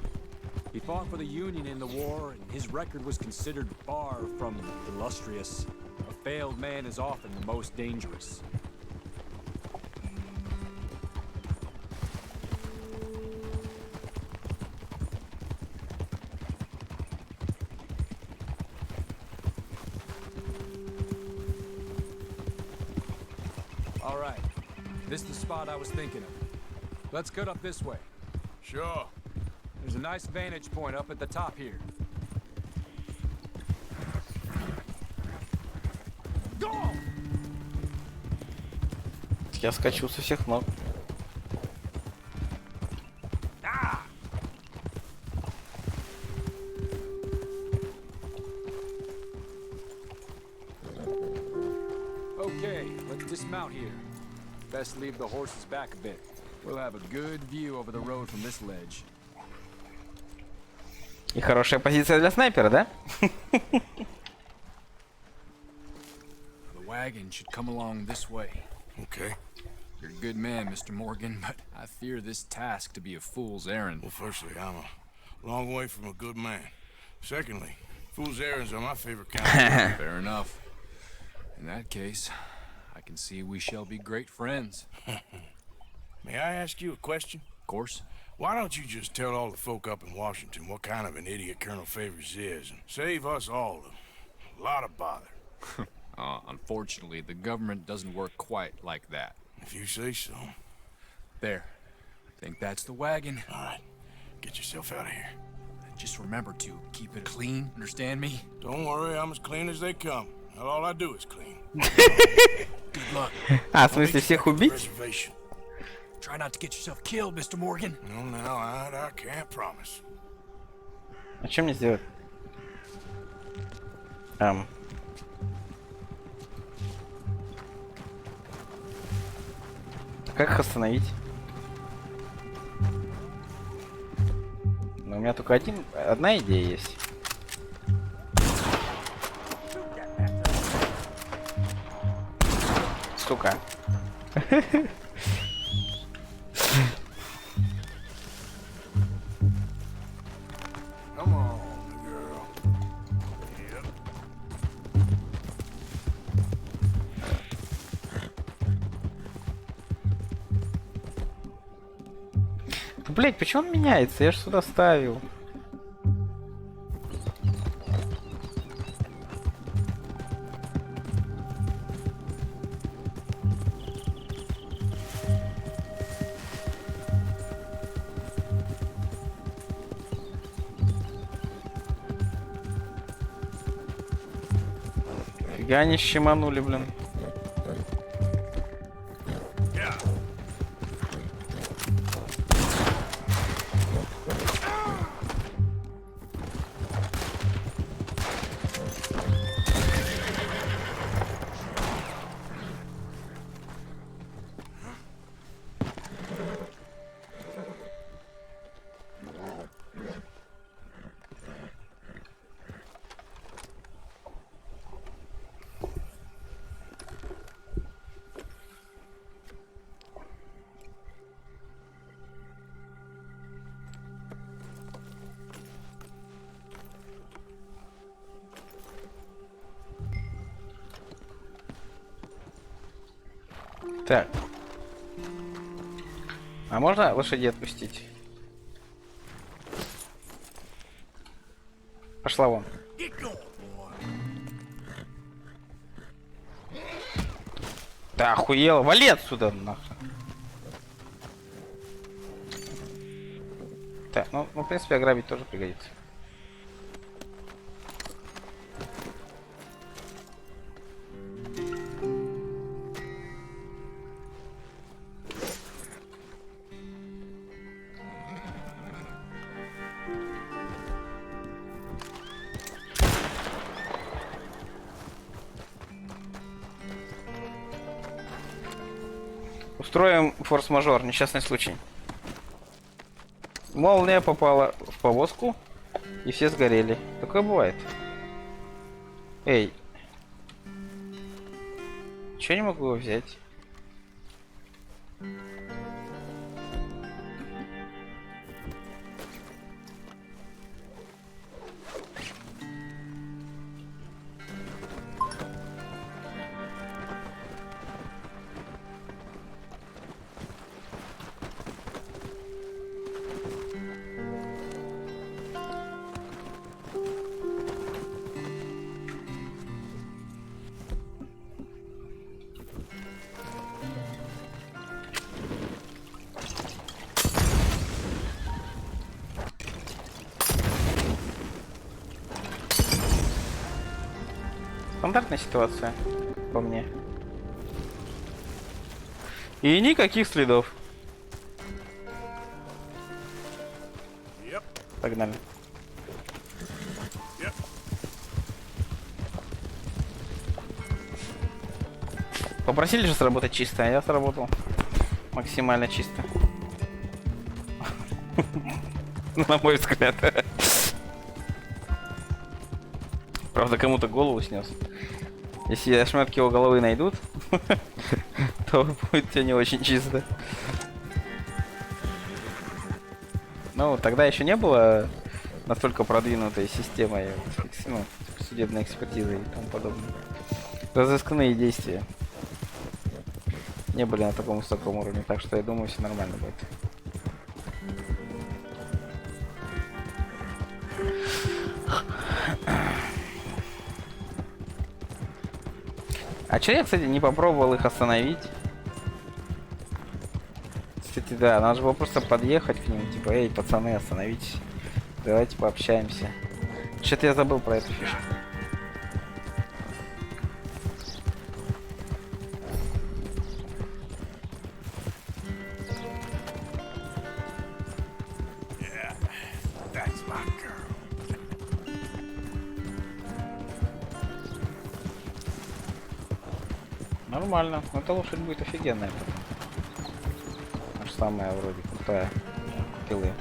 He fought for the Union in the war, and his record was considered far from illustrious. A failed man is often the most dangerous. All right, this is the spot I was thinking of. Let's cut up this way. Sure. There's a nice vantage point up at the top here. Go! Я скачу со всех ног. Okay, let's dismount here. Best leave the horses back a bit. We'll have a good view over the road from this ledge. И хорошая позиция для снайпера, да? The wagon should come along this way. Okay. You're a good man, Mr. Morgan, but I fear this task to be a fool's errand. Well, firstly, I'm a long way from a good man. Secondly, fool's errands are my favorite kind. Fair enough. In that case, I can see we shall be great friends. May I ask you a question? Of course. Why don't you just tell all the folk up in Washington what kind of an idiot Colonel Favors is and save us all a lot of bother? Unfortunately, the government doesn't work quite like that. If you say so. There. I think that's the wagon. All right. Get yourself out of here. Just remember to keep it clean, understand me? Don't worry, I'm as clean as they come. Not all I do is clean. Good luck. А, в смысле всех убить? Try not to get yourself killed, Mr. Morgan. No, no, I can't promise. А что мне сделать? Как их остановить? Но у меня только одна идея есть. сука. Come on, girl. Yep. Блять, почему он меняется? Я ж сюда ставил. Фига они щеманули, блин. Так. А можно лошадей отпустить? Пошла вон. Да охуела, вали отсюда нахрен. Так, ну в принципе ограбить тоже пригодится. Устроим форс-мажор, несчастный случай. Молния попала в повозку, и все сгорели. Такое бывает. Эй. Чё не могу его взять? Стандартная ситуация по мне. И никаких следов. Yep. Погнали. Yep. Попросили же сработать чисто, а я сработал максимально чисто. На мой взгляд. Правда, кому-то голову снес. Если ошметки его головы найдут, то будет все не очень чисто. Ну, тогда еще не было настолько продвинутой системой, ну, судебной экспертизы и тому подобное. Разыскные действия не были на таком высоком уровне, так что я думаю, все нормально будет. А че я, кстати, не попробовал их остановить? Кстати, да, надо же было просто подъехать к ним, типа, эй, пацаны, остановитесь. Давайте пообщаемся. Что-то я забыл про эту фишку. Нормально, но эта лошадь будет офигенная. Аж самая вроде крутая. Пилы.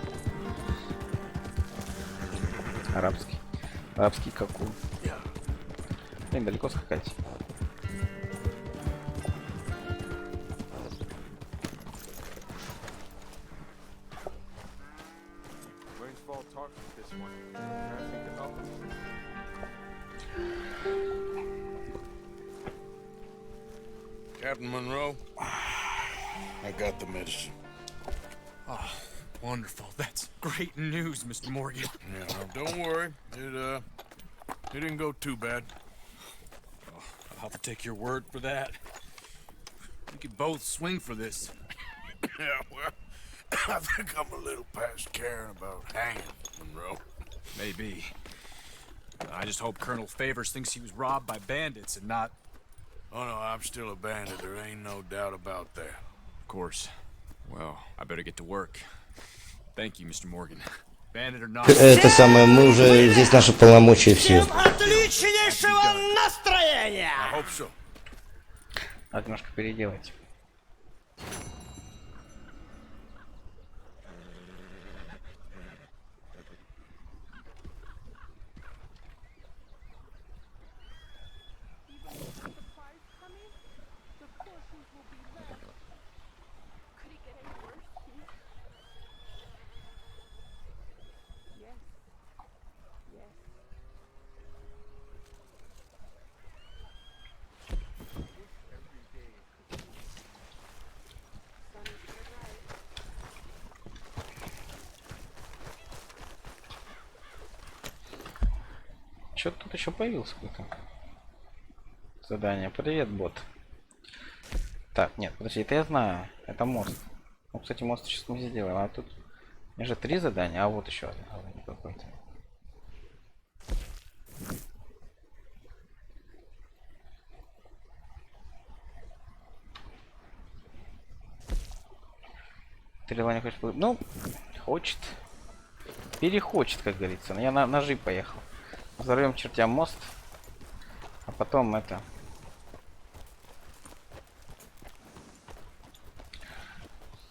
Арабский. Арабский какой. Блин, далеко скакать. Captain Monroe, I got the medicine. Oh, wonderful. That's great news, Mr. Morgan. Yeah, no, don't worry. It didn't go too bad. Oh, I'll have to take your word for that. We could both swing for this. Yeah, well, I think I'm a little past caring about hanging, Monroe. Maybe. I just hope Colonel Favors thinks he was robbed by bandits and not... Oh, no, I'm still a bandit. There ain't no doubt about that. Of course. Well, I better get to work. Thank you, Mr. Morgan. Bandit or not... Это самое, мы уже здесь наши полномочия все. Отличнейшего настроения! I hope so. Надо немножко переделать. Что-то тут еще появился какое-то задание. Привет, бот. Так, нет, подожди, это я знаю. Это мост. Ну, кстати, мост сейчас мы сделаем. А тут уже 3 задания, а вот еще одно задание какое-то. Стрела не хочет. Ну, хочет. Перехочет, как говорится. Но я на ножи поехал. Взорвем чертям мост, а потом это.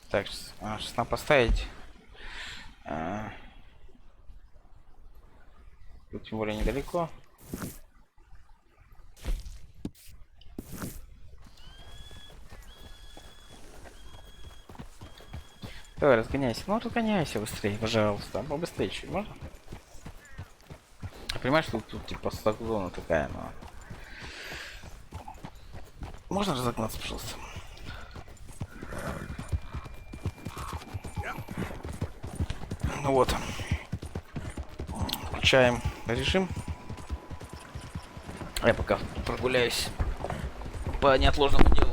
Так, сейчас надо поставить. Тут тем более недалеко. Давай, разгоняйся. Ну, разгоняйся быстрее, пожалуйста. Побыстрее чуть можно? Понимаешь, что тут типа зона такая, но... Можно разогнаться, пожалуйста? Ну вот. Включаем режим. Я пока прогуляюсь по неотложному делу.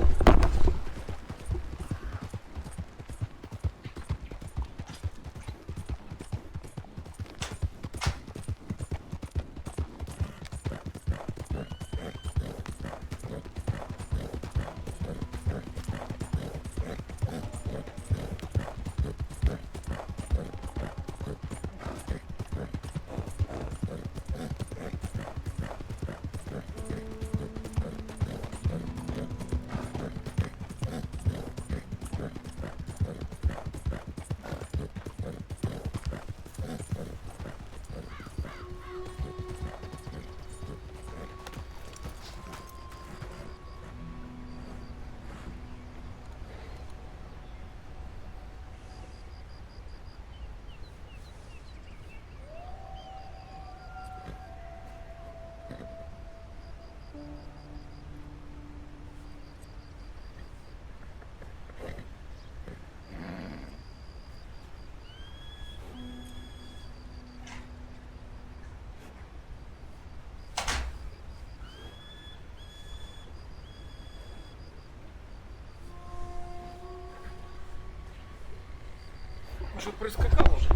Уже проскакал уже.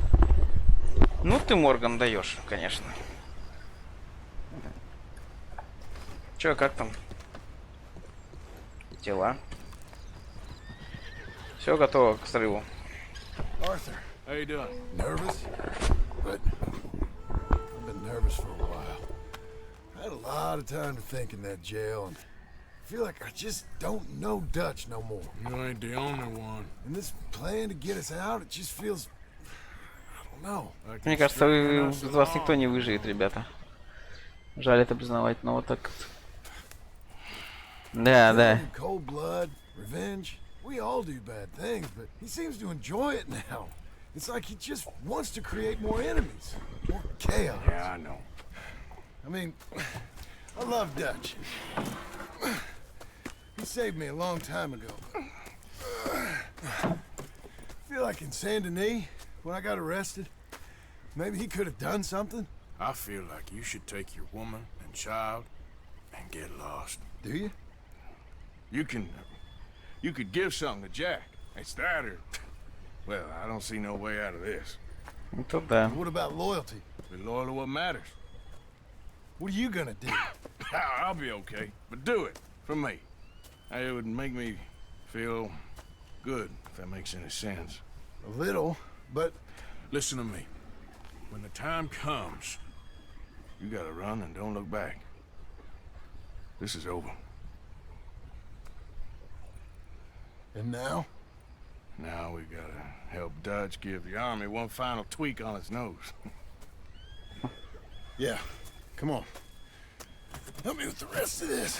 Ну ты, Морган, даешь, конечно. Чё, как там? Дела? Все готово к срыву. Arthur, how you doing? Nervous? But I've been nervous for a while. I had a lot of time to think in that jail, and I feel like I just don't know Dutch no more. You ain't the only one. And this plan to get us out, it just feels... I don't know. Мне кажется, из вас никто не выживет, ребята. Жаль это признавать, но вот так. Да, да. Cold blood, revenge. We all do bad things, but he seems to enjoy it now. It's like he just wants to create more enemies, more chaos. Yeah, I know. I mean, I love Dutch. He saved me a long time ago. I feel like in Saint Denis, when I got arrested, maybe he could have done something. I feel like you should take your woman and child and get lost. Do you? You could give something to Jack. It's that or... Well, I don't see no way out of this. What about loyalty? Be loyal to what matters. What are you gonna do? I'll be okay, but do it for me. It would make me feel good, if that makes any sense. A little, but... Listen to me. When the time comes, you gotta run and don't look back. This is over. And now? Now we gotta help Dutch give the army one final tweak on its nose. Yeah, come on. Help me with the rest of this.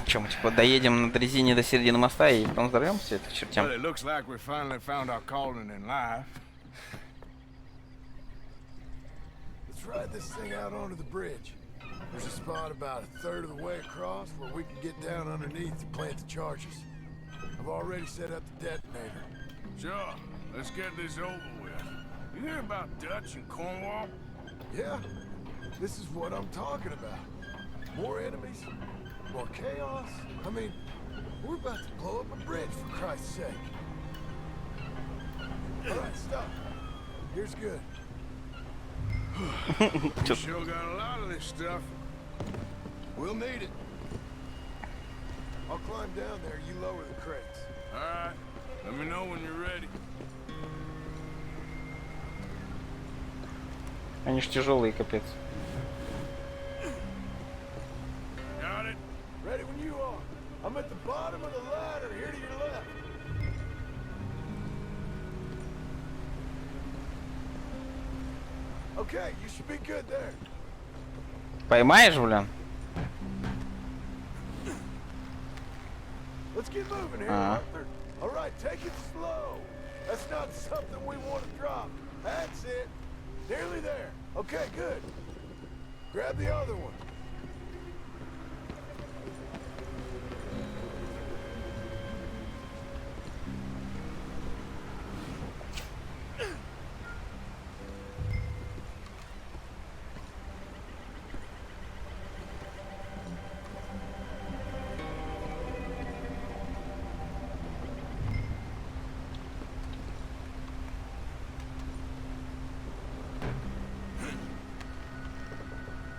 Чем мы типа доедем на дрезине до середины моста и потом взорвемся это к чертям? Well, it looks like we finally found our calling in life. Let's ride this thing out onto the bridge. There's a spot about a third of the way across where we can get down underneath to plant the charges. I've already set up the detonator. Sure, let's get this over with. You hear about Dutch and Cornwall? Yeah, this is what I'm talking about. More enemies, more chaos. I mean, we're about to blow up a bridge, for Christ's sake. All right, stop. Here's good. You sure got a lot of this stuff. We'll need it. I'll climb down there, you lower the crates. All right, let me know when you're ready. Они ж тяжелые, капец. Got it? Ready when you are. I'm at the bottom of the ladder, here to your left. Okay, you should be good there. Поймаешь, блин? Let's get moving here, Arthur. All right, take it slow. That's not something we want to drop. That's it. Nearly there. Okay, good. Grab the other one.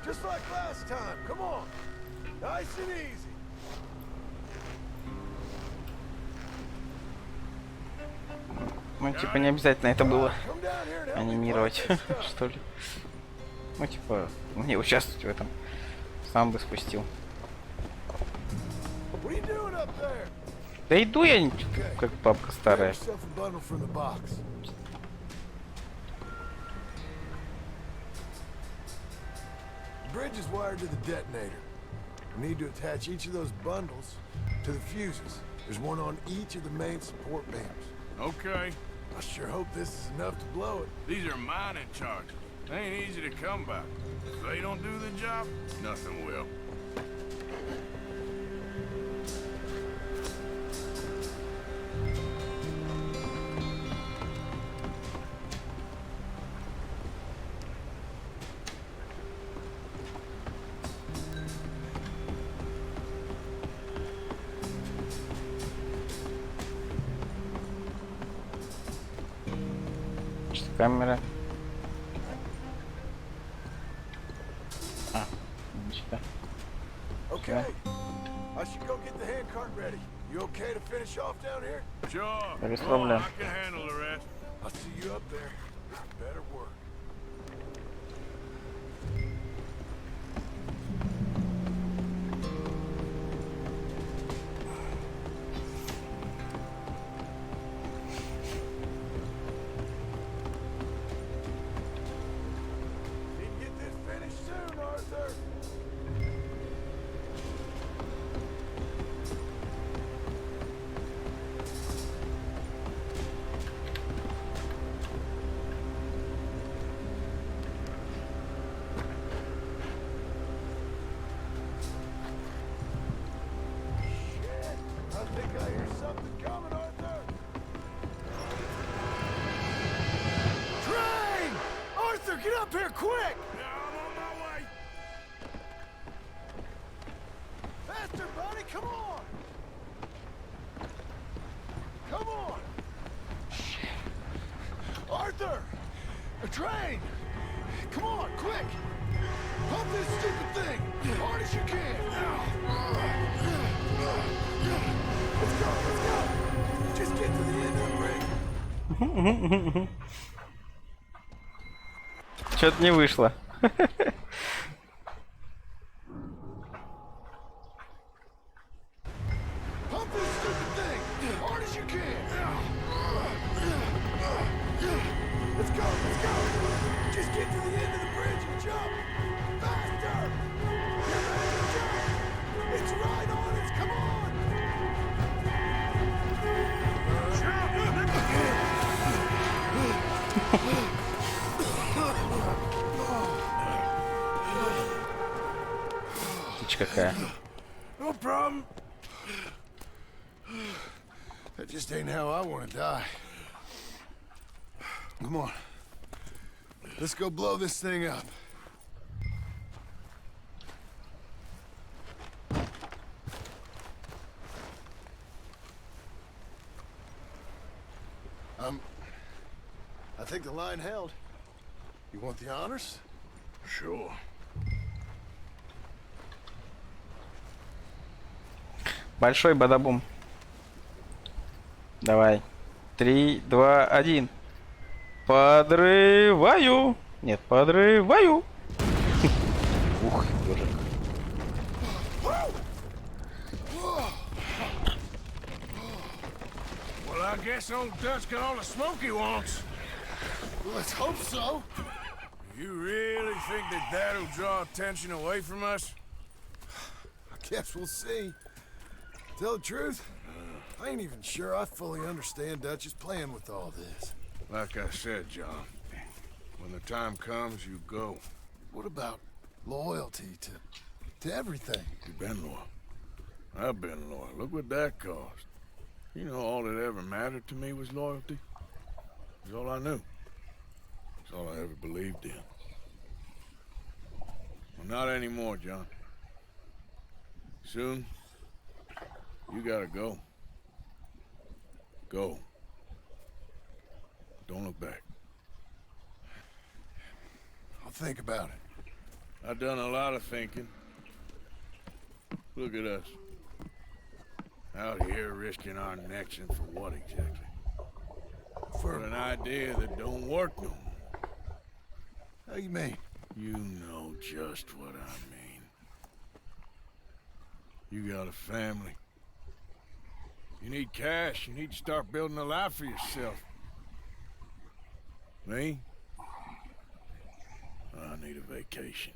Just like last time. Come on. Nice and easy. Ну, типа, не обязательно это было анимировать, что ли. Ну, типа, не участвовать в этом. Сам бы спустил. Да иду я, как бабка старая. The bridge is wired to the detonator. We need to attach each of those bundles to the fuses. There's one on each of the main support beams. Okay. I sure hope this is enough to blow it. These are mining charges. They ain't easy to come by. If they don't do the job, nothing will. Камера. А, ничего. Okay. I should go get the handcart ready. You okay to finish off down here? Sure. Без проблем. I can handle the rest. I'll see you up there. Better work. Need to get this finished soon, Arthur. get up here quick! Now I'm on my way. Faster, buddy, come on! Come on! Shit. Arthur! A train! Come on, quick! Pump this stupid thing! Hard as you can! Let's go, let's go! Just get to the end of the bridge! Что-то не вышло. Pump this stupid thing! Hard as you can! Let's go, let's go! Just get to the end of the bridge and jump! Faster! Get ready to jump! It's right on us, come on! Дичь какая. No problem. That just ain't how I want to die. Come on. Let's go blow this thing up. I think the line held. You want the honors? Sure. Большой бадабум. Давай. 3, 2, 1. Подрываю. Нет, подрываю. Ух, ежик. Well, I guess old Dutch got all the smoke he wants. Let's hope so. You really think that that'll draw attention away from us? I guess we'll see. Tell the truth, I ain't even sure I fully understand Dutch's plan with all this. Like I said, John, when the time comes, you go. What about loyalty to everything? You've been loyal. I've been loyal. Look what that cost. You know, all that ever mattered to me was loyalty. It's all I knew. It's all I ever believed in. Well, not anymore, John. Soon, you gotta go. Go. Don't look back. I'll think about it. I've done a lot of thinking. Look at us. Out here risking our necks, and for what exactly? For an idea that don't work no more. How you mean? You know just what I mean. You got a family. You need cash. You need to start building a life for yourself. Me? I need a vacation.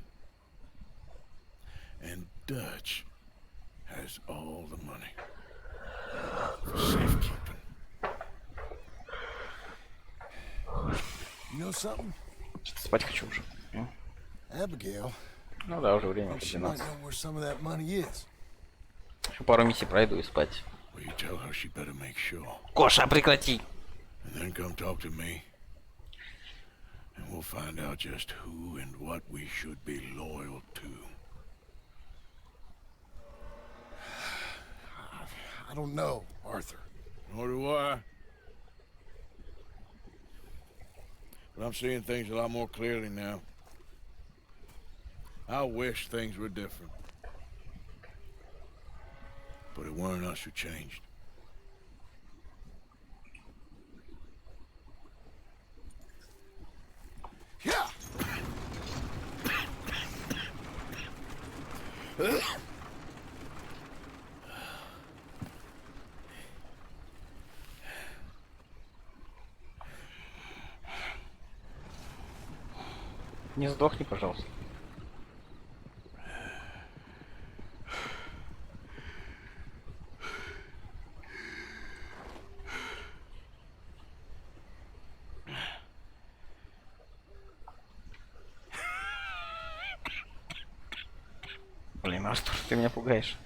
And Dutch has all the money. For safekeeping. You know something? Спать хочу уже. Abigail. Ну да, уже время She might 12. know where some of that money is. Еще пару миссий пройду и спать. Well, you tell her she better make sure. Коша, прекрати! And then come talk to me. And we'll find out just who and what we should be loyal to. I don't know, Arthur. Nor do I. But I'm seeing things a lot more clearly now. I wish things were different. But it weren't us who changed. Yeah. Не сдохни, пожалуйста. Блин, Артур, ты меня пугаешь.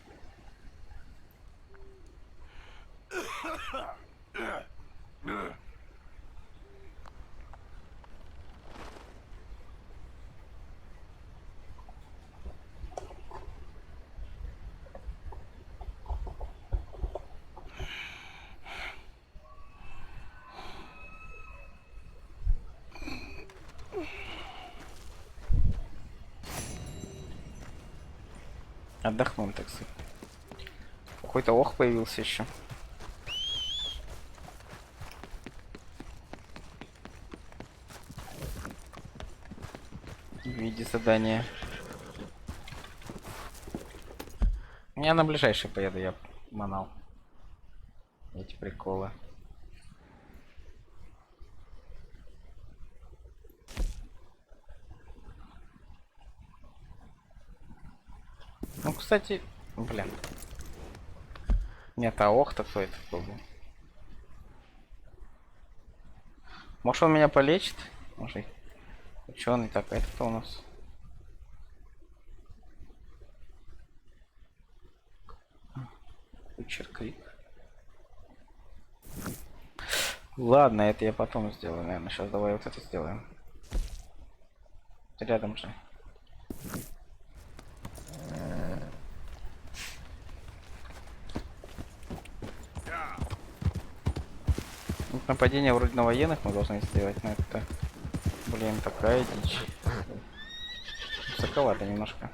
Отдохнул, так сказать. Какой-то ох появился еще. В виде задания. Я на ближайший поеду, я манал. Эти приколы. Ну, кстати, блин. Нет, а ох такой был. Может, он меня полечит? Может, ученый так, это кто у нас? Крик. Ладно, это я потом сделаю, наверное. Сейчас давай вот это сделаем. Рядом же. Нападение вроде на военных мы должны сделать, но это, блин, такая дичь. Высоковато немножко.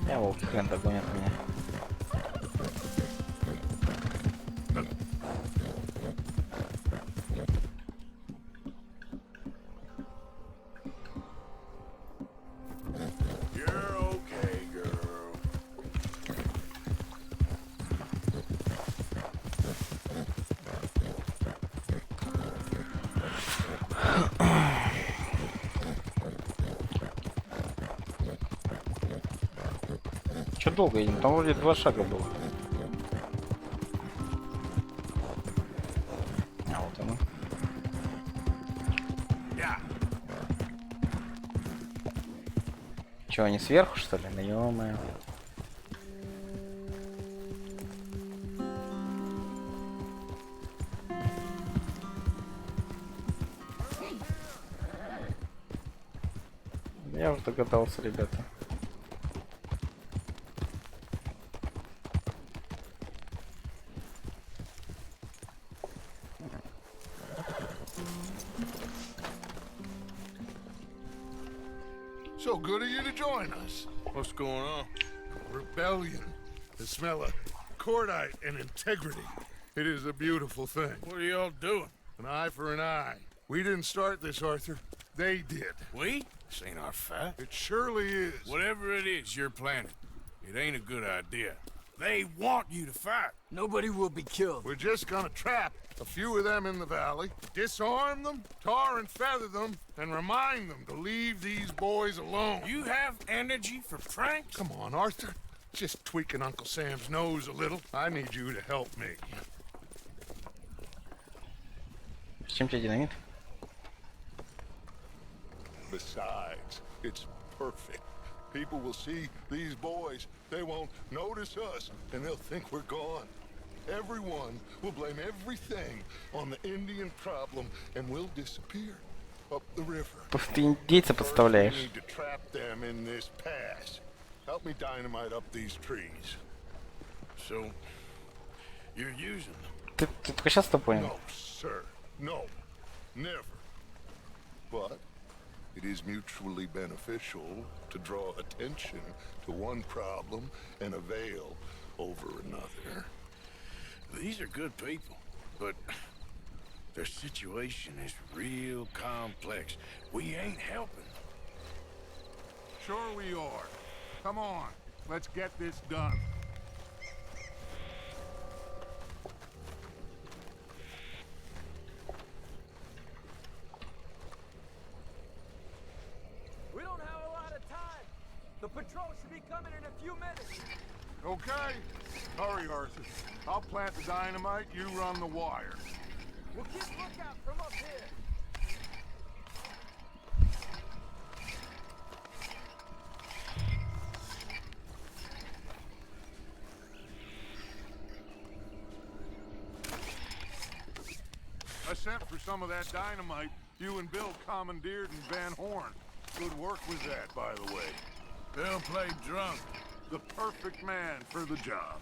Я волки хрен догонят меня. Че долго едем? Там вроде 2 шага было. А вот оно. Че, они сверху, что ли? Да ё-моё. Я уже догадался, ребята. So good of you to join us. What's going on? Rebellion. The smell of cordite and integrity. It is a beautiful thing. What are y'all doing? An eye for an eye. We didn't start this, Arthur. They did. We? This ain't our fight. It surely is. Whatever it is you're planning, it ain't a good idea. They want you to fight. Nobody will be killed. We're just gonna trap a few of them in the valley, disarm them, tar and feather them, and remind them to leave these boys alone. You have energy for pranks? Come on, Arthur. Just tweaking Uncle Sam's nose a little. I need you to help me. Зачем тебе динамит? Besides, it's perfect. People will see these boys. They won't notice us, and they'll think we're gone. Everyone will blame everything on the Indian problem, and we'll disappear up the river. Ты индейца подставляешь. We need to trap them in this pass. Help me dynamite up these trees. So, you're using them? Ты только сейчас-то понял? No, sir. No. Never. But it is mutually beneficial to draw attention to one problem and avail over another. These are good people, but their situation is real complex. We ain't helping. Sure we are. Come on, let's get this done. We don't have a lot of time. The patrol should be coming in a few minutes. Okay. Hurry, Arthur. I'll plant the dynamite, you run the wire. We'll keep lookout from up here. sent for some of that dynamite you and Bill commandeered in Van Horn. Good work with that, by the way. Bill played drunk. The perfect man for the job.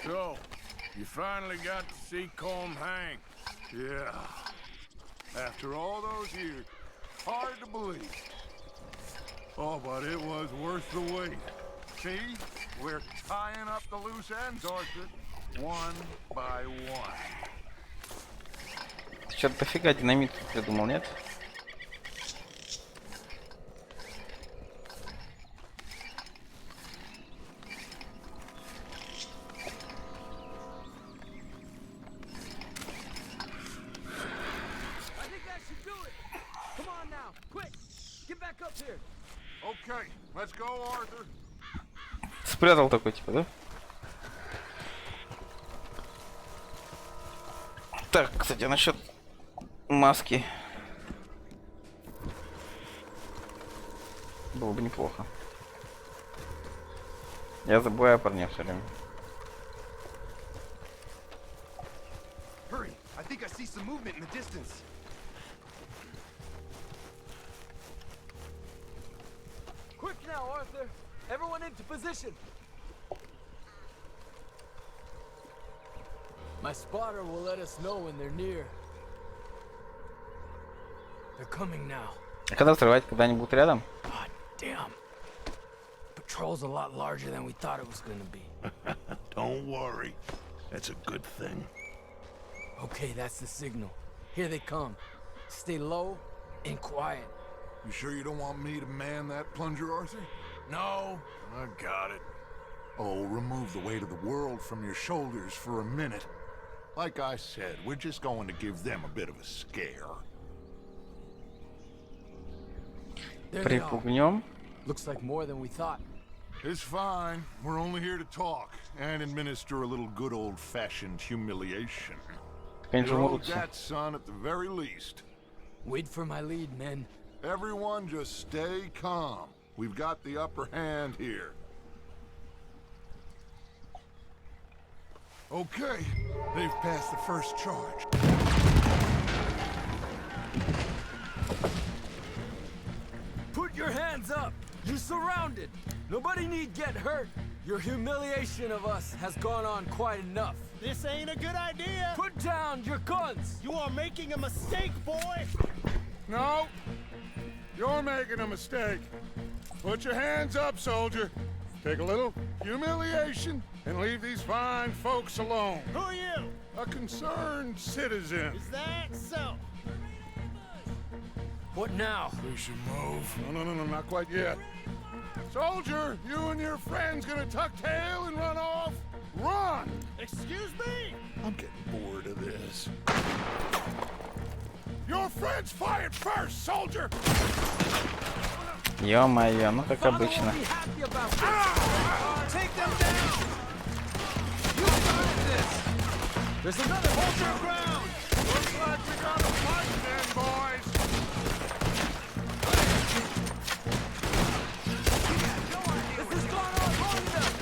So, you finally got to see Colm hang. Yeah. After all those years, hard to believe. Oh, but it was worth the wait. See? We're tying up the loose ends, Arthur. One by one. Что-то дофига динамит придумал, нет? Okay, let's go, Arthur. Спрятал такой, типа, да? Так, кстати, насчет маски. Было бы неплохо. Я забываю о парне все время. Hurry! I think I see some movement in the distance. Quick now, Arthur! Everyone into position! My spotter will let us know when they're near. They're coming now. А когда взрывать, когда они будут рядом? God damn. Patrol's a lot larger than we thought it was gonna be. Don't worry. That's a good thing. Okay, that's the signal. Here they come. Stay low and quiet. You sure you don't want me to man that plunger, Arthur? No, I got it. Oh, remove the weight of the world from your shoulders for a minute. Like I said, we're just going to give them a bit of a scare. Припугнем. Looks like more than we thought. It's fine. We're only here to talk and administer a little good old-fashioned humiliation. You're that son at the very least. Wait for my lead, men. Everyone just stay calm. We've got the upper hand here. Okay, they've passed the first charge. Put your hands up! You're surrounded! Nobody need get hurt! Your humiliation of us has gone on quite enough. This ain't a good idea! Put down your guns! You are making a mistake, boy! No! You're making a mistake. Put your hands up, soldier. Take a little humiliation and leave these fine folks alone. Who are you? A concerned citizen. Is that so? What now? We should move. No, not quite yet. Soldier, you and your friend's gonna tuck tail and run off? Run! Excuse me? I'm getting bored of this. Your friends fired first, soldier! Ё-моё, ну как обычно. Take them down! You got this! There's another hold your ground! Looks like we got a fight then, boys! This has gone on long enough!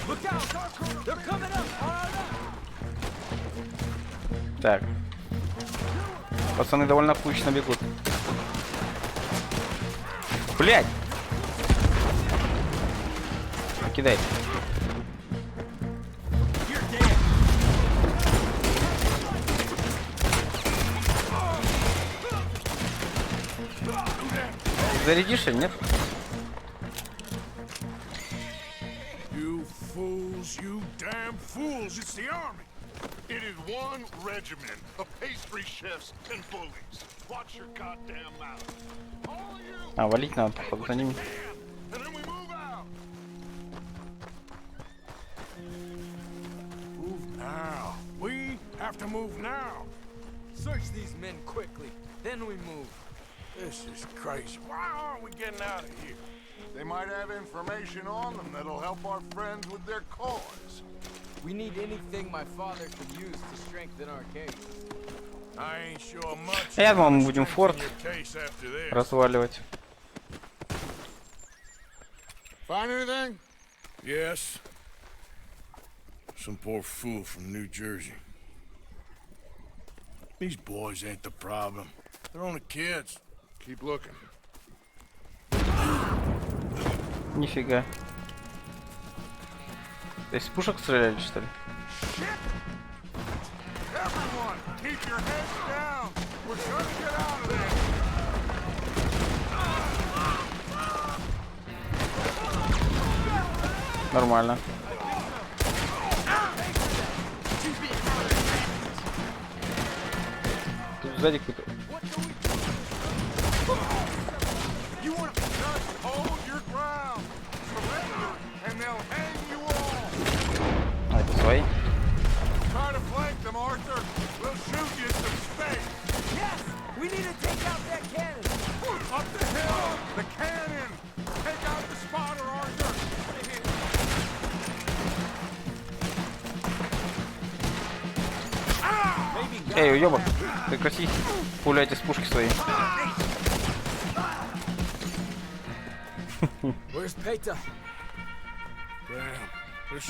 Look out! They're coming up! Так. Пацаны довольно кучно бегут. Блять! Кидай. Зарядишь или нет? You fools, you damn fools! It's the army! It is one regiment of pastry chefs and bullies. Watch your goddamn mouth. All you. А, валить надо, походу, за ними. And then we move out. Move now. We have to move now. Search these men quickly, then we move. This is crazy. Why aren't we getting out of here? They might have information on them that'll help our friends with their cause. We need anything my father could use to strengthen our case. I ain't sure much. Я думал, мы будем форт your case after this. разваливать. Find anything? Yes. Some poor fool from New Jersey. These boys ain't the problem. They're only kids. Keep looking. Нифига. То есть пушек стреляли, что ли? Everyone, keep your heads down. We're trying to get out of there. Нормально. Тут сзади кто-то. You want to just hold your ground. Surrender, and they'll hang you all. А, это свои? Try to flank them, Arthur. We'll shoot you some space. Yes! We need to take out that cannon! Up the hill! The cannon! Take out the spotter, Arthur! Эй, уёбок, прекрати пулять из пушки своей. Where's Peter?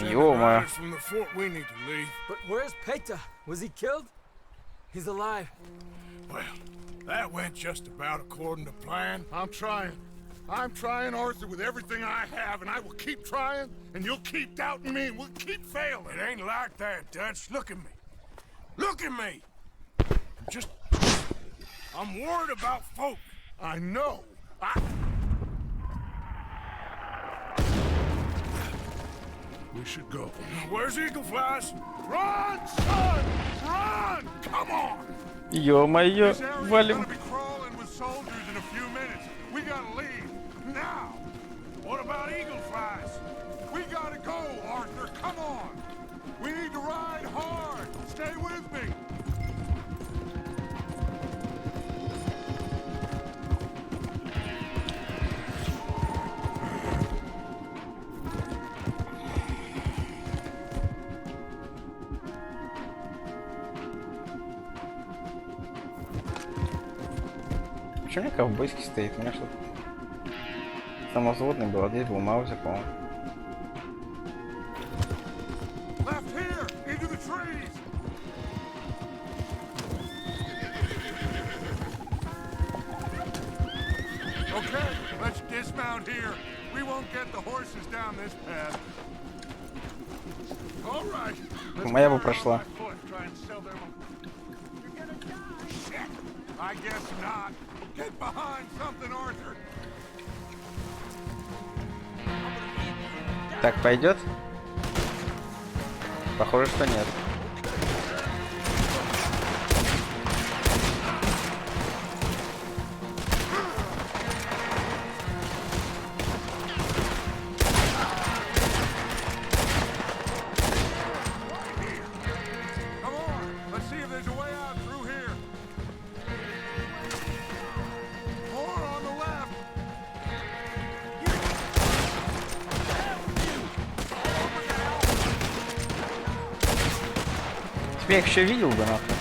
Ё-моё. From the fort, we need to leave. But where's Peter? Was he killed? He's alive. Well, that went just about according to plan. I'm trying, Arthur, with everything I have, and I will keep trying, and you'll keep doubting me, and we'll keep failing. It ain't like that, Dutch. Look at me. Look at me. I'm worried about folk. I know. We should go. Where's Eagle Flies? Run, son! Run! Come on! Ё-моё, валим. Be crawling with soldiers in a few minutes. We gotta leave now. What about Eagle Flies? We gotta go, Arthur. Come on. We need to ride hard. Stay with me. Почему у меня ковбойский стоит? У меня что-то самозводный был, а здесь был Маузер, по-моему. Left here, into the trees. Okay, let's dismount here. We won't get the horses down this path. All right. Моя бы прошла. I guess not. Get behind something, Arthur. Так, пойдет? Похоже, что нет. Come on, let's see if there's a way out through here. More on the left. Тебя их еще видел бы, нахуй.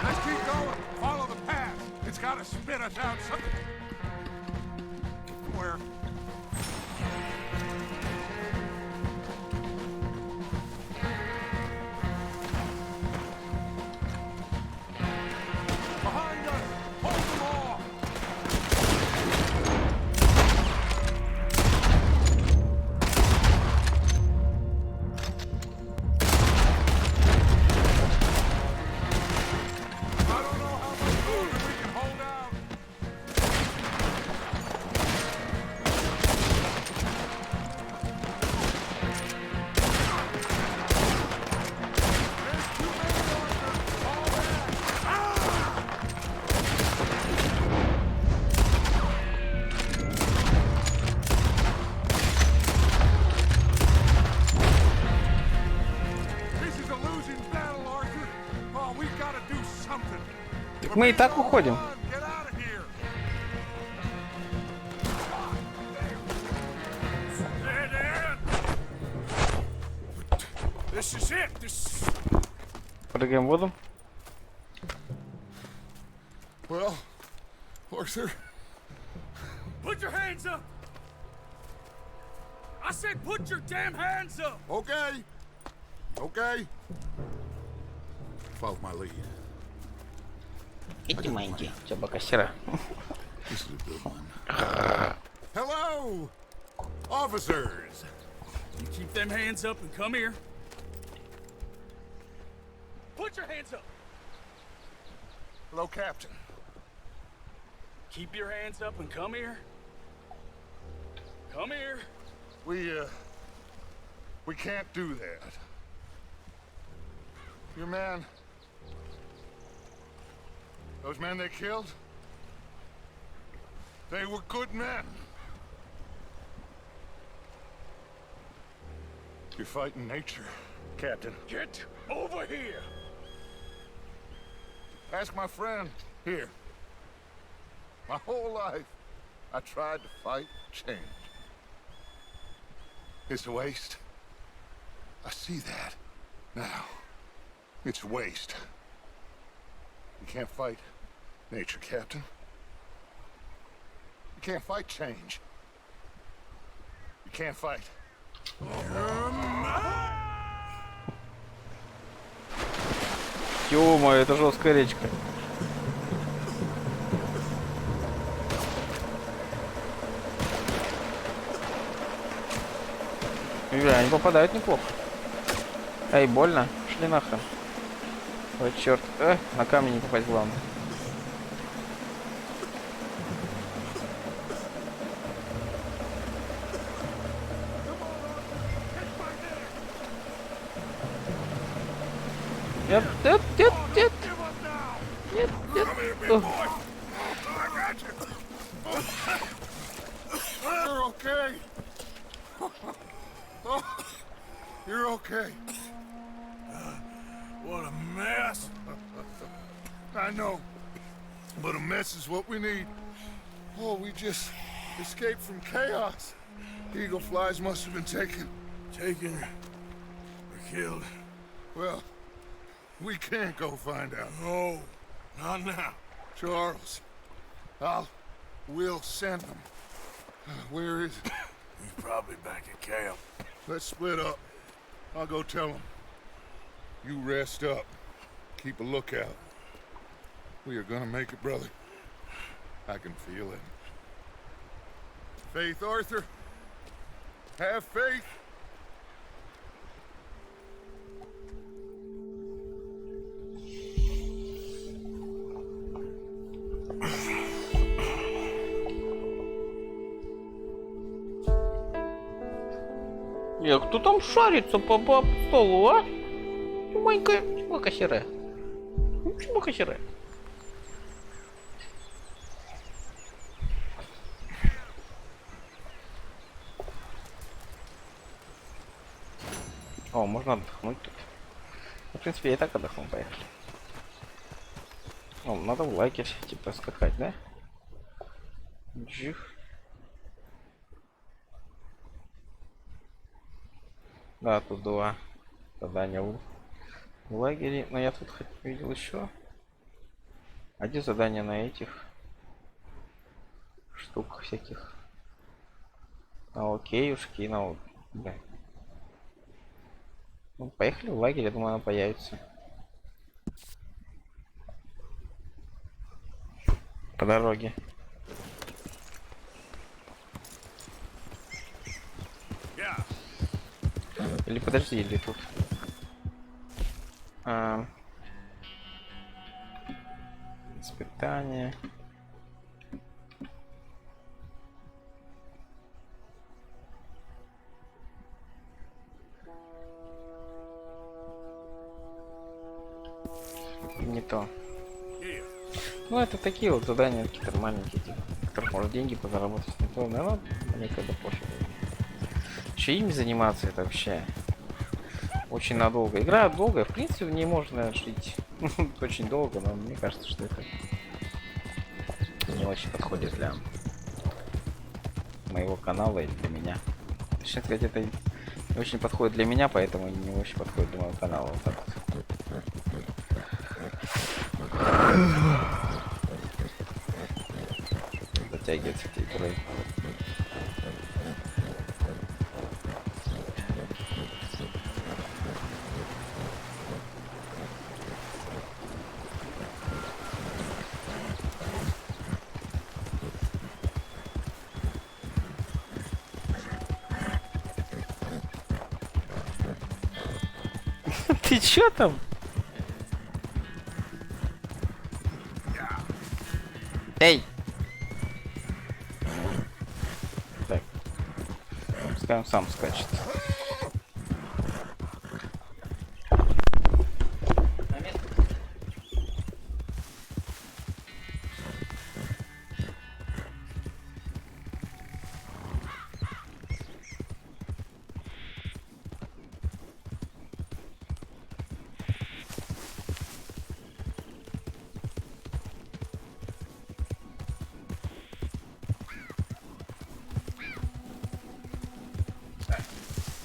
Let's keep going. Follow the path. It's got to spit us out somewhere. Behind us. Hold them off. I don't know how much longer we can hold out. Так мы и так уходим. This is it. Прыгаем в воду. Well, Arthur. Put your hands up. I said put your damn hands up. Okay. Okay. Follow my lead. Эти маленькие, собака-сера. This is a good one. Hello, officers. You keep them hands up and come here. Put your hands up. Hello, Captain. Keep your hands up and come here. Come here. We can't do that. Your man... Those men they killed? They were good men. You're fighting nature, Captain. Get over here. Ask my friend here. My whole life, I tried to fight change. It's a waste. I see that now. It's waste. You can't fight nature, Captain. You can't fight change. You can't fight. Ё-моё, это жесткая речка. Они попадают неплохо. Эй, больно? Шли нахрен. Ой, черт. На камни не попасть главное. Нет, нет, нет, нет. Нет, нет. You're okay. Oh, you're okay. What a mess. I know, but a mess is what we need. Oh, we just escaped from chaos. Eagle flies must have been taken. Taken or killed. Well, we can't go find out. No, not now. Charles, we'll send them. Where is it? He's probably back at camp. Let's split up. I'll go tell him. You rest up. Keep a lookout. We are gonna make it, brother. I can feel it. Faith, Arthur. Have faith. Кто там шарится по столу, а? Маленькая собака серая. Собака серая. О, можно отдохнуть тут. В принципе, я и так отдохнул, поехали. О, надо в лагерь, типа, скакать, да? Джих. Да, тут два задания в лагере. Но я тут видел еще один задание на этих штук всяких. На окейушки, на... Да. Ну, поехали в лагерь, я думаю, она появится. По дороге. Или подожди, или тут. Испытание. Не то. Ну, это такие вот задания какие-то маленькие, типа, которых можно деньги позаработать. Не то, но мне когда пофиг. Че ими заниматься, это вообще очень надолго. Игра долгая, в принципе, в ней можно жить Очень долго, но мне кажется, что это не очень подходит для моего канала и для меня. Точнее сказать, это не очень подходит для меня, поэтому не очень подходит для моего канала. Вот так вот. Затягивается этой игрой. Ты чё там? Эй! Так. Пускай он сам скачет.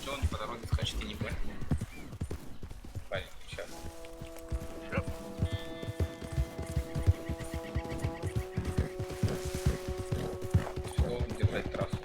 Что он по дороге скачет, я не понял. Парень, сейчас. Должен держать трассу.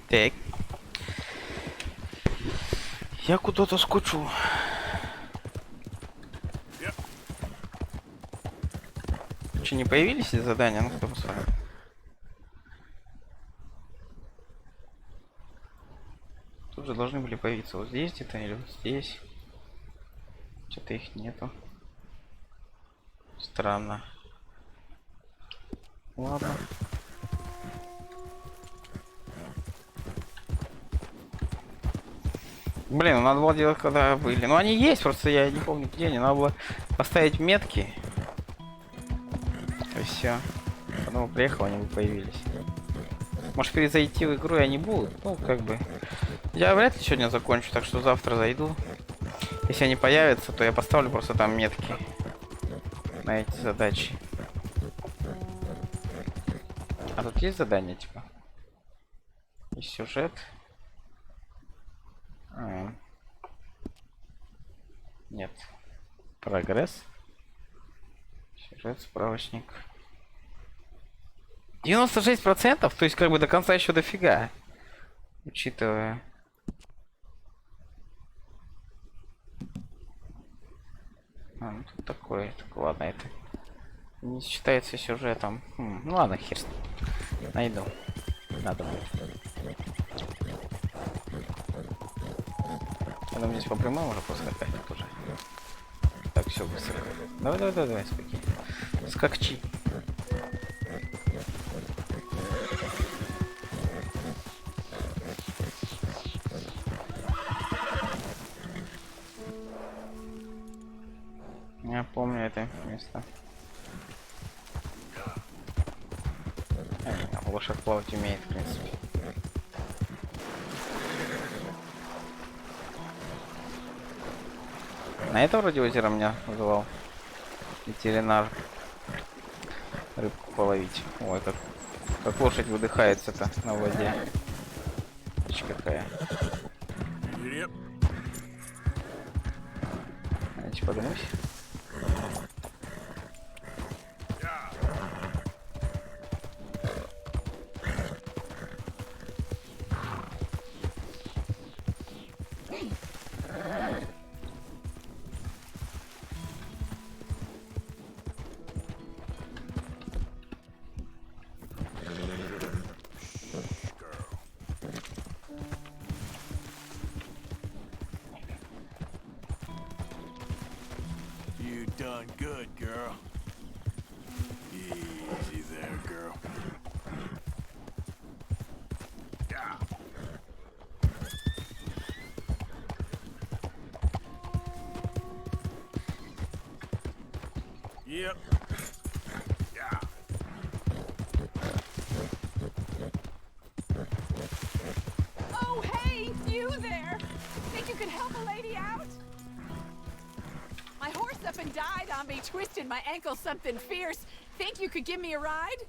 Так. Я куда-то скучу. Че, не появились эти задания? Ну, кто посмотрит. Тут же должны были появиться вот здесь где-то или вот здесь. Что-то их нету. Странно. Ладно. Блин, ну надо было делать, когда были. Ну они есть, просто я не помню где они. Надо было поставить метки. И все. Потом приехал, они бы появились. Может перезайти в игру и они будут. Ну, как бы. Я вряд ли сегодня закончу, так что завтра зайду. Если они появятся, то я поставлю просто там метки на эти задачи. А тут есть задание, типа? И сюжет. Нет. Прогресс. Сюжет, справочник. 96%? То есть как бы до конца еще дофига. Учитывая. Ну тут такое. Так, ладно, это не считается сюжетом. Ну ладно, хер с ним. Найду. Надо будет. Нам здесь по прямому уже поскакать тоже. Так, все быстро. Давай, спокойно. Скакчи. Я помню это место. Лошадь плавать умеет, в принципе. На это вроде озеро меня вызывал ветеринар. Рыбку половить. Ой, как лошадь выдыхается-то на воде. Ишь какая. Давайте подумать. You done good, girl. Easy there, girl. Yeah. Yep. Yeah. Oh, hey, you there! Think you could help a lady out? My horse up and died on me, twisted my ankle something fierce. Think you could give me a ride?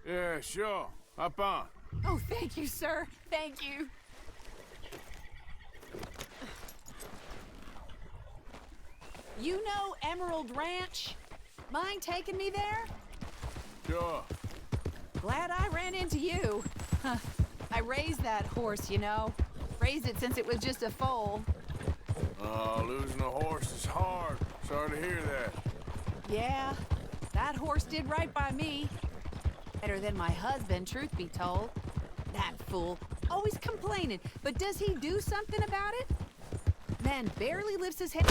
Yeah, sure. Hop on. Oh, thank you, sir. Thank you. You know Emerald Ranch? Mind taking me there? Sure. Glad I ran into you. Huh. I raised that horse, you know. Raised it since it was just a foal. Oh, losing a horse is hard. Sorry to hear that. Yeah, that horse did right by me. Better than my husband, truth be told. That fool, always complaining, but does he do something about it? Man barely lifts his head.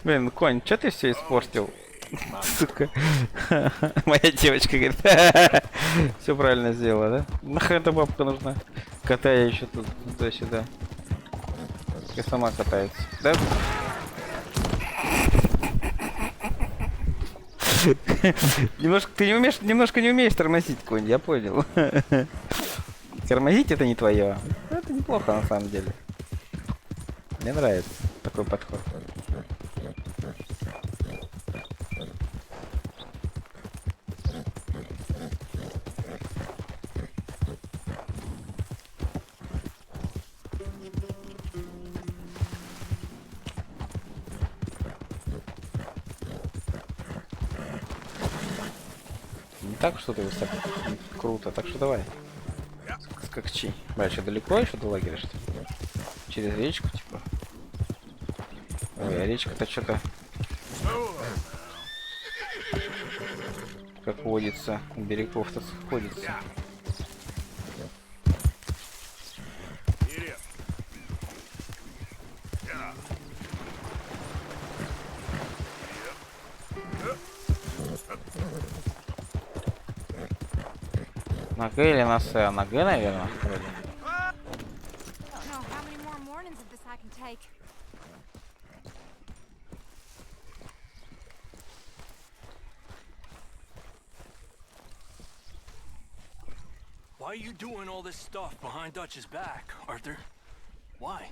Блин, конь, чё ты все испортил? Сука. Моя девочка говорит. Все правильно сделала, да? Нахрен эта бабка нужна? Катая еще тут туда-сюда. И сама катается. Да? Немножко не умеешь тормозить, конь, я понял. Тормозить это не твое. Это неплохо на самом деле. Мне нравится такой подход. Не так что-то высоко. Круто, так что давай. Скакчи. Бля, что далеко еще до лагеря, что ли? Через речку, типа. Ой, а речка-то что-то... Как водится, у берегов-то сходится. На Г или на С? На Г, наверное, вроде. Why are you doing all this stuff behind Dutch's back, Arthur? Why?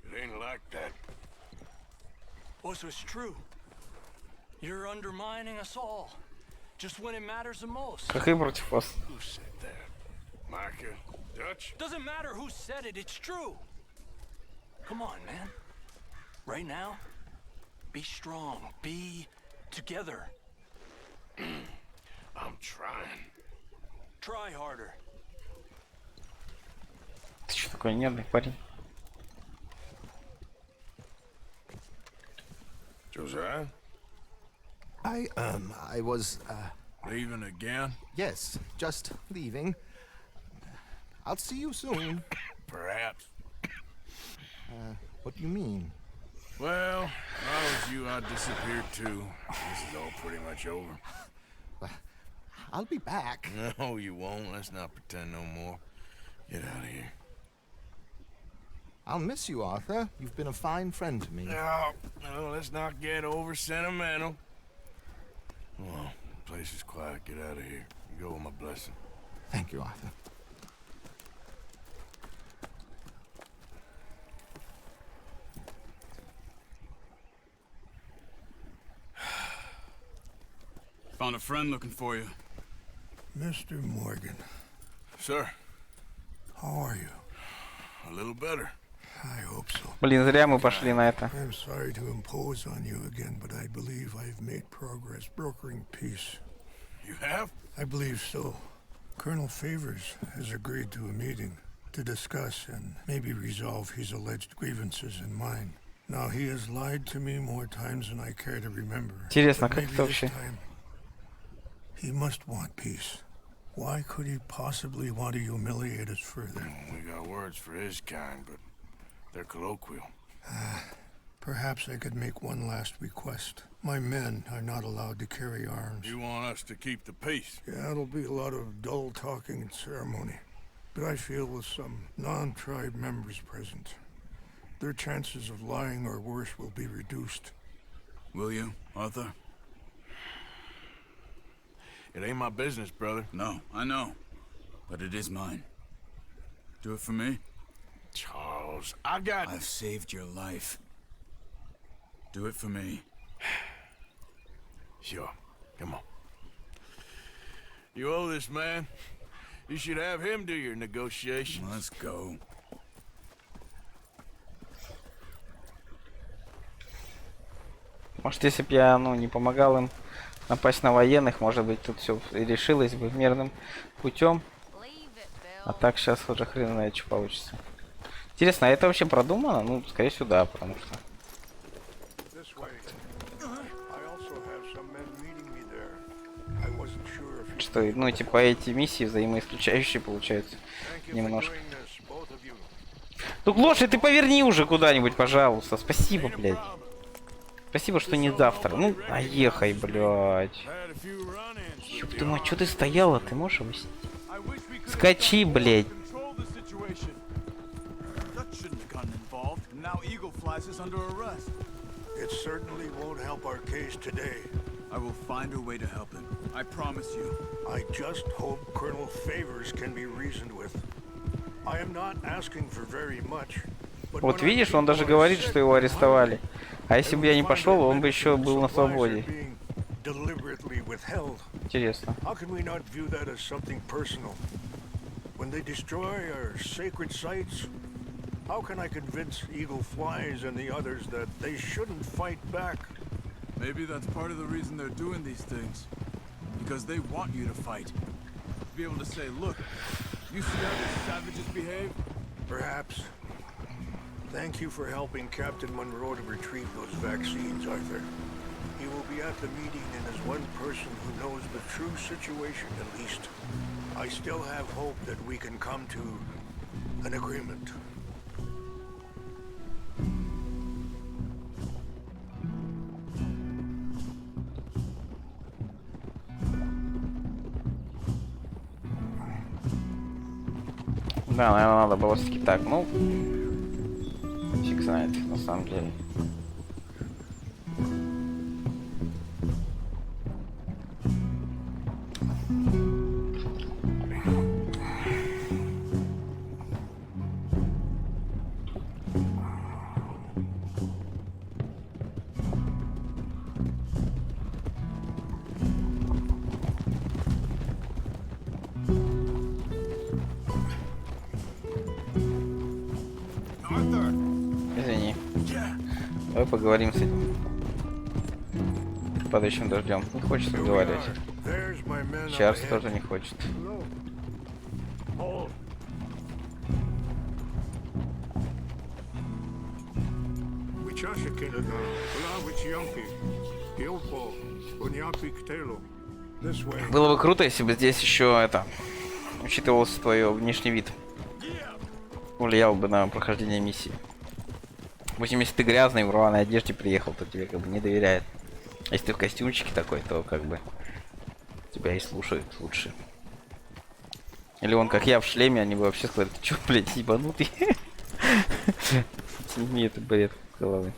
It ain't like that. Oh, so it's true. You're undermining us all. Just when it matters the most. Как и против вас. Who said that? Micah? Dutch? Doesn't matter who said it, it's true. Come on, man. Right now, be strong. Be together. I'm trying. Try harder. Ты что такой нервный парень? Josiah? I was, Leaving again? yes, just leaving. I'll see you soon. Perhaps. What do you mean? Well, if I was you, I'd disappear too. This is all pretty much over. I'll be back. No, you won't. Let's not pretend no more. Get out of here. I'll miss you, Arthur. You've been a fine friend to me. No, let's not get over sentimental. Well, the place is quiet. Get out of here. You go with my blessing. Thank you, Arthur. Found a friend looking for you. Mr. Morgan. Sir. How are you? A little better. I hope so. Блин, зря мы пошли на это. I'm sorry to impose on you again, but I believe I've made progress brokering peace. You have? I believe so. Colonel Favors has agreed to a meeting to discuss and maybe resolve his alleged grievances and mine. Now, he has lied to me more times than I care to remember. Интересно, как это вообще? He must want peace. Why could he possibly want to humiliate us further? We got words for his kind, but they're colloquial. Perhaps I could make one last request. My men are not allowed to carry arms. You want us to keep the peace? Yeah, it'll be a lot of dull talking and ceremony. But I feel with some non-tribe members present, their chances of lying or worse will be reduced. Will you, Arthur? It ain't my business, brother. No, I know. But it is mine. Do it for me? Charles, I've saved your life. Do it for me. Sure. Come on. You owe this man. You should have him do your negotiations. Let's go. Может, если бы я, не помогал им напасть на военных, может быть, тут все решилось бы мирным путем. А так сейчас уже хрен знает, что получится. Интересно, а это вообще продумано? Ну, скорее всего, да, потому что... Что, типа, эти миссии взаимоисключающие получаются немножко. Ну, лошадь, ты поверни уже куда-нибудь, пожалуйста. Спасибо, блядь. Спасибо, что не завтра. Ну, поехай, блядь. Ёб ты мать, что ты стояла? Ты можешь объяснить? Скачи, блядь. It certainly won't help our case today. I will find a way to help him. I promise you. I just hope Colonel Favors can be reasoned with. I am not asking for very much. Вот видишь, он даже говорит, что его арестовали. А если бы я не пошел, он бы еще был на свободе. Интересно. How can we not view that as something personal? When they destroy our sacred sites, how can I convince Eagle Flies and the others that they shouldn't fight back? Maybe that's part of the reason they're doing these things. Because they want you to fight. Be able to say, look, you see how these savages behave? Perhaps. Thank you for helping Captain Monroe to retrieve those vaccines, Arthur. He will be at the meeting and is one person who knows the true situation at least. I still have hope that we can come to an agreement. Да, наверное, надо было все-таки так, фиг знает, на самом деле. Извини. Давай поговорим с этим падающим дождем. Не хочет разговаривать. Чарльз тоже не хочет. Было бы круто, если бы здесь еще учитывался твой внешний вид. Влиял бы на прохождение миссии. Допустим, если ты грязный, в рваной одежде приехал, то тебе как бы не доверяет. Если ты в костюмчике такой, то как бы Тебя и слушают лучше. Или он, как я, в шлеме, они бы вообще сказали, ты чё, блядь, ебанутый? Сними этот бред с головы.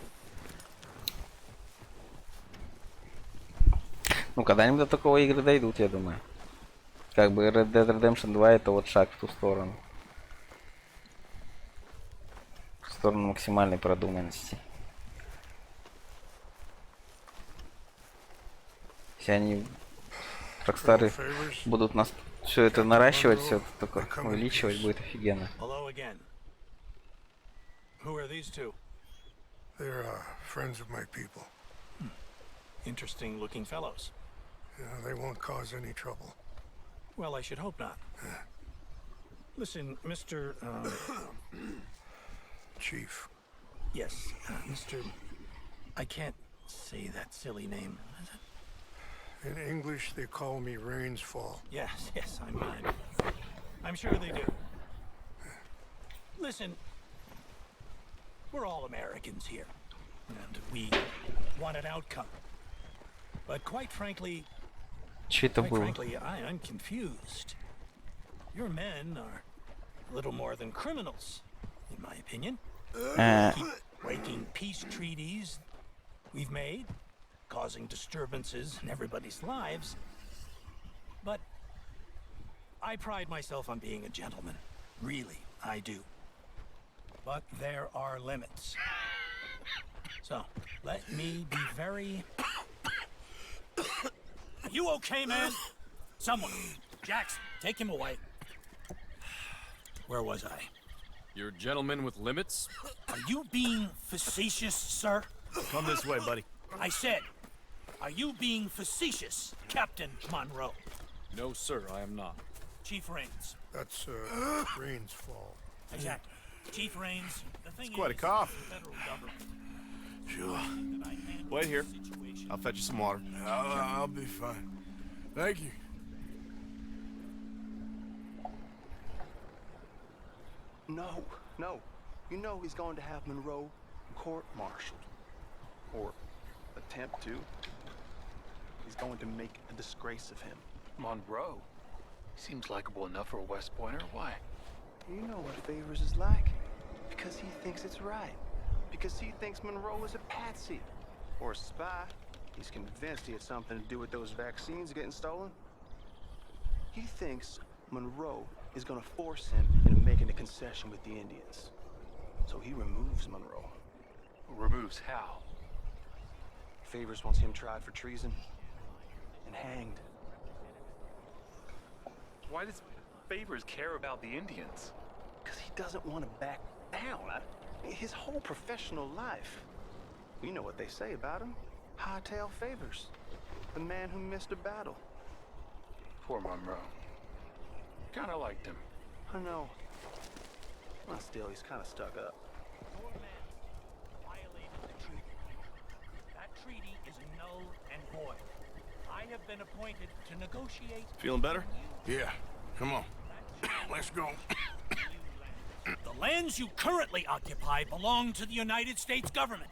Ну, когда-нибудь до такого игры дойдут, я думаю. Как бы Red Dead Redemption 2 это вот шаг в ту сторону. В сторону максимальной продуманности. Если они, Рокстары, будут нас все это наращивать, все только увеличивать, будет офигенно. Who are these two? They're friends of my people. Interesting looking fellows. Yeah, they won't cause any trouble. Well, I should hope not. Listen, Mr. Chief. Yes, Mr. I can't say that silly name. In English, they call me Rains Fall. Yes, I'm sure they do. Listen, we're all Americans here, and we want an outcome. But quite frankly, I'm confused. Your men are a little more than criminals, in my opinion. Keep breaking peace treaties we've made, causing disturbances in everybody's lives. But I pride myself on being a gentleman. Really, I do. But there are limits. So, let me be very... Are you okay, man? Someone. Jackson, take him away. Where was I? You're a gentleman with limits? Are you being facetious, sir? Come this way, buddy. I said, are you being facetious, Captain Monroe? No, sir, I am not. Chief Rains. That's Rains Fall. Exactly. Chief Rains. The thing It's quite a is, cough. the federal government. Sure. Wait here. I'll fetch you some water. I'll be fine. Thank you. No. You know he's going to have Monroe court-martialed. Or attempt to. He's going to make a disgrace of him. Monroe? Seems likable enough for a West Pointer. Why? You know what Favors is like. Because he thinks it's right. Because he thinks Monroe is a patsy. Or a spy. He's convinced he had something to do with those vaccines getting stolen. He thinks Monroe is gonna force him into making a concession with the Indians. So he removes Monroe. Removes how? Favors wants him tried for treason and hanged. Why does Favors care about the Indians? Because he doesn't want to back down. His whole professional life. You know what they say about him. Hightail Favors. The man who missed a battle. Poor Monroe. Kinda liked him. I know. Well, still, he's kind of stuck up. Your men violated the treaty. That treaty is null and void. I have been appointed to negotiate... Feeling better? Yeah. Come on. Let's go. The lands you currently occupy belong to the United States government.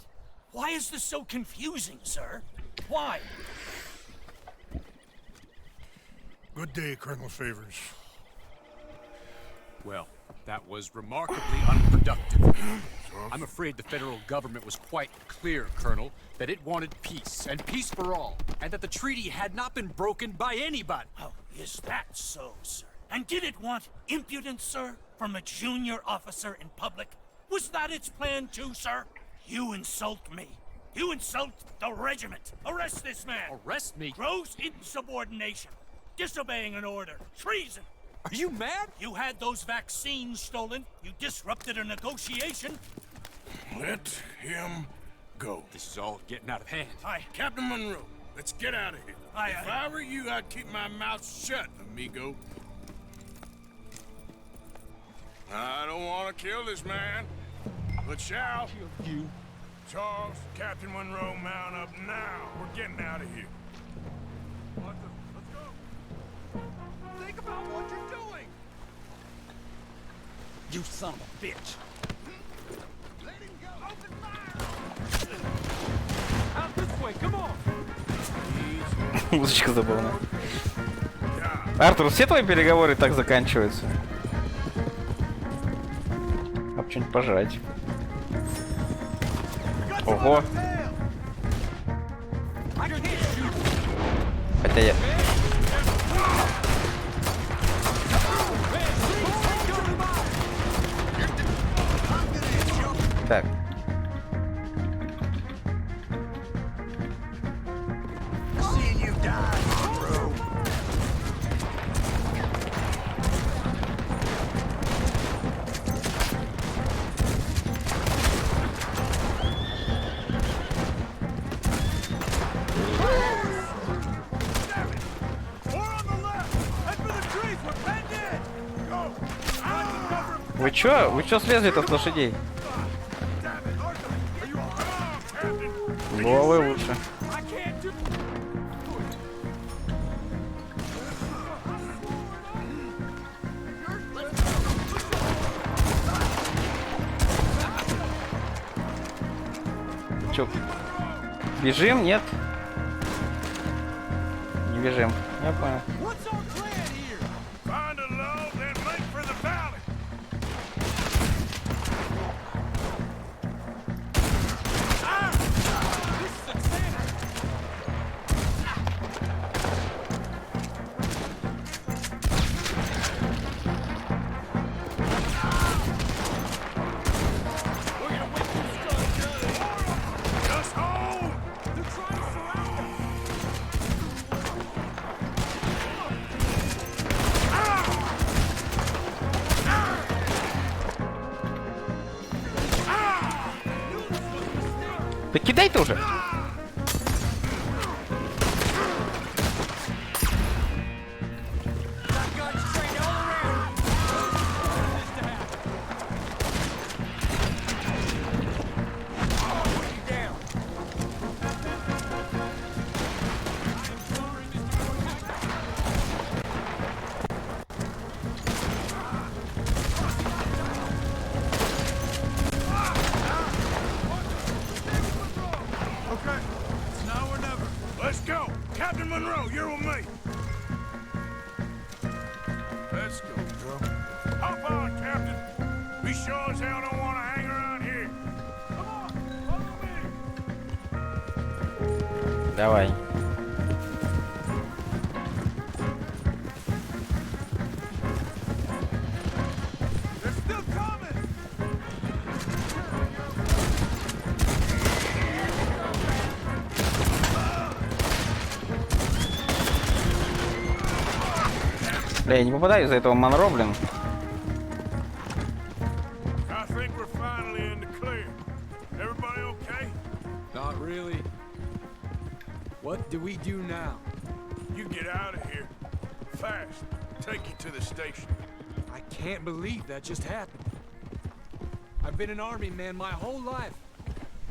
Why is this so confusing, sir? Why? Good day, Colonel Favors. Well, that was remarkably unproductive. I'm afraid the federal government was quite clear, Colonel, that it wanted peace, and peace for all, and that the treaty had not been broken by anybody. Oh, is that so, sir? And did it want impudence, sir, from a junior officer in public? Was that its plan too, sir? You insult me. You insult the regiment. Arrest this man. Arrest me? Gross insubordination. Disobeying an order. Treason. Are you mad? You had those vaccines stolen. You disrupted a negotiation. Let him go. This is all getting out of hand. Aye. Captain Monroe, let's get out of here. Aye, If aye. I were you, I'd keep my mouth shut, amigo. I don't want to kill this man, but shall. Kill you. Charles, Captain Monroe, mount up now. We're getting out of here. Let's go. Think about what you're doing. You son of a bitch. Let him go. Open fire. Out this way, come on! Музычка забавная. Артур, все твои переговоры так заканчиваются? А что-нибудь пожрать. Ого. Хотя я... Так. Вы чё? Вы чё слезли-то с лошадей? Головой лучше. Чё? Бежим? Нет? Не бежим. Я понял. Да кидай ты уже! Let's go! Captain Monroe, you're with me! Let's go, bro. Hop on, Captain! We sure as hell don't want to hang around here. Come on, follow me! Давай. They're still coming! Бля, я не попадаю из-за этого Монро, блин. I think we're finally in the clear. Everybody okay? Not really. What do we do now? You get out of here. Fast. Take you to the station. I can't believe that just happened. I've been an army man my whole life.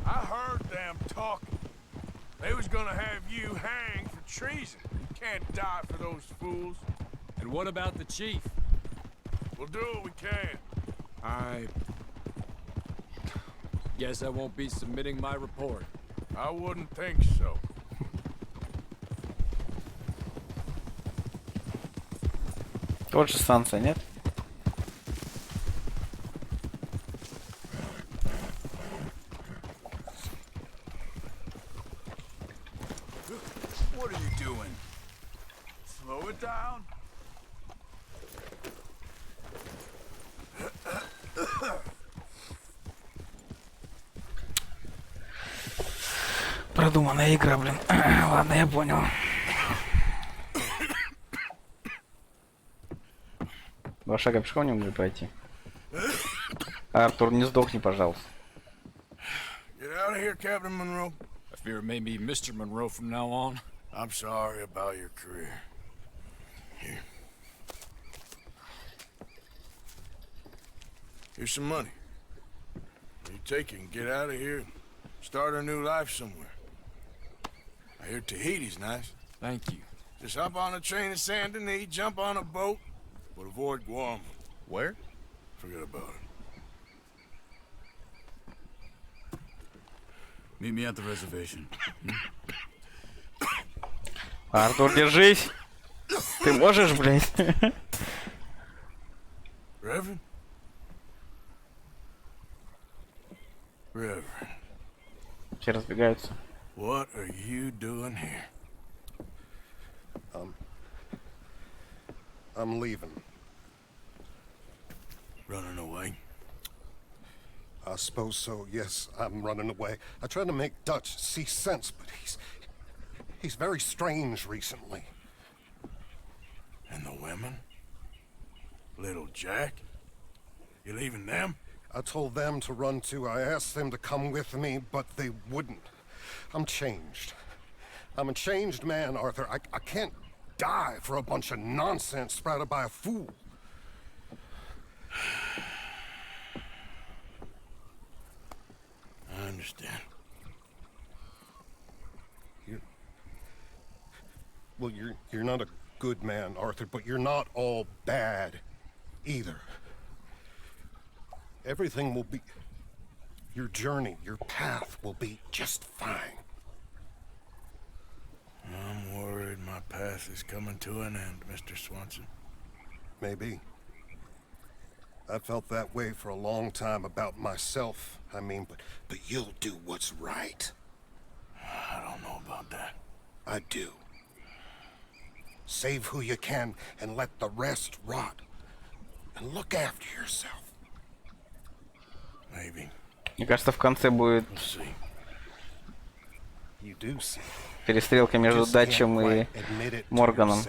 I heard them talking. They was gonna have you hanged for treason. You can't die for those fools. And what about the chief? We'll do what we can. I guess I won't be submitting my report. I wouldn't think so. Лучше станция, нет? What are you doing? Slow it down. Продуманная игра, блин. Ладно, я понял. Два шага пешком не могу пройти. Артур, не сдохни, пожалуйста. Get out of here, Captain Monroe. I fear it may be Mr. Monroe from now on. I'm sorry about your career. Here. Here's some money. You take it and get out of here and start a new life somewhere. I hear Tahiti's nice. Thank you. Just hop on a train to Saint Denis, jump on a boat, but avoid Guam. Where? Forget about it. Meet me at the reservation. Артур, держись. Ты можешь, блядь? Reverend? Reverend. Все разбегаются. What are you doing here? I'm leaving. Running away? I suppose so, yes, I'm running away. I tried to make Dutch see sense, but he's very strange recently. And the women? Little Jack? You leaving them? I told them to run too. I asked them to come with me, but they wouldn't. I'm changed. I'm a changed man, Arthur. I can't die for a bunch of nonsense sprouted by a fool. I understand. You're not a good man, Arthur, but you're not all bad either. Everything will be... Your journey, your path will be just fine. I'm worried my path is coming to an end, Mr. Swanson. Maybe. I felt that way for a long time about myself, I mean, but you'll do what's right. I don't know about that. I do. Save who you can and let the rest rot. And look after yourself. Maybe. Мне кажется, в конце будет перестрелка между Датчем и Морганом.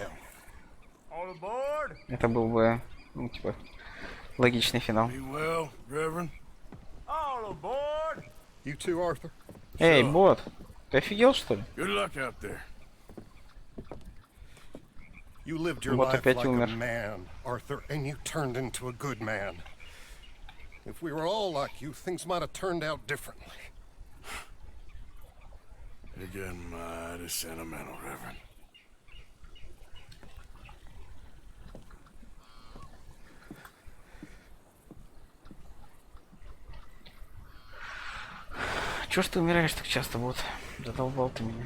Это был бы, ну, типа, логичный финал. Эй, бот, ты офигел, что ли? You lived your life like a man, Arthur, and you turned into a good man. If we were all like you, things might have turned out differently. You're getting mighty sentimental, Reverend. Чё ж ты умираешь так часто, вот? Задолбал ты меня.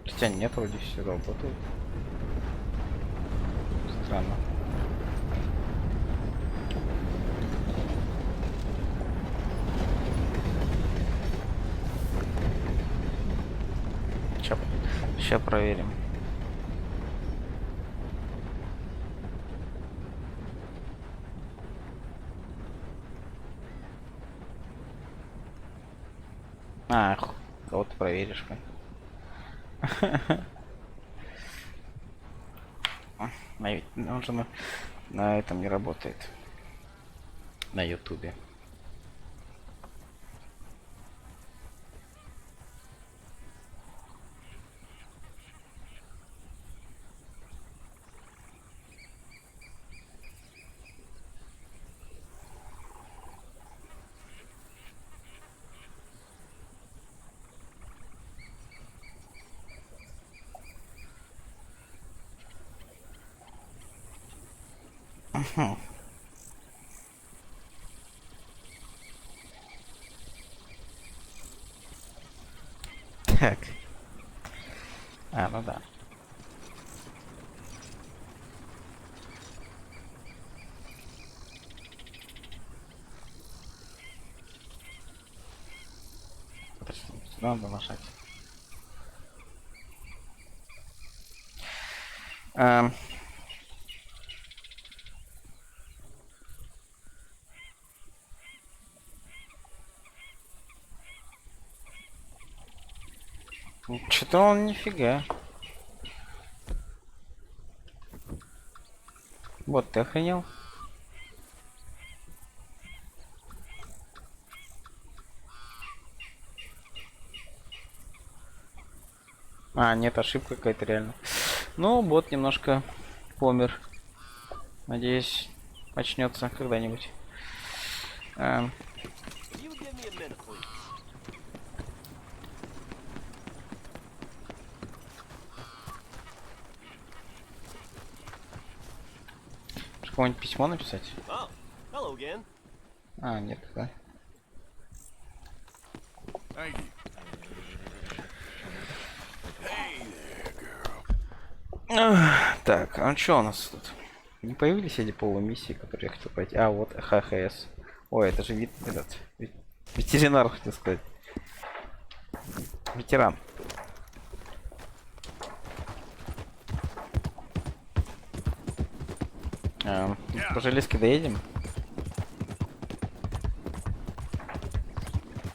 Хотя нет, вроде все работает. Странно. Сейчас проверим. Ах, кого-то проверишь. Он же на этом не работает. На ютубе. Так. Ну да. Сюда надо нажать. Что-то он нифига. Вот ты охренел? А, нет, ошибка какая-то реально. Ну, бот немножко помер. Надеюсь, очнется когда-нибудь. Какое-нибудь письмо написать? А, нет, да. Так, а что у нас тут? Не появились эти полумиссии, которые я хотел пройти? А, вот ХХС. Ой, это же ветеринар, хотел сказать. Ветеран. По железке доедем?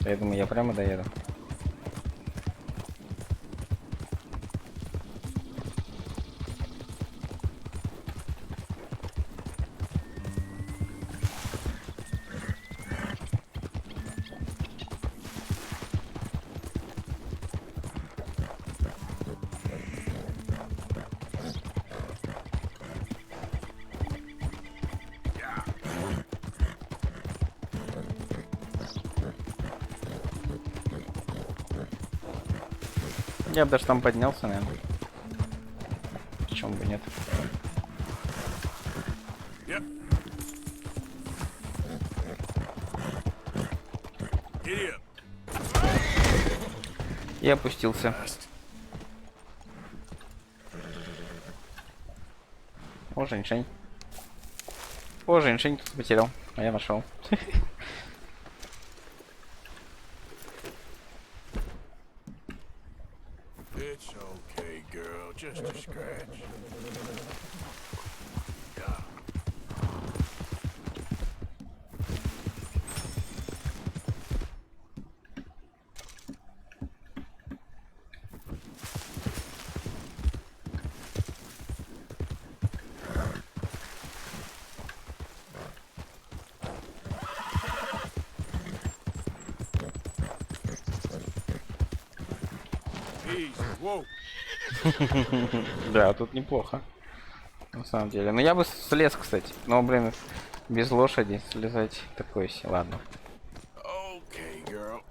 Я думаю, я прямо доеду. Я бы даже там поднялся, наверное. Почему бы нет? И опустился. О, женьшень. О, женьшень тут потерял. А я нашел. It's okay, girl. Just a scratch. Да, тут неплохо. На самом деле. Но я бы слез, кстати. Но, блин, без лошади слезать такое себе. Ладно. Okay, girl.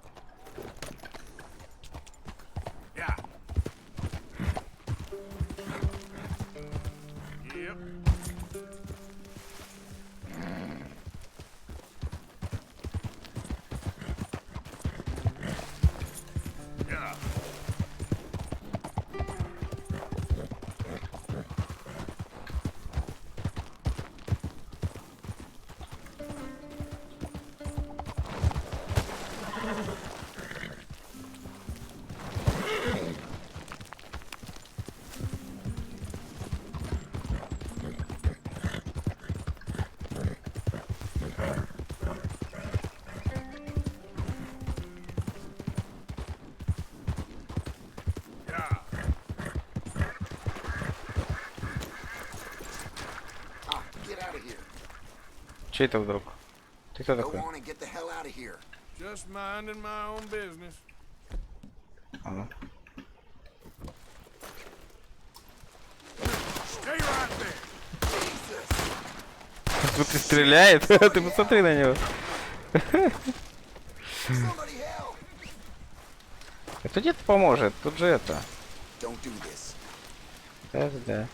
Че это вдруг? Ты кто такой? Just minding my own business. Ага. Stay right there. Тут и стреляет. Ты посмотри на него. Это где-то поможет. Тут же это. Да.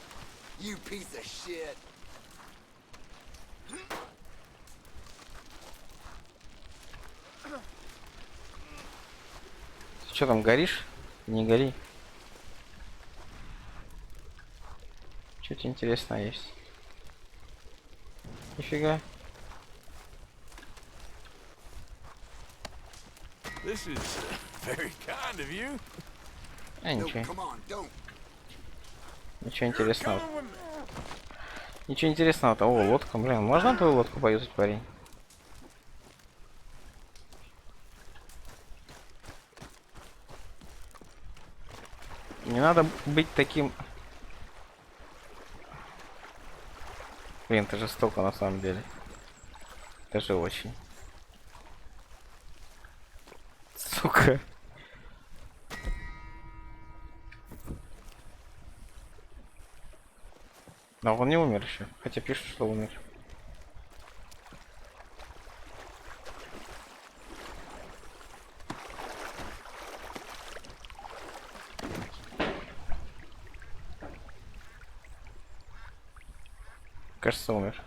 Ты что там, горишь? Не гори. Что-то интересное есть. Нифига. This is very kind of you. А, ничего. Ничего интересного. Ничего интересного-то. О, лодка, блин. Можно твою лодку поюзать, парень? Не надо быть таким... Блин, это жестоко на самом деле. Даже очень. Сука. Но он не умер еще. Хотя пишут, что умер. Кажется, умер.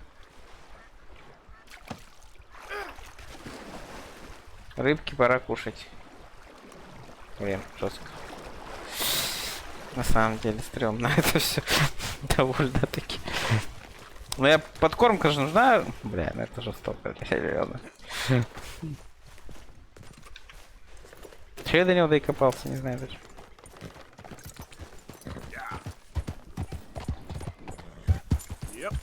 Рыбки пора кушать. Блин, жестко. На самом деле, стрёмно это все. Довольно-таки. Ну я подкормка же нужна. Бля, ну это жестоко, серьезно. Че я до него докопался, не знаю даже. Yep.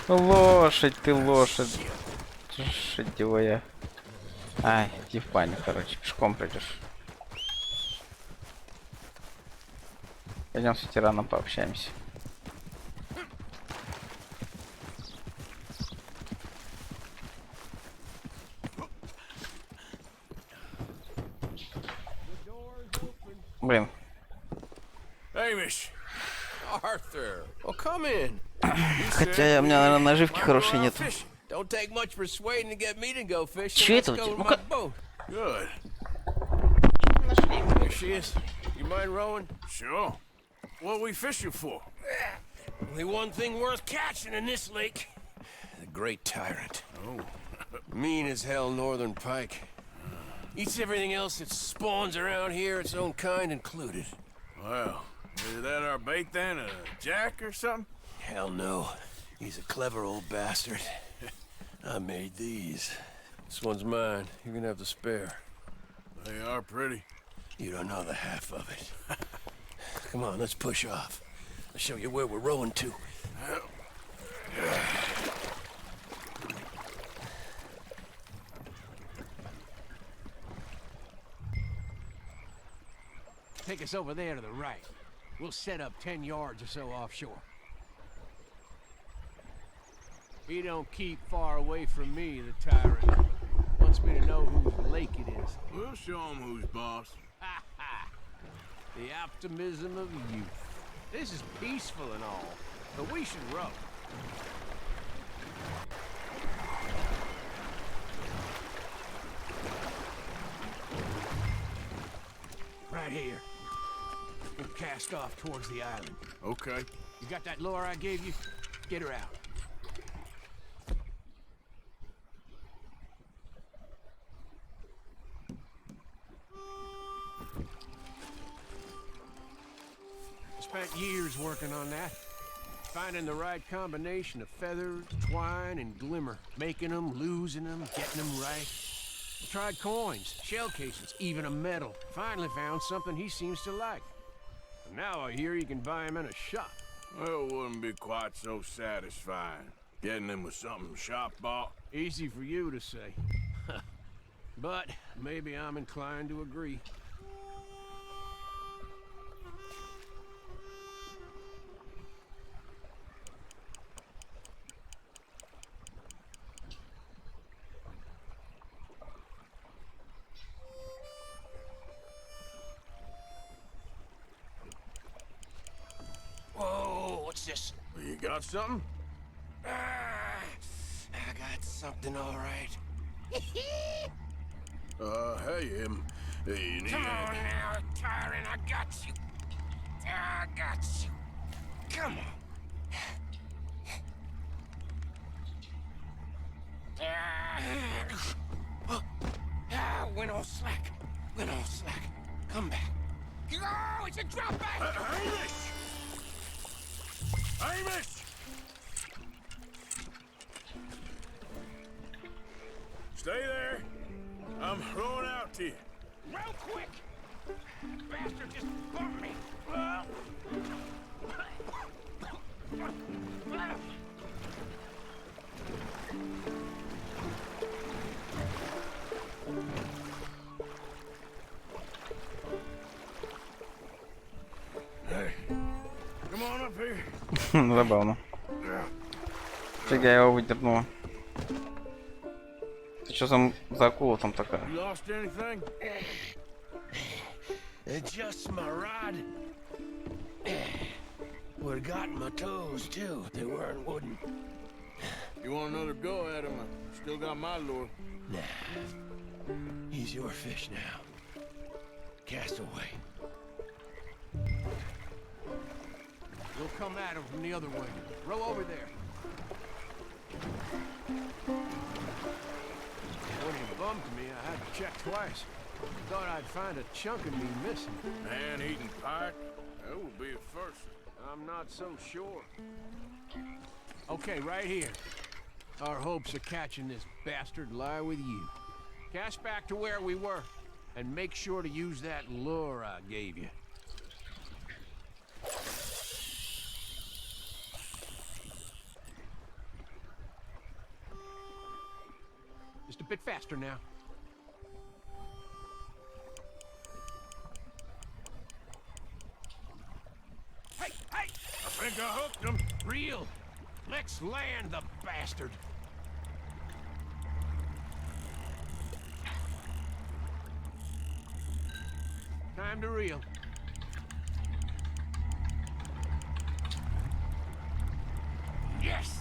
Лошадь, ты лошадь. Шадевая. Ай, иди в баню, короче, пешком придешь. Пойдем с ветераном пообщаемся. Блин. Hamish. Arthur. Well, come in. Хотя у меня, наверное, наживки хорошие нет. Don't take much persuading to get me to go fishing. Че Let's это у go тебя? with Ну-ка. my boat. Good. There she is. You mind rowing? Sure. What are we fishing for? Only one thing worth catching in this lake. The great tyrant. Oh. Mean as hell northern pike. Eats everything else that spawns around here, its own kind included. Well, is that our bait then? A jack or something? Hell no. He's a clever old bastard. I made these. This one's mine. You're gonna have to spare. They are pretty. You don't know the half of it. Come on, let's push off. I'll show you where we're rowing to. Take us over there to the right. We'll set up 10 yards or so offshore. He don't keep far away from me, the tyrant. Wants me to know whose lake it is. We'll show him who's boss. Ha ha! The optimism of youth. This is peaceful and all, but we should row. Right here. We'll cast off towards the island. Okay. You got that lure I gave you? Get her out. Spent years working on that. Finding the right combination of feathers, twine, and glimmer. Making them, losing them, getting them right. Tried coins, shell casings, even a medal. Finally found something he seems to like. And now I hear you can buy him in a shop. Well, it wouldn't be quite so satisfying. Getting him with something shop bought. Easy for you to say. But maybe I'm inclined to agree. Whoa, what's this? You got something? I got something all right. Hey, you need Come on now, tyrant, I got you. I got you. Come on. Went all slack. Went all slack. Come back. Oh, it's a drop back! Hamish! Hamish! Stay there. I'm throwing out to you. Real quick! Bastard just bumped me. Well. Hey, come on up here. Забавно. Фига его выдернула. Ты что за акула там такая? You lost anything? Just my rod. Would've gotten my toes too if they weren't wooden. You want another go at him? I still got my lure. Nah. He's your fish now. Cast away. We'll come at him from the other way. Row over there. When he bumped me, I had to check twice. Thought I'd find a chunk of me missing. Man-eating pike? That would be a first. I'm not so sure. Okay, right here. Our hopes of catching this bastard lie with you. Cast back to where we were, and make sure to use that lure I gave you. Just a bit faster now. Hey, hey! I think I hooked him. Reel. Let's land the bastard. Time to reel. Yes!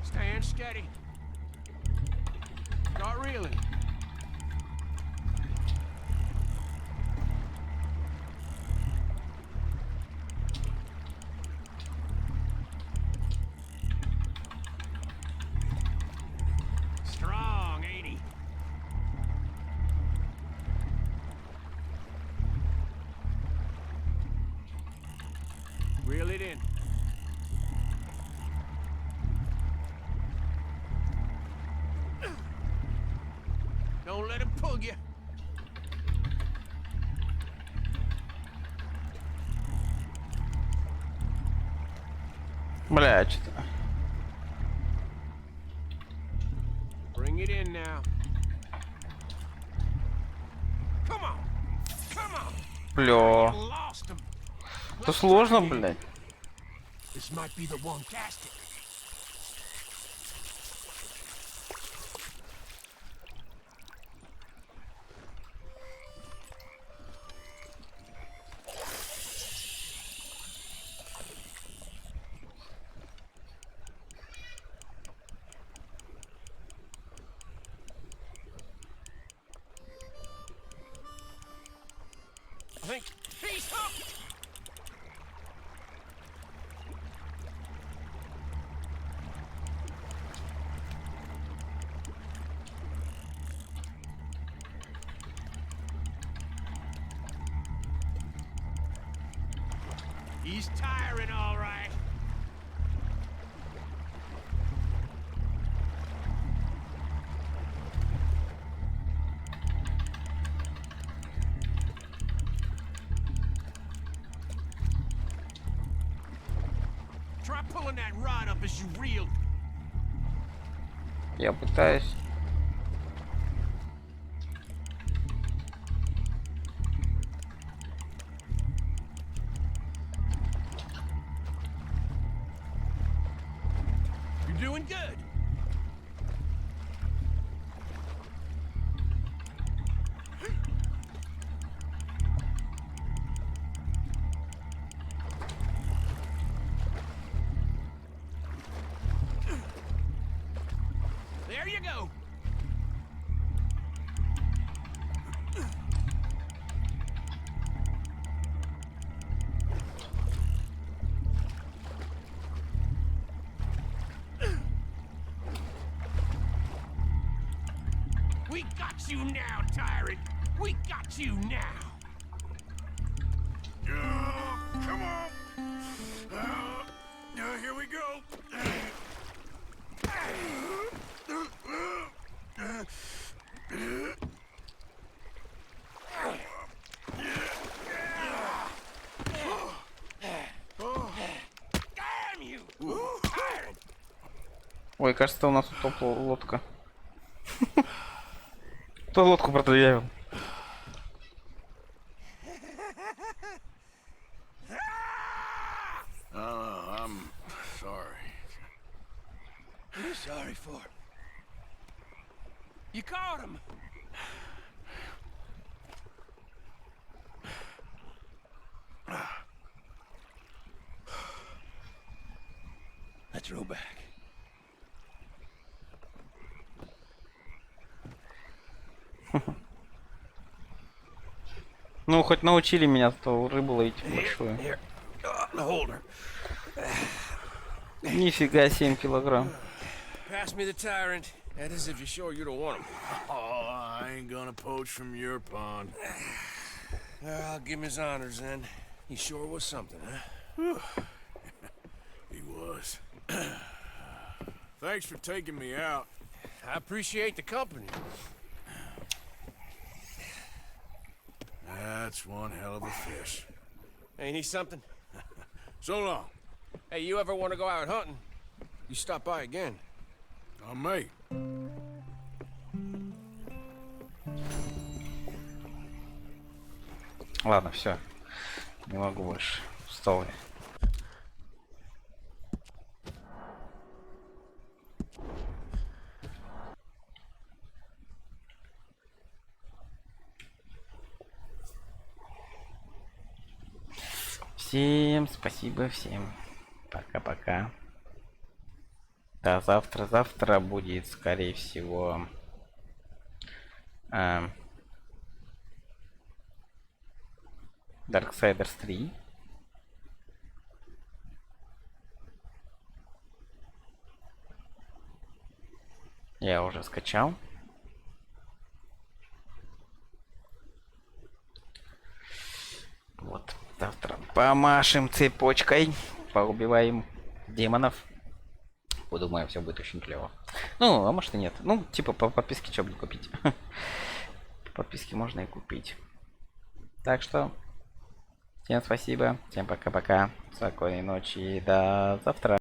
Stand steady. Start reeling. Strong, ain't he? Reel it in. Don't let him pull you. Бля, что-то. Bring it in now. Come on. Come on. Бля. Lost him. Это сложно, блядь. This might be the one casting. I think he's hooked. He's tiring, all right. Try pulling that rod up as you reel. Я пытаюсь. You're doing good. There you go. We got you now, tyrant. We got you now. Come on. Here we go. Damn you, tyrant. Ой, кажется, у нас тут лодка. Кто лодку продавил? I'm sorry. What are you sorry for? You caught him. Let's row back. Ну, хоть научили меня то рыбу ловить большую. Нифига, 7 килограмм. Pass me the tyrant. That is if you're sure you don't want him. Oh, I ain't gonna poach from your pond. I'll give him his honors then. He sure was something, huh? He was. Thanks for taking me out. I appreciate the company. That's one hell of a fish. Ain't he something? So long. Hey, you ever want to go out hunting? You stop by again. I may. Ладно, все. Не могу больше. Устал я. Всем спасибо, всем пока-пока. Да, завтра будет, скорее всего, Darksiders 3. Я уже скачал. Вот, завтра помашем цепочкой, поубиваем демонов. Думаю, все будет очень клево. Ну, а может и нет. Ну, типа по подписке что будет купить? По подписке можно и купить. Так что, всем спасибо, всем пока-пока. Спокойной ночи, до завтра.